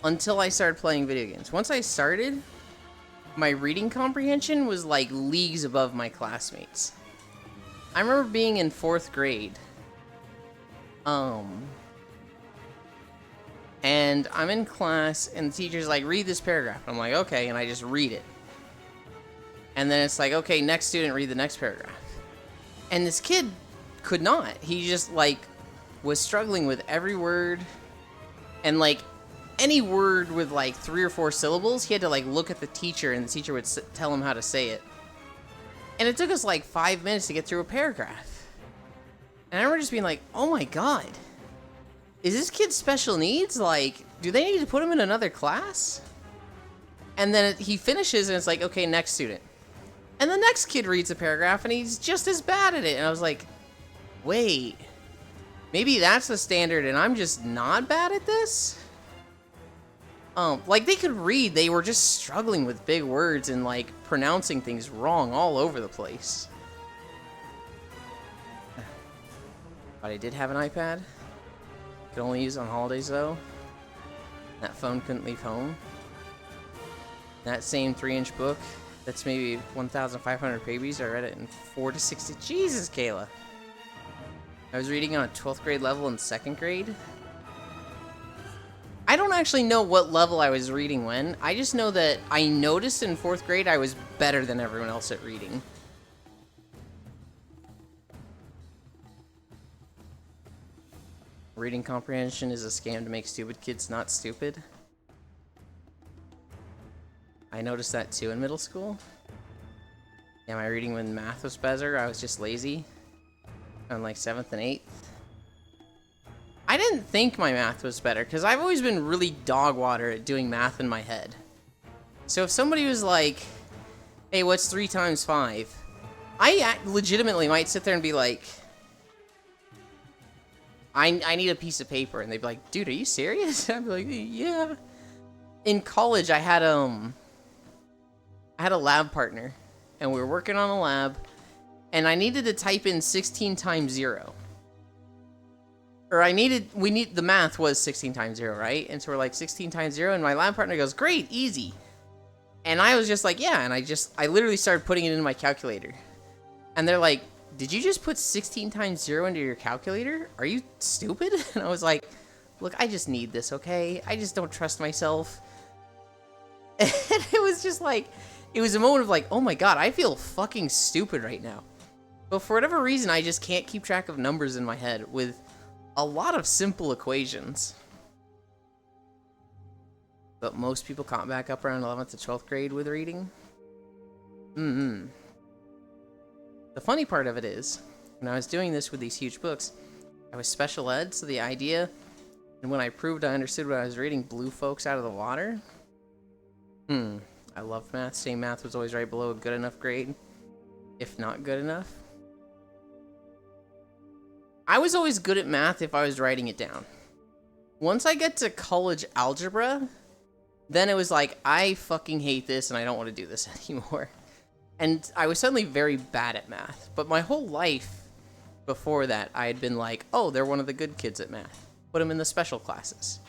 until I started playing video games. Once I started, my reading comprehension was like leagues above my classmates. I remember being in 4th grade. And I'm in class, and the teacher's like, read this paragraph. I'm like, okay, and I just read it. And then it's like, okay, next student, read the next paragraph. And this kid could not. He just, like, was struggling with every word. And, like, any word with, like, 3 or 4 syllables, he had to, like, look at the teacher, and the teacher would tell him how to say it. And it took us, like, 5 minutes to get through a paragraph. And I remember just being like, oh my god. Is this kid special needs? Like, do they need to put him in another class? And then he finishes, and it's like, okay, next student. And the next kid reads a paragraph, and he's just as bad at it. And I was like, wait, maybe that's the standard, and I'm just not bad at this? Like, they could read. They were just struggling with big words and, like, pronouncing things wrong all over the place. But I did have an iPad. Could only use it on holidays, though. That phone couldn't leave home. That same 3-inch book, that's maybe 1,500 pages. I read it in 4 to 60. Jesus, Kayla. I was reading on a 12th grade level in 2nd grade. I don't actually know what level I was reading when. I just know that I noticed in 4th grade I was better than everyone else at reading. Reading comprehension is a scam to make stupid kids not stupid. I noticed that too in middle school. Yeah, my reading when math was better, I was just lazy. On like 7th and 8th. I didn't think my math was better, because I've always been really dog water at doing math in my head. So if somebody was like, hey, what's 3 times 5? I legitimately might sit there and be like, I need a piece of paper, and they'd be like, dude, are you serious? I'd be like, yeah. In college, I had a lab partner, and we were working on a lab, and I needed to type in 16 times 0. Or the math was 16 times 0, right? And so we're like 16 times 0, and my lab partner goes, great, easy. And I was just like, yeah, and I literally started putting it in my calculator. And they're like, did you just put 16 times 0 into your calculator? Are you stupid? And I was like, look, I just need this, okay? I just don't trust myself. And it was just like, it was a moment of like, oh my god, I feel fucking stupid right now. But for whatever reason, I just can't keep track of numbers in my head with a lot of simple equations. But most people caught back up around 11th to 12th grade with reading. The funny part of it is, when I was doing this with these huge books, I was special ed, so the idea, and when I proved I understood what I was reading, blew folks out of the water. I loved math. Saying math was always right below a good enough grade, if not good enough. I was always good at math if I was writing it down. Once I get to college algebra, then it was like, I fucking hate this and I don't want to do this anymore. And I was suddenly very bad at math. But my whole life before that, I had been like, oh, they're one of the good kids at math. Put them in the special classes.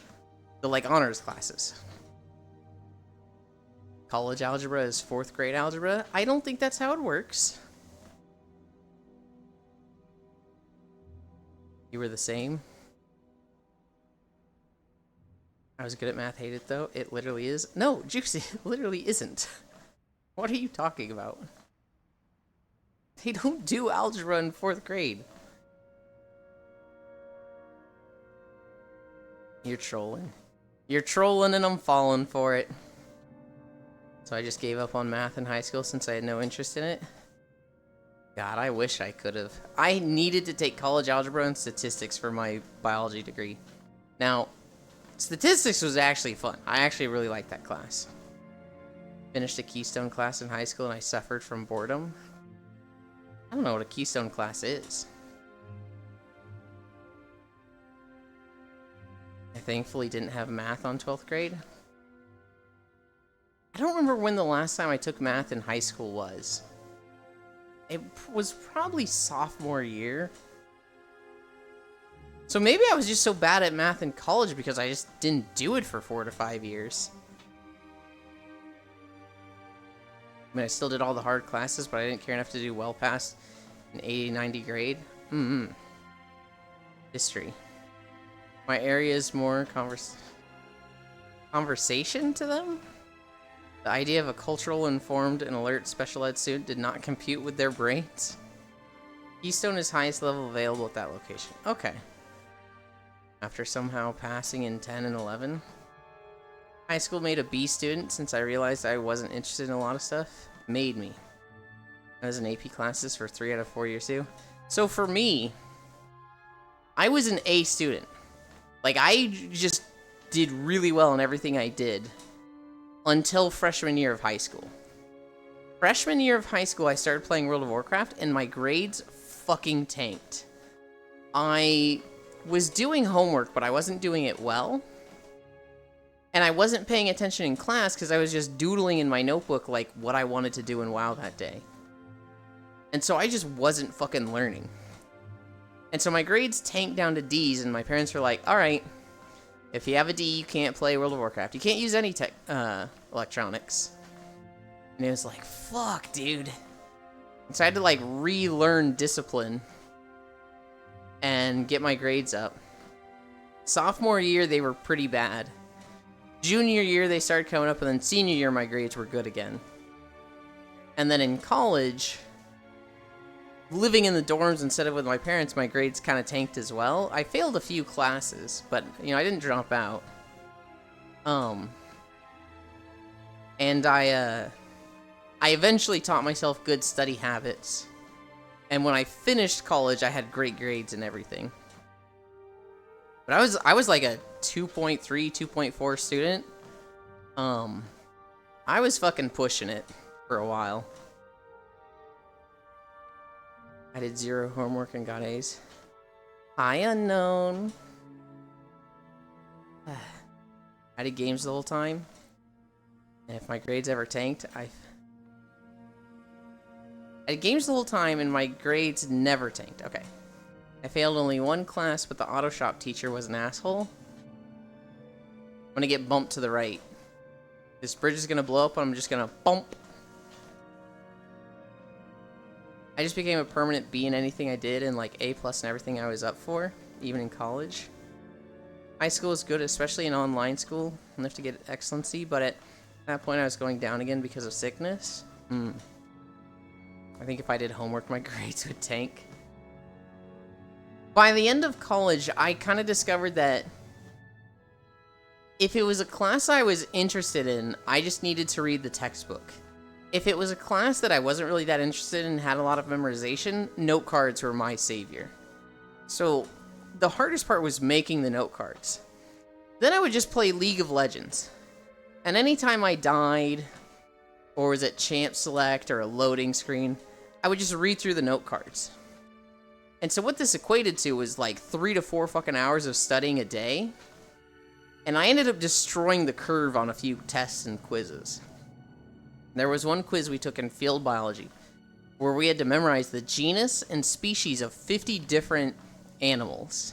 The, like, honors classes. College algebra is 4th grade algebra. I don't think that's how it works. You were the same? I was good at math, hated it though. It literally is. No, Juicy, it literally isn't. What are you talking about? They don't do algebra in 4th grade. You're trolling. You're trolling and I'm falling for it. So I just gave up on math in high school since I had no interest in it. God, I wish I could have. I needed to take college algebra and statistics for my biology degree. Now, statistics was actually fun. I actually really liked that class. Finished a Keystone class in high school and I suffered from boredom. I don't know what a Keystone class is. I thankfully didn't have math on 12th grade. I don't remember when the last time I took math in high school was. It was probably sophomore year. So maybe I was just so bad at math in college because I just didn't do it for 4 to 5 years. I mean, I still did all the hard classes, but I didn't care enough to do well past an 80, 90 grade. History. My area is more conversation to them? The idea of a cultural, informed, and alert special ed student did not compute with their brains. Keystone is highest level available at that location. Okay. After somehow passing in 10 and 11. High school made a B student since I realized I wasn't interested in a lot of stuff. Made me. I was in AP classes for 3 out of 4 years too. So for me, I was an A student. Like, I just did really well in everything I did until freshman year of high school. Freshman year of high school, I started playing World of Warcraft, and my grades fucking tanked. I was doing homework, but I wasn't doing it well. And I wasn't paying attention in class because I was just doodling in my notebook like what I wanted to do in WoW that day. And so I just wasn't fucking learning. And so my grades tanked down to D's, and my parents were like, alright, if you have a D, you can't play World of Warcraft. You can't use any electronics. And it was like, fuck, dude. And so I had to, like, relearn discipline and get my grades up. Sophomore year, they were pretty bad. Junior year, they started coming up, and then senior year, my grades were good again. And then in college, living in the dorms instead of with my parents, my grades kind of tanked as well. I failed a few classes, but, you know, I didn't drop out. And I eventually taught myself good study habits. And when I finished college, I had great grades and everything. But I was like a 2.3, 2.4 student. I was fucking pushing it for a while. I did 0 homework and got A's. Hi, unknown. I did games the whole time. And if my grades ever tanked, I did games the whole time, and my grades never tanked. Okay. I failed only 1 class, but the auto shop teacher was an asshole. I'm gonna get bumped to the right. This bridge is gonna blow up, and I'm just gonna bump. I just became a permanent B in anything I did, and like A+ in everything I was up for, even in college. High school was good, especially in online school, enough to get excellency, but at that point I was going down again because of sickness. I think if I did homework, my grades would tank. By the end of college, I kind of discovered that if it was a class I was interested in, I just needed to read the textbook. If it was a class that I wasn't really that interested in and had a lot of memorization, note cards were my savior. So the hardest part was making the note cards. Then I would just play League of Legends. And anytime I died, or was at Champ Select or a loading screen, I would just read through the note cards. And so what this equated to was like 3 to 4 fucking hours of studying a day. And I ended up destroying the curve on a few tests and quizzes. There was one quiz we took in field biology where we had to memorize the genus and species of 50 different animals.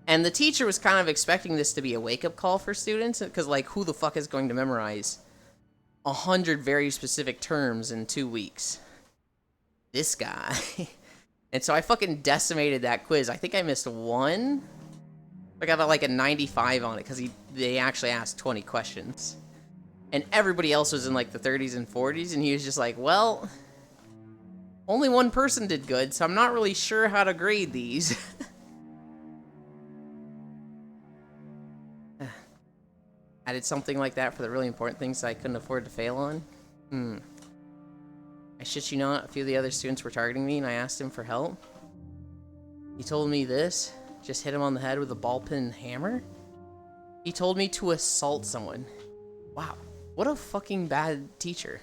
And the teacher was kind of expecting this to be a wake-up call for students, because, like, who the fuck is going to memorize 100 very specific terms in 2 weeks? This guy. And so I fucking decimated that quiz. I think I missed 1. I got like a 95 on it because they actually asked 20 questions. And everybody else was in like the 30s and 40s, and he was just like, well, only 1 person did good, so I'm not really sure how to grade these. I did something like that for the really important things I couldn't afford to fail on. I shit you not, a few of the other students were targeting me, and I asked him for help. He told me this: just hit him on the head with a ball peen hammer. He told me to assault someone. Wow, what a fucking bad teacher.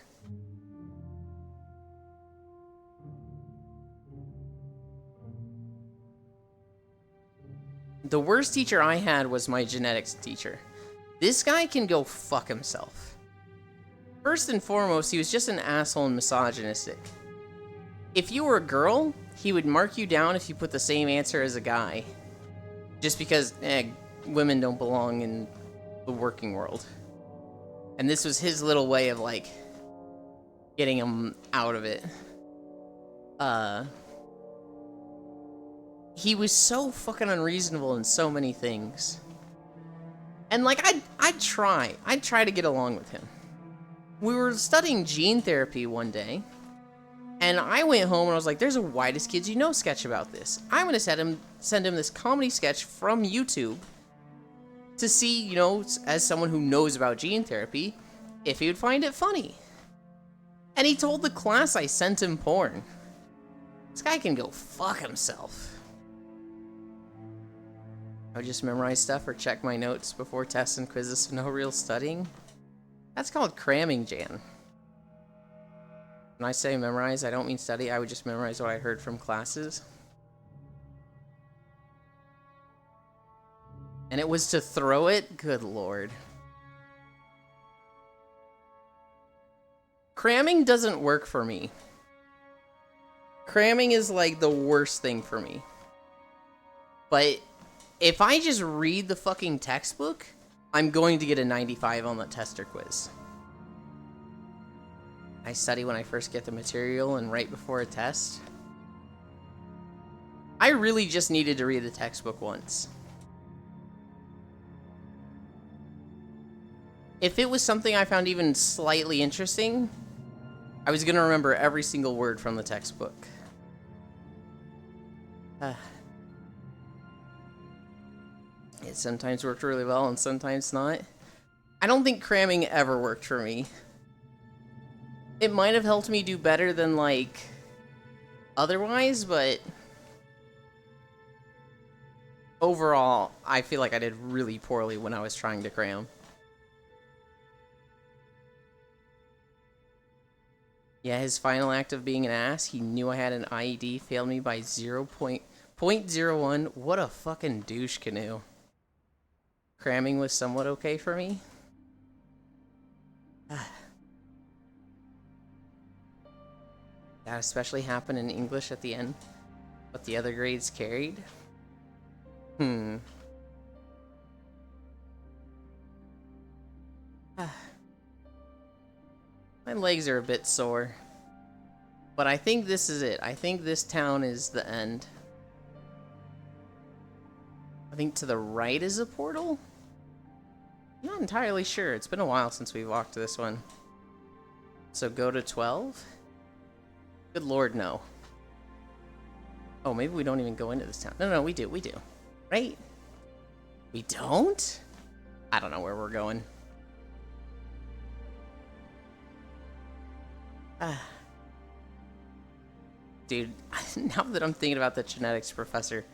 The worst teacher I had was my genetics teacher. This guy can go fuck himself. First and foremost, he was just an asshole and misogynistic. If you were a girl, he would mark you down if you put the same answer as a guy. Just because, women don't belong in the working world. And this was his little way of, like, getting him out of it. He was so fucking unreasonable in so many things. And, like, I'd try to get along with him. We were studying gene therapy one day, and I went home and I was like, there's a Whitest Kids You Know sketch about this. I'm gonna send him this comedy sketch from YouTube to see, you know, as someone who knows about gene therapy, if he would find it funny. And he told the class I sent him porn. This guy can go fuck himself. I would just memorize stuff or check my notes before tests and quizzes, so no real studying. That's called cramming, Jan. When I say memorize, I don't mean study. I would just memorize what I heard from classes. And it was to throw it? Good lord. Cramming doesn't work for me. Cramming is like the worst thing for me. But if I just read the fucking textbook, I'm going to get a 95 on the tester quiz. I study when I first get the material and right before a test. I really just needed to read the textbook once. If it was something I found even slightly interesting, I was going to remember every single word from the textbook. It sometimes worked really well and sometimes not. I don't think cramming ever worked for me. It might have helped me do better than, like, otherwise, but overall, I feel like I did really poorly when I was trying to cram. Yeah, his final act of being an ass, he knew I had an IED, failed me by 0.01. What a fucking douche canoe. Cramming was somewhat okay for me. That especially happened in English at the end, but the other grades carried. My legs are a bit sore, but I think this is it. I think this town is the end. I think to the right is a portal? I'm not entirely sure. It's been a while since we walked this one. So go to 12? Good lord, no. Oh, maybe we don't even go into this town. No, we do. Right? We don't? I don't know where we're going. Dude, now that I'm thinking about the genetics professor,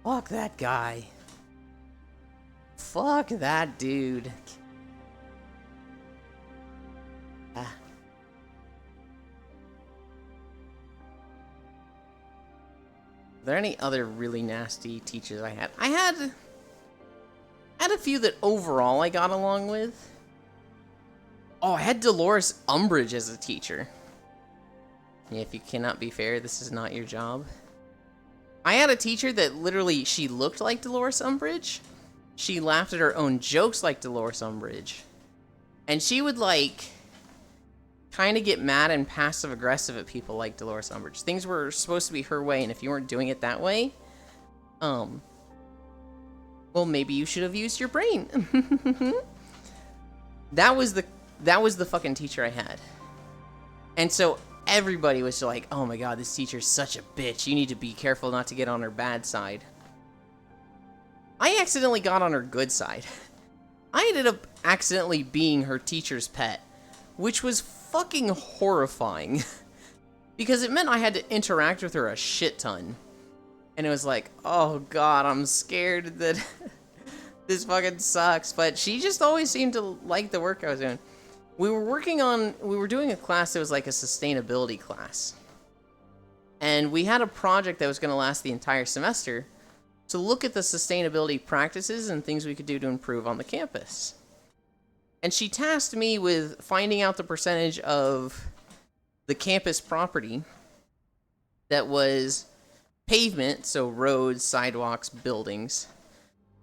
fuck that guy. Fuck that dude. Are there any other really nasty teachers I had? I had a few that overall I got along with. Oh, I had Dolores Umbridge as a teacher. Yeah, if you cannot be fair, this is not your job. I had a teacher that literally, she looked like Dolores Umbridge. She laughed at her own jokes like Dolores Umbridge. And she would, like, kind of get mad and passive-aggressive at people like Dolores Umbridge. Things were supposed to be her way, and if you weren't doing it that way, well, maybe you should have used your brain. That was the fucking teacher I had. And so everybody was like, oh my god, this teacher's such a bitch. You need to be careful not to get on her bad side. I accidentally got on her good side. I ended up accidentally being her teacher's pet, which was fucking horrifying. Because it meant I had to interact with her a shit ton. And it was like, oh god, I'm scared that this fucking sucks. But she just always seemed to like the work I was doing. We were doing a class that was like a sustainability class. And we had a project that was going to last the entire semester to look at the sustainability practices and things we could do to improve on the campus. And she tasked me with finding out the percentage of the campus property that was pavement, so roads, sidewalks, buildings.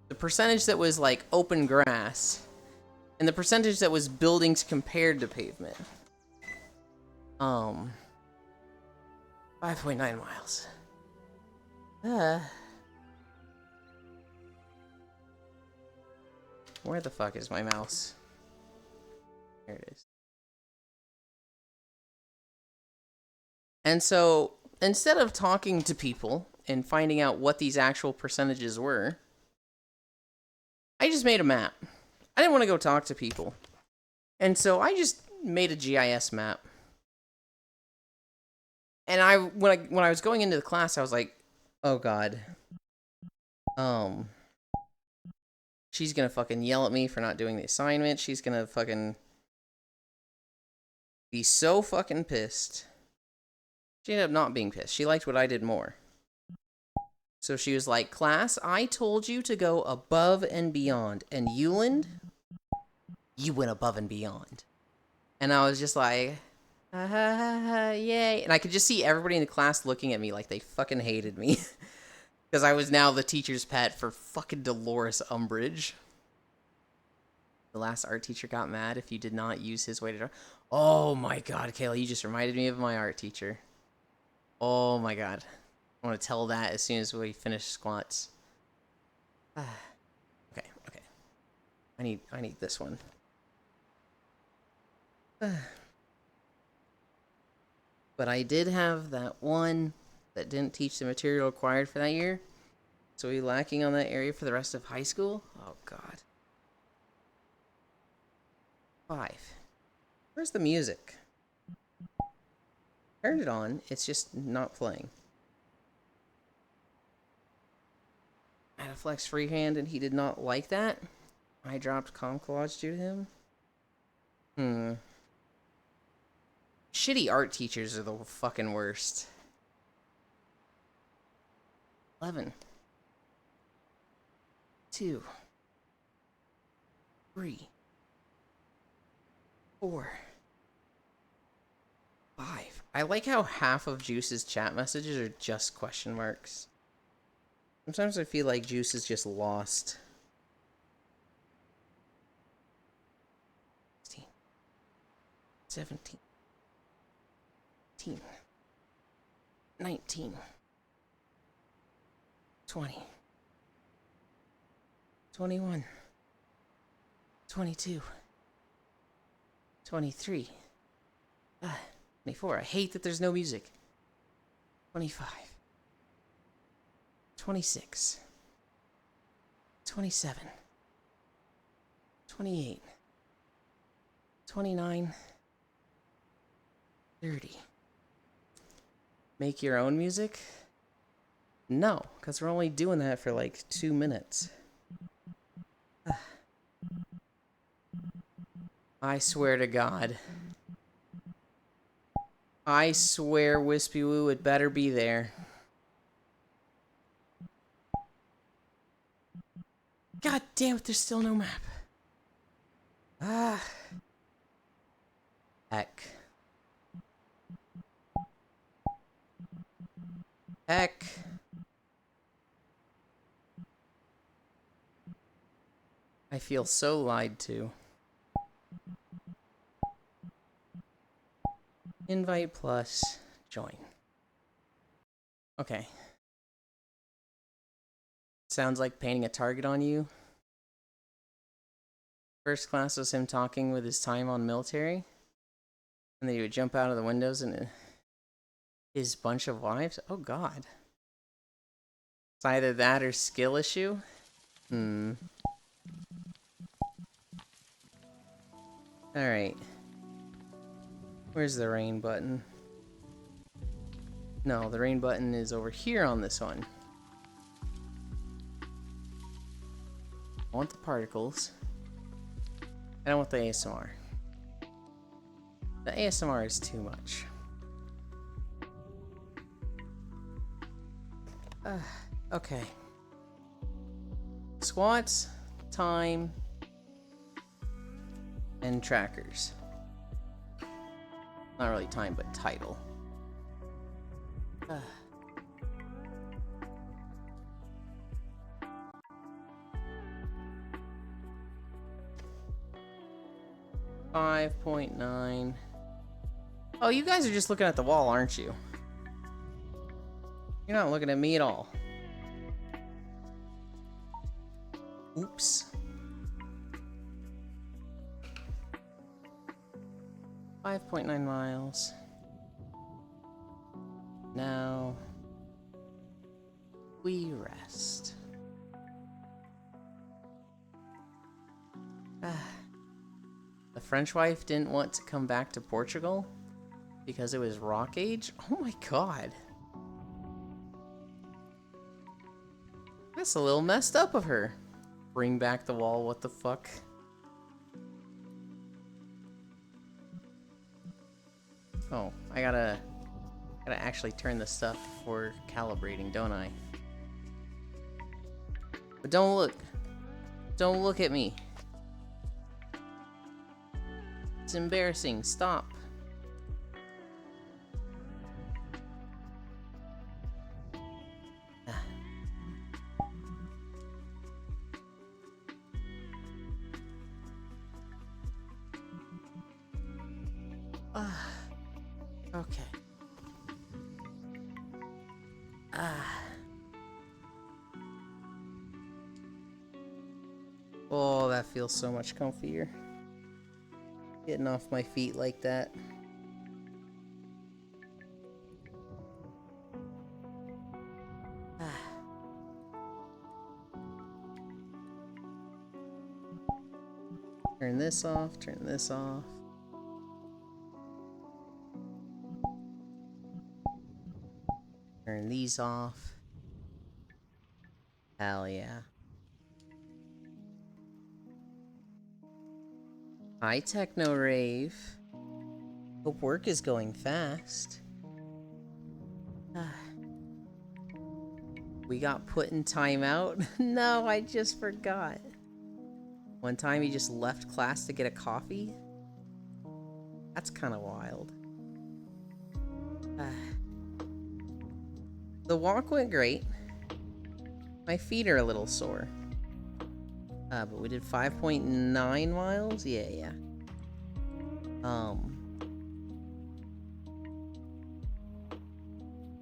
The percentage that was like open grass, and the percentage that was buildings compared to pavement. 5.9 miles. Where the fuck is my mouse? There it is. And so, instead of talking to people and finding out what these actual percentages were, I just made a map. I didn't want to go talk to people. And so I just made a GIS map. And when I was going into the class, I was like, oh god. She's gonna fucking yell at me for not doing the assignment. She's gonna fucking be so fucking pissed. She ended up not being pissed. She liked what I did more. So she was like, class, I told you to go above and beyond. And Euland, you went above and beyond. And I was just like, yay. And I could just see everybody in the class looking at me like they fucking hated me. Because I was now the teacher's pet for fucking Dolores Umbridge. The last art teacher got mad if you did not use his way to draw. Oh my god, Kayla, you just reminded me of my art teacher. Oh my god. I want to tell that as soon as we finish squats. Okay. I need this one. But I did have that one that didn't teach the material required for that year. So we lacking on that area for the rest of high school? Oh god. 5. Where's the music? Turned it on, it's just not playing. I had a flex freehand and he did not like that. I dropped comp collage due to him. Shitty art teachers are the fucking worst. 11. 2. 3. 4. 5. I like how half of Juice's chat messages are just question marks. Sometimes I feel like Juice is just lost. 16. 17. 18. 19. 20. 21. 22. 23. 24. I hate that there's no music. 25. 26. 27. 28. 29. 30. Make your own music? No, because we're only doing that for like 2 minutes. I swear to God. I swear, Wispy Woo, it better be there. God damn it, there's still no map. Heck. Heck. I feel so lied to. Invite plus join. Okay. Sounds like painting a target on you. First class was him talking with his time on military. And then he would jump out of the windows and his bunch of wives. Oh god. It's either that or skill issue. Alright. Where's the rain button? No, the rain button is over here on this one. I want the particles. I don't want the ASMR. The ASMR is too much. Okay. Squats, time, And trackers. Not really time, but title. 5.9. Oh, you guys are just looking at the wall, aren't you? You're not looking at me at all. Oops. 5.9 miles. Now we rest. The French wife didn't want to come back to Portugal because it was rock age? Oh my god. That's a little messed up of her. Bring back the wall, what the fuck? Oh, I gotta actually turn this stuff for calibrating, don't I? But don't look at me. It's embarrassing, stop. Okay. Oh, that feels so much comfier. Getting off my feet like that. Turn this off, turn this off. Turn these off. Hell yeah. Hi, Techno Rave. Hope work is going fast. We got put in timeout? No, I just forgot. One time he just left class to get a coffee? That's kind of wild. The walk went great. My feet are a little sore. But we did 5.9 miles? Yeah.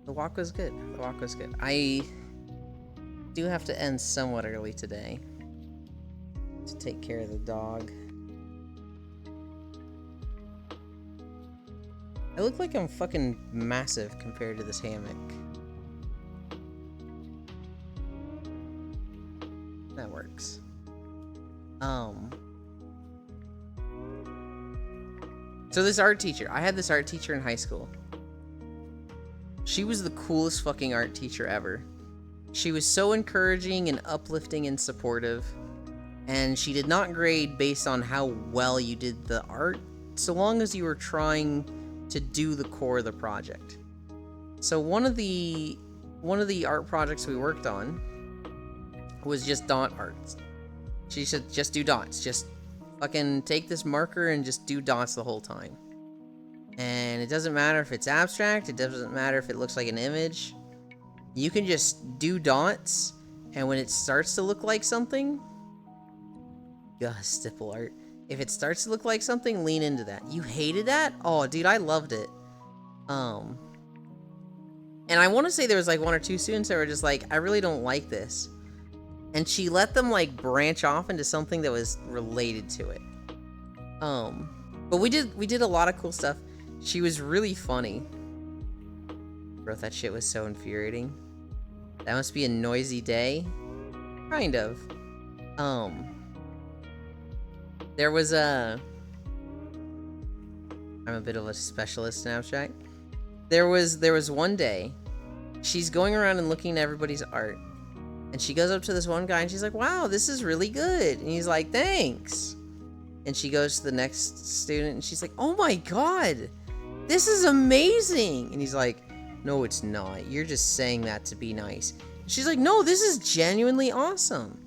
The walk was good. I do have to end somewhat early today to take care of the dog. I look like I'm fucking massive compared to this hammock. That works. So this art teacher, I had this art teacher in high school. She was the coolest fucking art teacher ever. She was so encouraging and uplifting and supportive. And she did not grade based on how well you did the art, so long as you were trying to do the core of the project. So one of the art projects we worked on was just dot arts. She said, just do dots. Just fucking take this marker and just do dots the whole time. And it doesn't matter if it's abstract. It doesn't matter if it looks like an image. You can just do dots. And when it starts to look like something... stipple art. If it starts to look like something, lean into that. You hated that? Oh, dude, I loved it. And I want to say there was like one or two students that were just like, I really don't like this. And she let them like branch off into something that was related to it. But we did a lot of cool stuff. She was really funny. Bro, that shit was so infuriating. That must be a noisy day. Kind of. There was I'm a bit of a specialist in abstract. There was one day, she's going around and looking at everybody's art. And she goes up to this one guy and she's like, wow, this is really good. And he's like, thanks. And she goes to the next student and she's like, oh my god, this is amazing. And he's like, no, it's not. You're just saying that to be nice. She's like, no, this is genuinely awesome.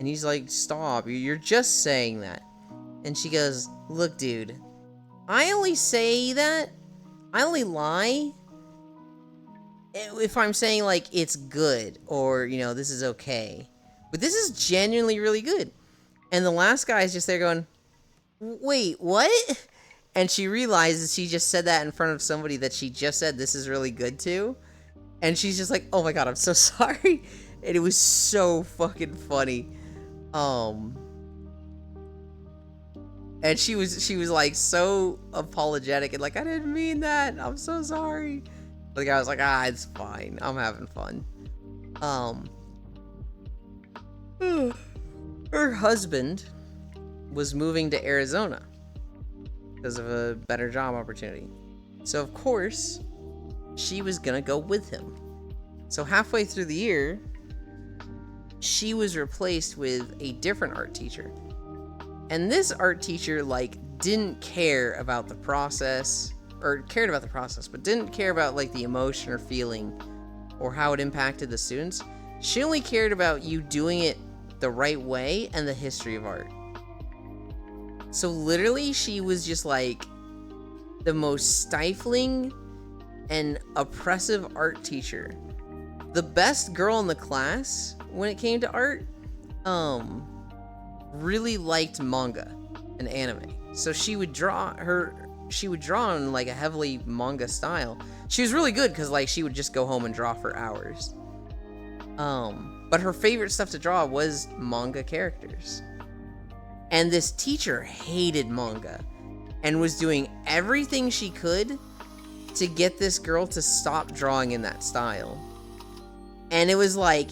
And he's like, stop, you're just saying that. And she goes, look, dude, I only say that, I only lie if I'm saying, like, it's good, or, you know, this is okay. But this is genuinely really good. And the last guy is just there going, wait, what? And she realizes she just said that in front of somebody that she just said this is really good to. And she's just like, oh my god, I'm so sorry. And it was so fucking funny. And she was like so apologetic and like, I didn't mean that. I'm so sorry. The guy was like, it's fine. I'm having fun. Her husband was moving to Arizona because of a better job opportunity. So of course, she was gonna go with him. So halfway through the year, she was replaced with a different art teacher. And this art teacher, like, didn't care about the process, or cared about the process, but didn't care about, like, the emotion or feeling or how it impacted the students. She only cared about you doing it the right way and the history of art. So literally, she was just, like, the most stifling and oppressive art teacher. The best girl in the class when it came to art, really liked manga and anime. So she would draw in like a heavily manga style. She was really good because like she would just go home and draw for hours. But her favorite stuff to draw was manga characters. And this teacher hated manga and was doing everything she could to get this girl to stop drawing in that style. And it was like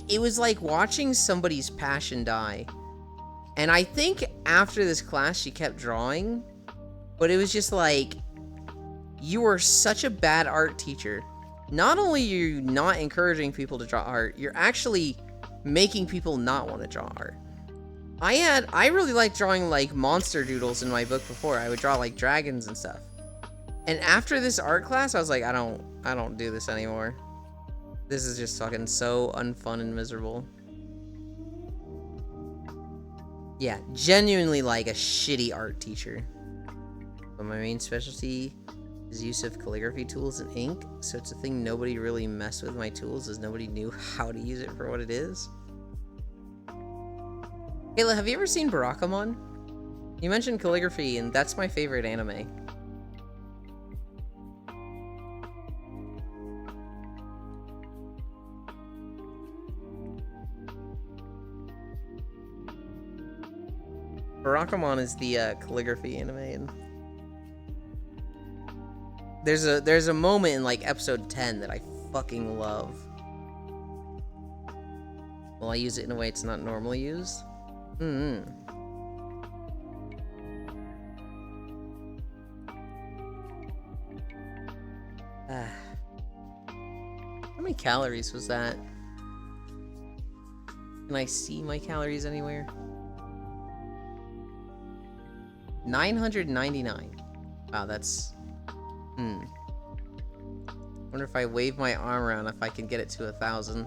watching somebody's passion die. And I think after this class, she kept drawing, but it was just like, you are such a bad art teacher. Not only are you not encouraging people to draw art, you're actually making people not want to draw art. I really liked drawing like monster doodles in my book before. I would draw like dragons and stuff. And after this art class, I was like, I don't do this anymore. This is just fucking so unfun and miserable. Yeah, genuinely like a shitty art teacher. But my main specialty is use of calligraphy tools and ink, so it's a thing nobody really messed with my tools as nobody knew how to use it for what it is. Kayla, have you ever seen Barakamon? You mentioned calligraphy, and that's my favorite anime. Barakamon is the calligraphy anime, and there's a moment in like episode 10 that I fucking love. Well, I use it in a way it's not normally used. How many calories was that? Can I see my calories anywhere? 999. Wow, that's... Wonder if I wave my arm around if I can get it to 1,000.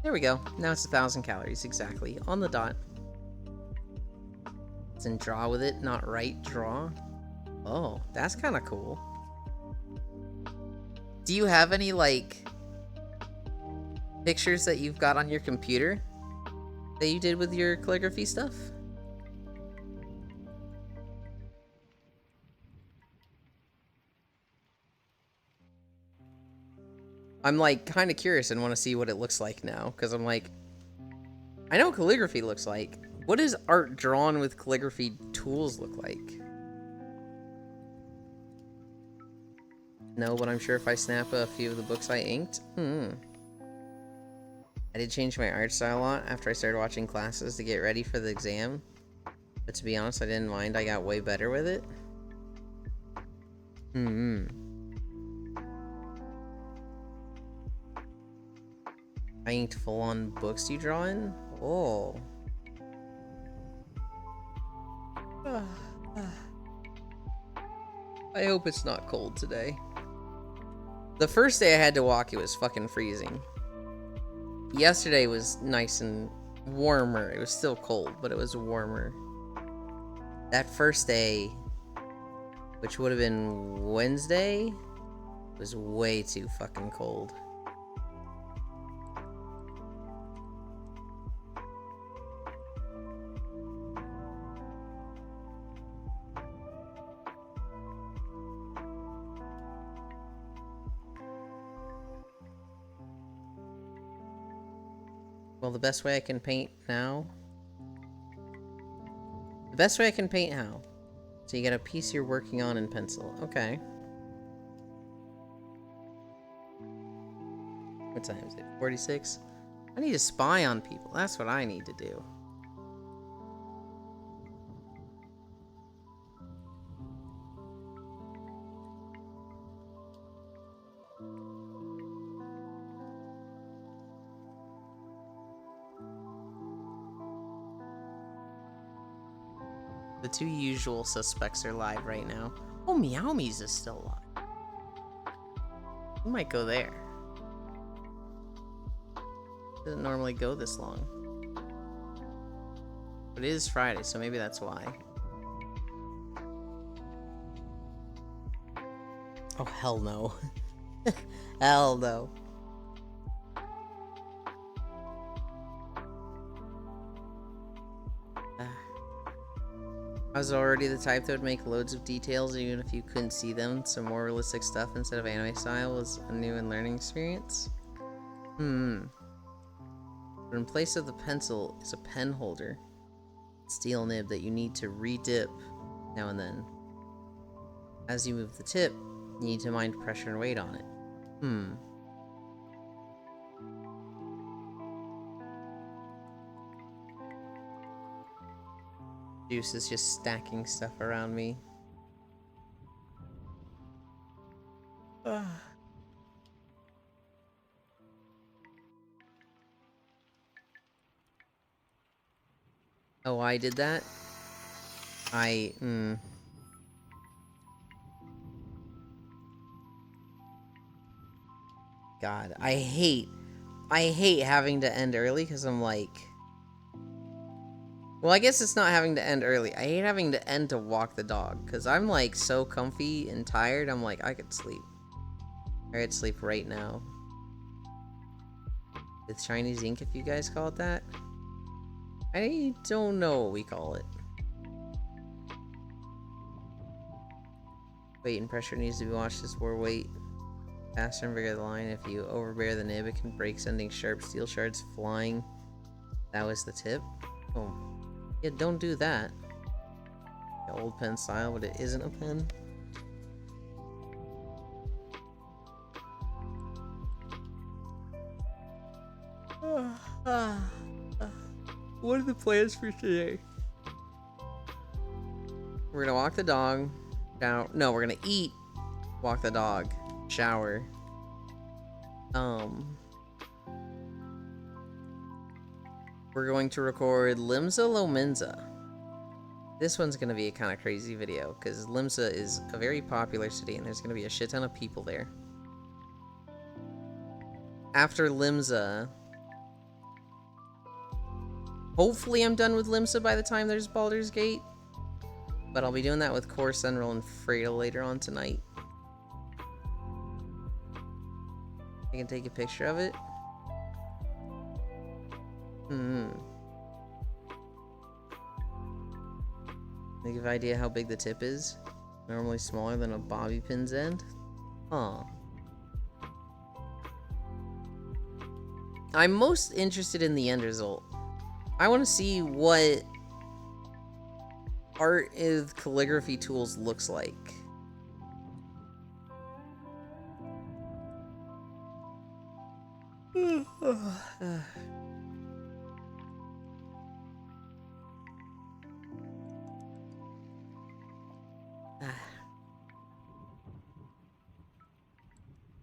There we go. Now it's 1,000 calories, exactly. On the dot. It's in draw with it, not write, draw. Oh, that's kind of cool. Do you have any, like, pictures that you've got on your computer that you did with your calligraphy stuff? I'm like kind of curious and want to see what it looks like now, because I'm like, I know what calligraphy looks like. What does art drawn with calligraphy tools look like? No, but I'm sure if I snap a few of the books I inked. I did change my art style a lot after I started watching classes to get ready for the exam. But to be honest, I didn't mind. I got way better with it. I inked full-on books you draw in? Oh. I hope it's not cold today. The first day I had to walk, it was fucking freezing. Yesterday was nice and warmer. It was still cold, but it was warmer. That first day, which would have been Wednesday, was way too fucking cold. Well, the best way I can paint now... The best way I can paint how? So you got a piece you're working on in pencil. Okay. What time is it? 46? I need to spy on people. That's what I need to do. The two usual suspects are live right now. Oh, Meowmies is still alive. We might go there. Doesn't normally go this long. But it is Friday, so maybe that's why. Oh, hell no. Hell no. I was already the type that would make loads of details even if you couldn't see them, so more realistic stuff instead of anime style was a new and learning experience. But in place of the pencil is a pen holder. Steel nib that you need to re-dip now and then. As you move the tip, you need to mind pressure and weight on it. Juice is just stacking stuff around me. Oh, I did that? God, I hate having to end early because I'm like... Well, I guess it's not having to end early. I hate having to end to walk the dog because I'm like so comfy and tired. I'm like, I could sleep. I could sleep right now. With Chinese ink, if you guys call it that. I don't know what we call it. Weight and pressure needs to be watched as more weight. Faster and bigger the line. If you overbear the nib, it can break, sending sharp steel shards flying. That was the tip? Oh. Yeah, don't do that. The old pen style, but it isn't a pen. What are the plans for today? We're gonna walk the dog. No, we're gonna eat, walk the dog, shower. We're going to record Limsa Lominsa. This one's gonna be a kind of crazy video because Limsa is a very popular city and there's gonna be a shit ton of people there. After Limsa, hopefully I'm done with Limsa by the time there's Baldur's Gate. But I'll be doing that with Core Central and Freda later on tonight. I can take a picture of it. Think of idea how big the tip is? Normally smaller than a bobby pin's end? Huh. I'm most interested in the end result. I want to see what art with calligraphy tools looks like.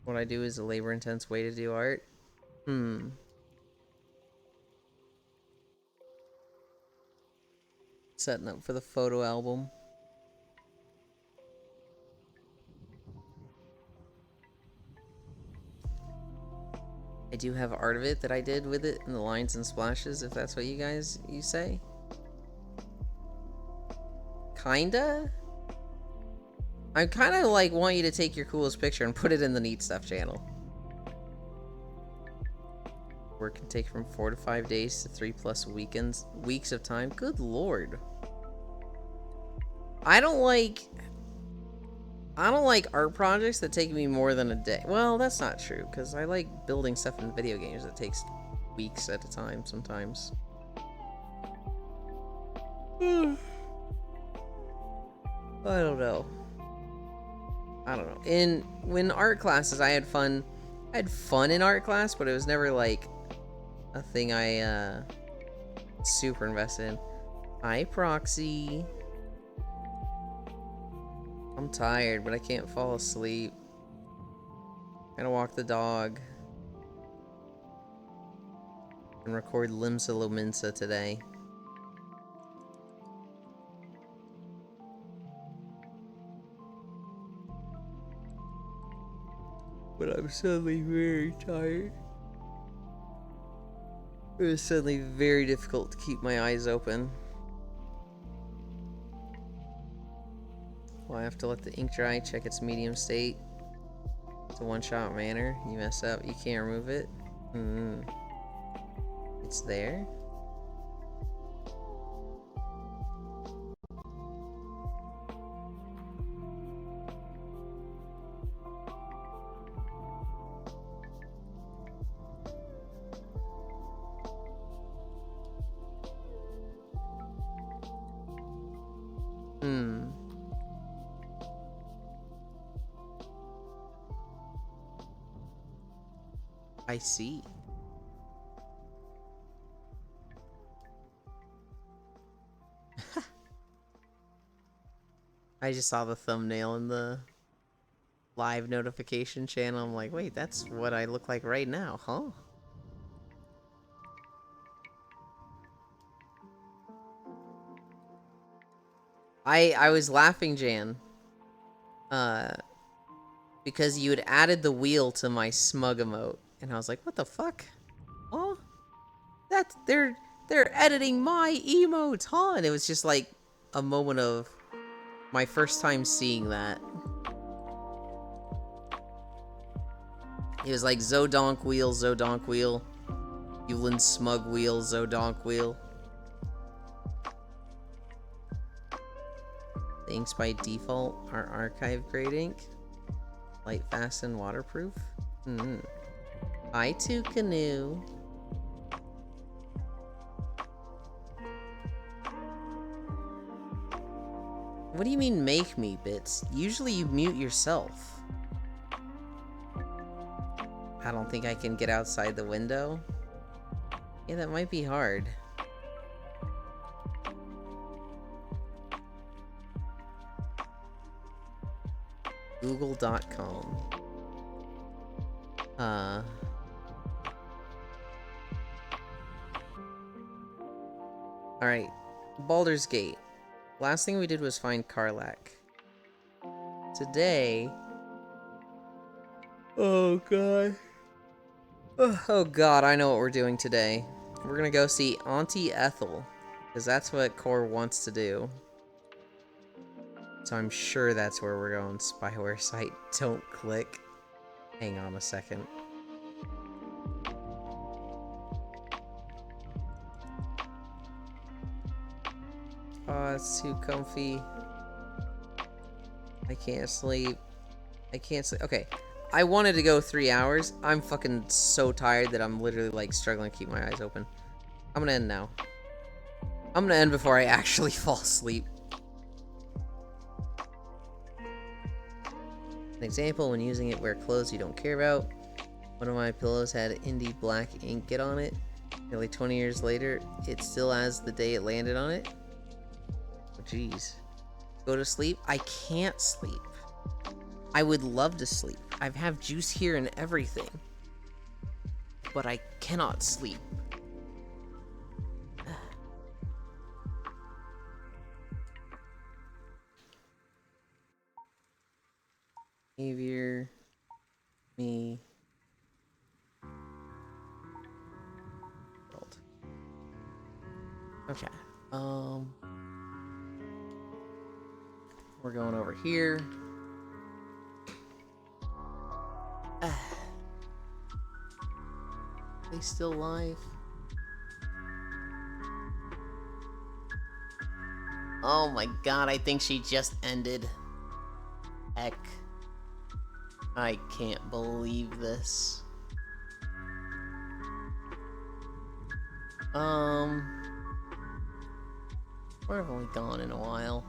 What I do is a labor-intense way to do art. Setting up for the photo album. I do have art of it that I did with it in the lines and splashes, if that's what you say. kinda. I kinda like want you to take your coolest picture and put it in the Neat Stuff channel. Work can take from 4 to 5 days to 3+ weeks of time. Good lord. I don't like art projects that take me more than a day. Well, that's not true, because I like building stuff in video games that takes weeks at a time sometimes. I don't know. When art classes, I had fun. I had fun in art class, but it was never like a thing I super invested in. Hi, Proxy. I'm tired, but I can't fall asleep. Gotta walk the dog. And record Limsa Lominsa today. But I'm suddenly very tired. It was suddenly very difficult to keep my eyes open. Well, I have to let the ink dry, check its medium state. It's a one-shot manner. You mess up, you can't remove it. It's there. I see. I just saw the thumbnail in the live notification channel. I'm like, wait, that's what I look like right now, huh? I was laughing, Jan. Because you had added the wheel to my smug emote. And I was like, what the fuck? Huh? They're editing my emotes, huh? And it was just like a moment of my first time seeing that. It was like Zodonk wheel, Yulin smug wheel, Zodonk wheel. The inks by default are archive grade ink. Light, fast, and waterproof. I too canoe. What do you mean make me, Bits? Usually you mute yourself. I don't think I can get outside the window. Yeah, that might be hard. Google.com. Alright. Baldur's Gate. Last thing we did was find Karlach. Today... Oh, God. Oh, God, I know what we're doing today. We're gonna go see Auntie Ethel. Because that's what Core wants to do. So I'm sure that's where we're going. Spyware site. Don't click. Hang on a second. Oh, it's too comfy. I can't sleep. I can't sleep. Okay. I wanted to go 3 hours. I'm fucking so tired that I'm literally like struggling to keep my eyes open. I'm gonna end now. I'm gonna end before I actually fall asleep. An example, when using it, wear clothes you don't care about. One of my pillows had indie black ink get on it. Nearly 20 years later, it still has the day it landed on it. Oh, jeez. Go to sleep? I can't sleep. I would love to sleep. I have juice here and everything. But I cannot sleep. Behavior. Me. World. Okay. We're going over here. They still alive? Oh my god, I think she just ended. Heck. I can't believe this. Where have we gone in a while?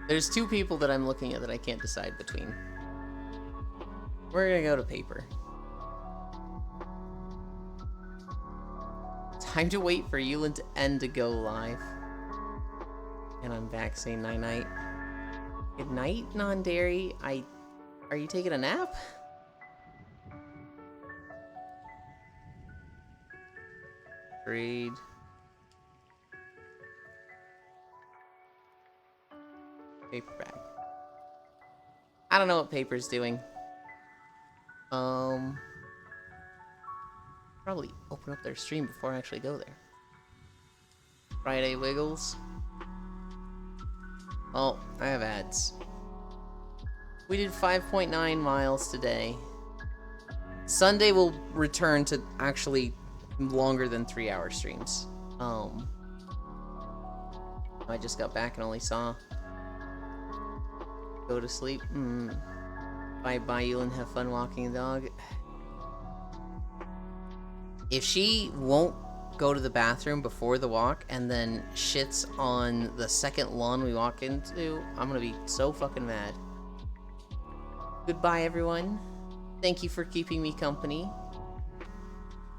There's two people that I'm looking at that I can't decide between. We're gonna go to paper. Time to wait for Yulin to end to go live. And I'm back saying night-night. Good night, non-dairy. Are you taking a nap? Trade. Paperback. I don't know what paper's doing. Probably open up their stream before I actually go there. Friday Wiggles. Oh, I have ads. We did 5.9 miles today. Sunday will return to actually longer than 3-hour streams. I just got back and only saw. Go to sleep. Bye, Yulin. Have fun walking the dog. If she won't go to the bathroom before the walk and then shits on the second lawn we walk into, I'm gonna be so fucking mad. Goodbye, everyone. Thank you for keeping me company.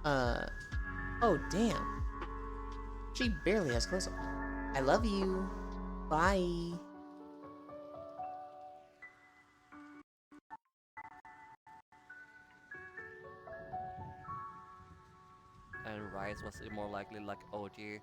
Oh, damn. She barely has clothes on. I love you. Bye. And Rise was more likely like OG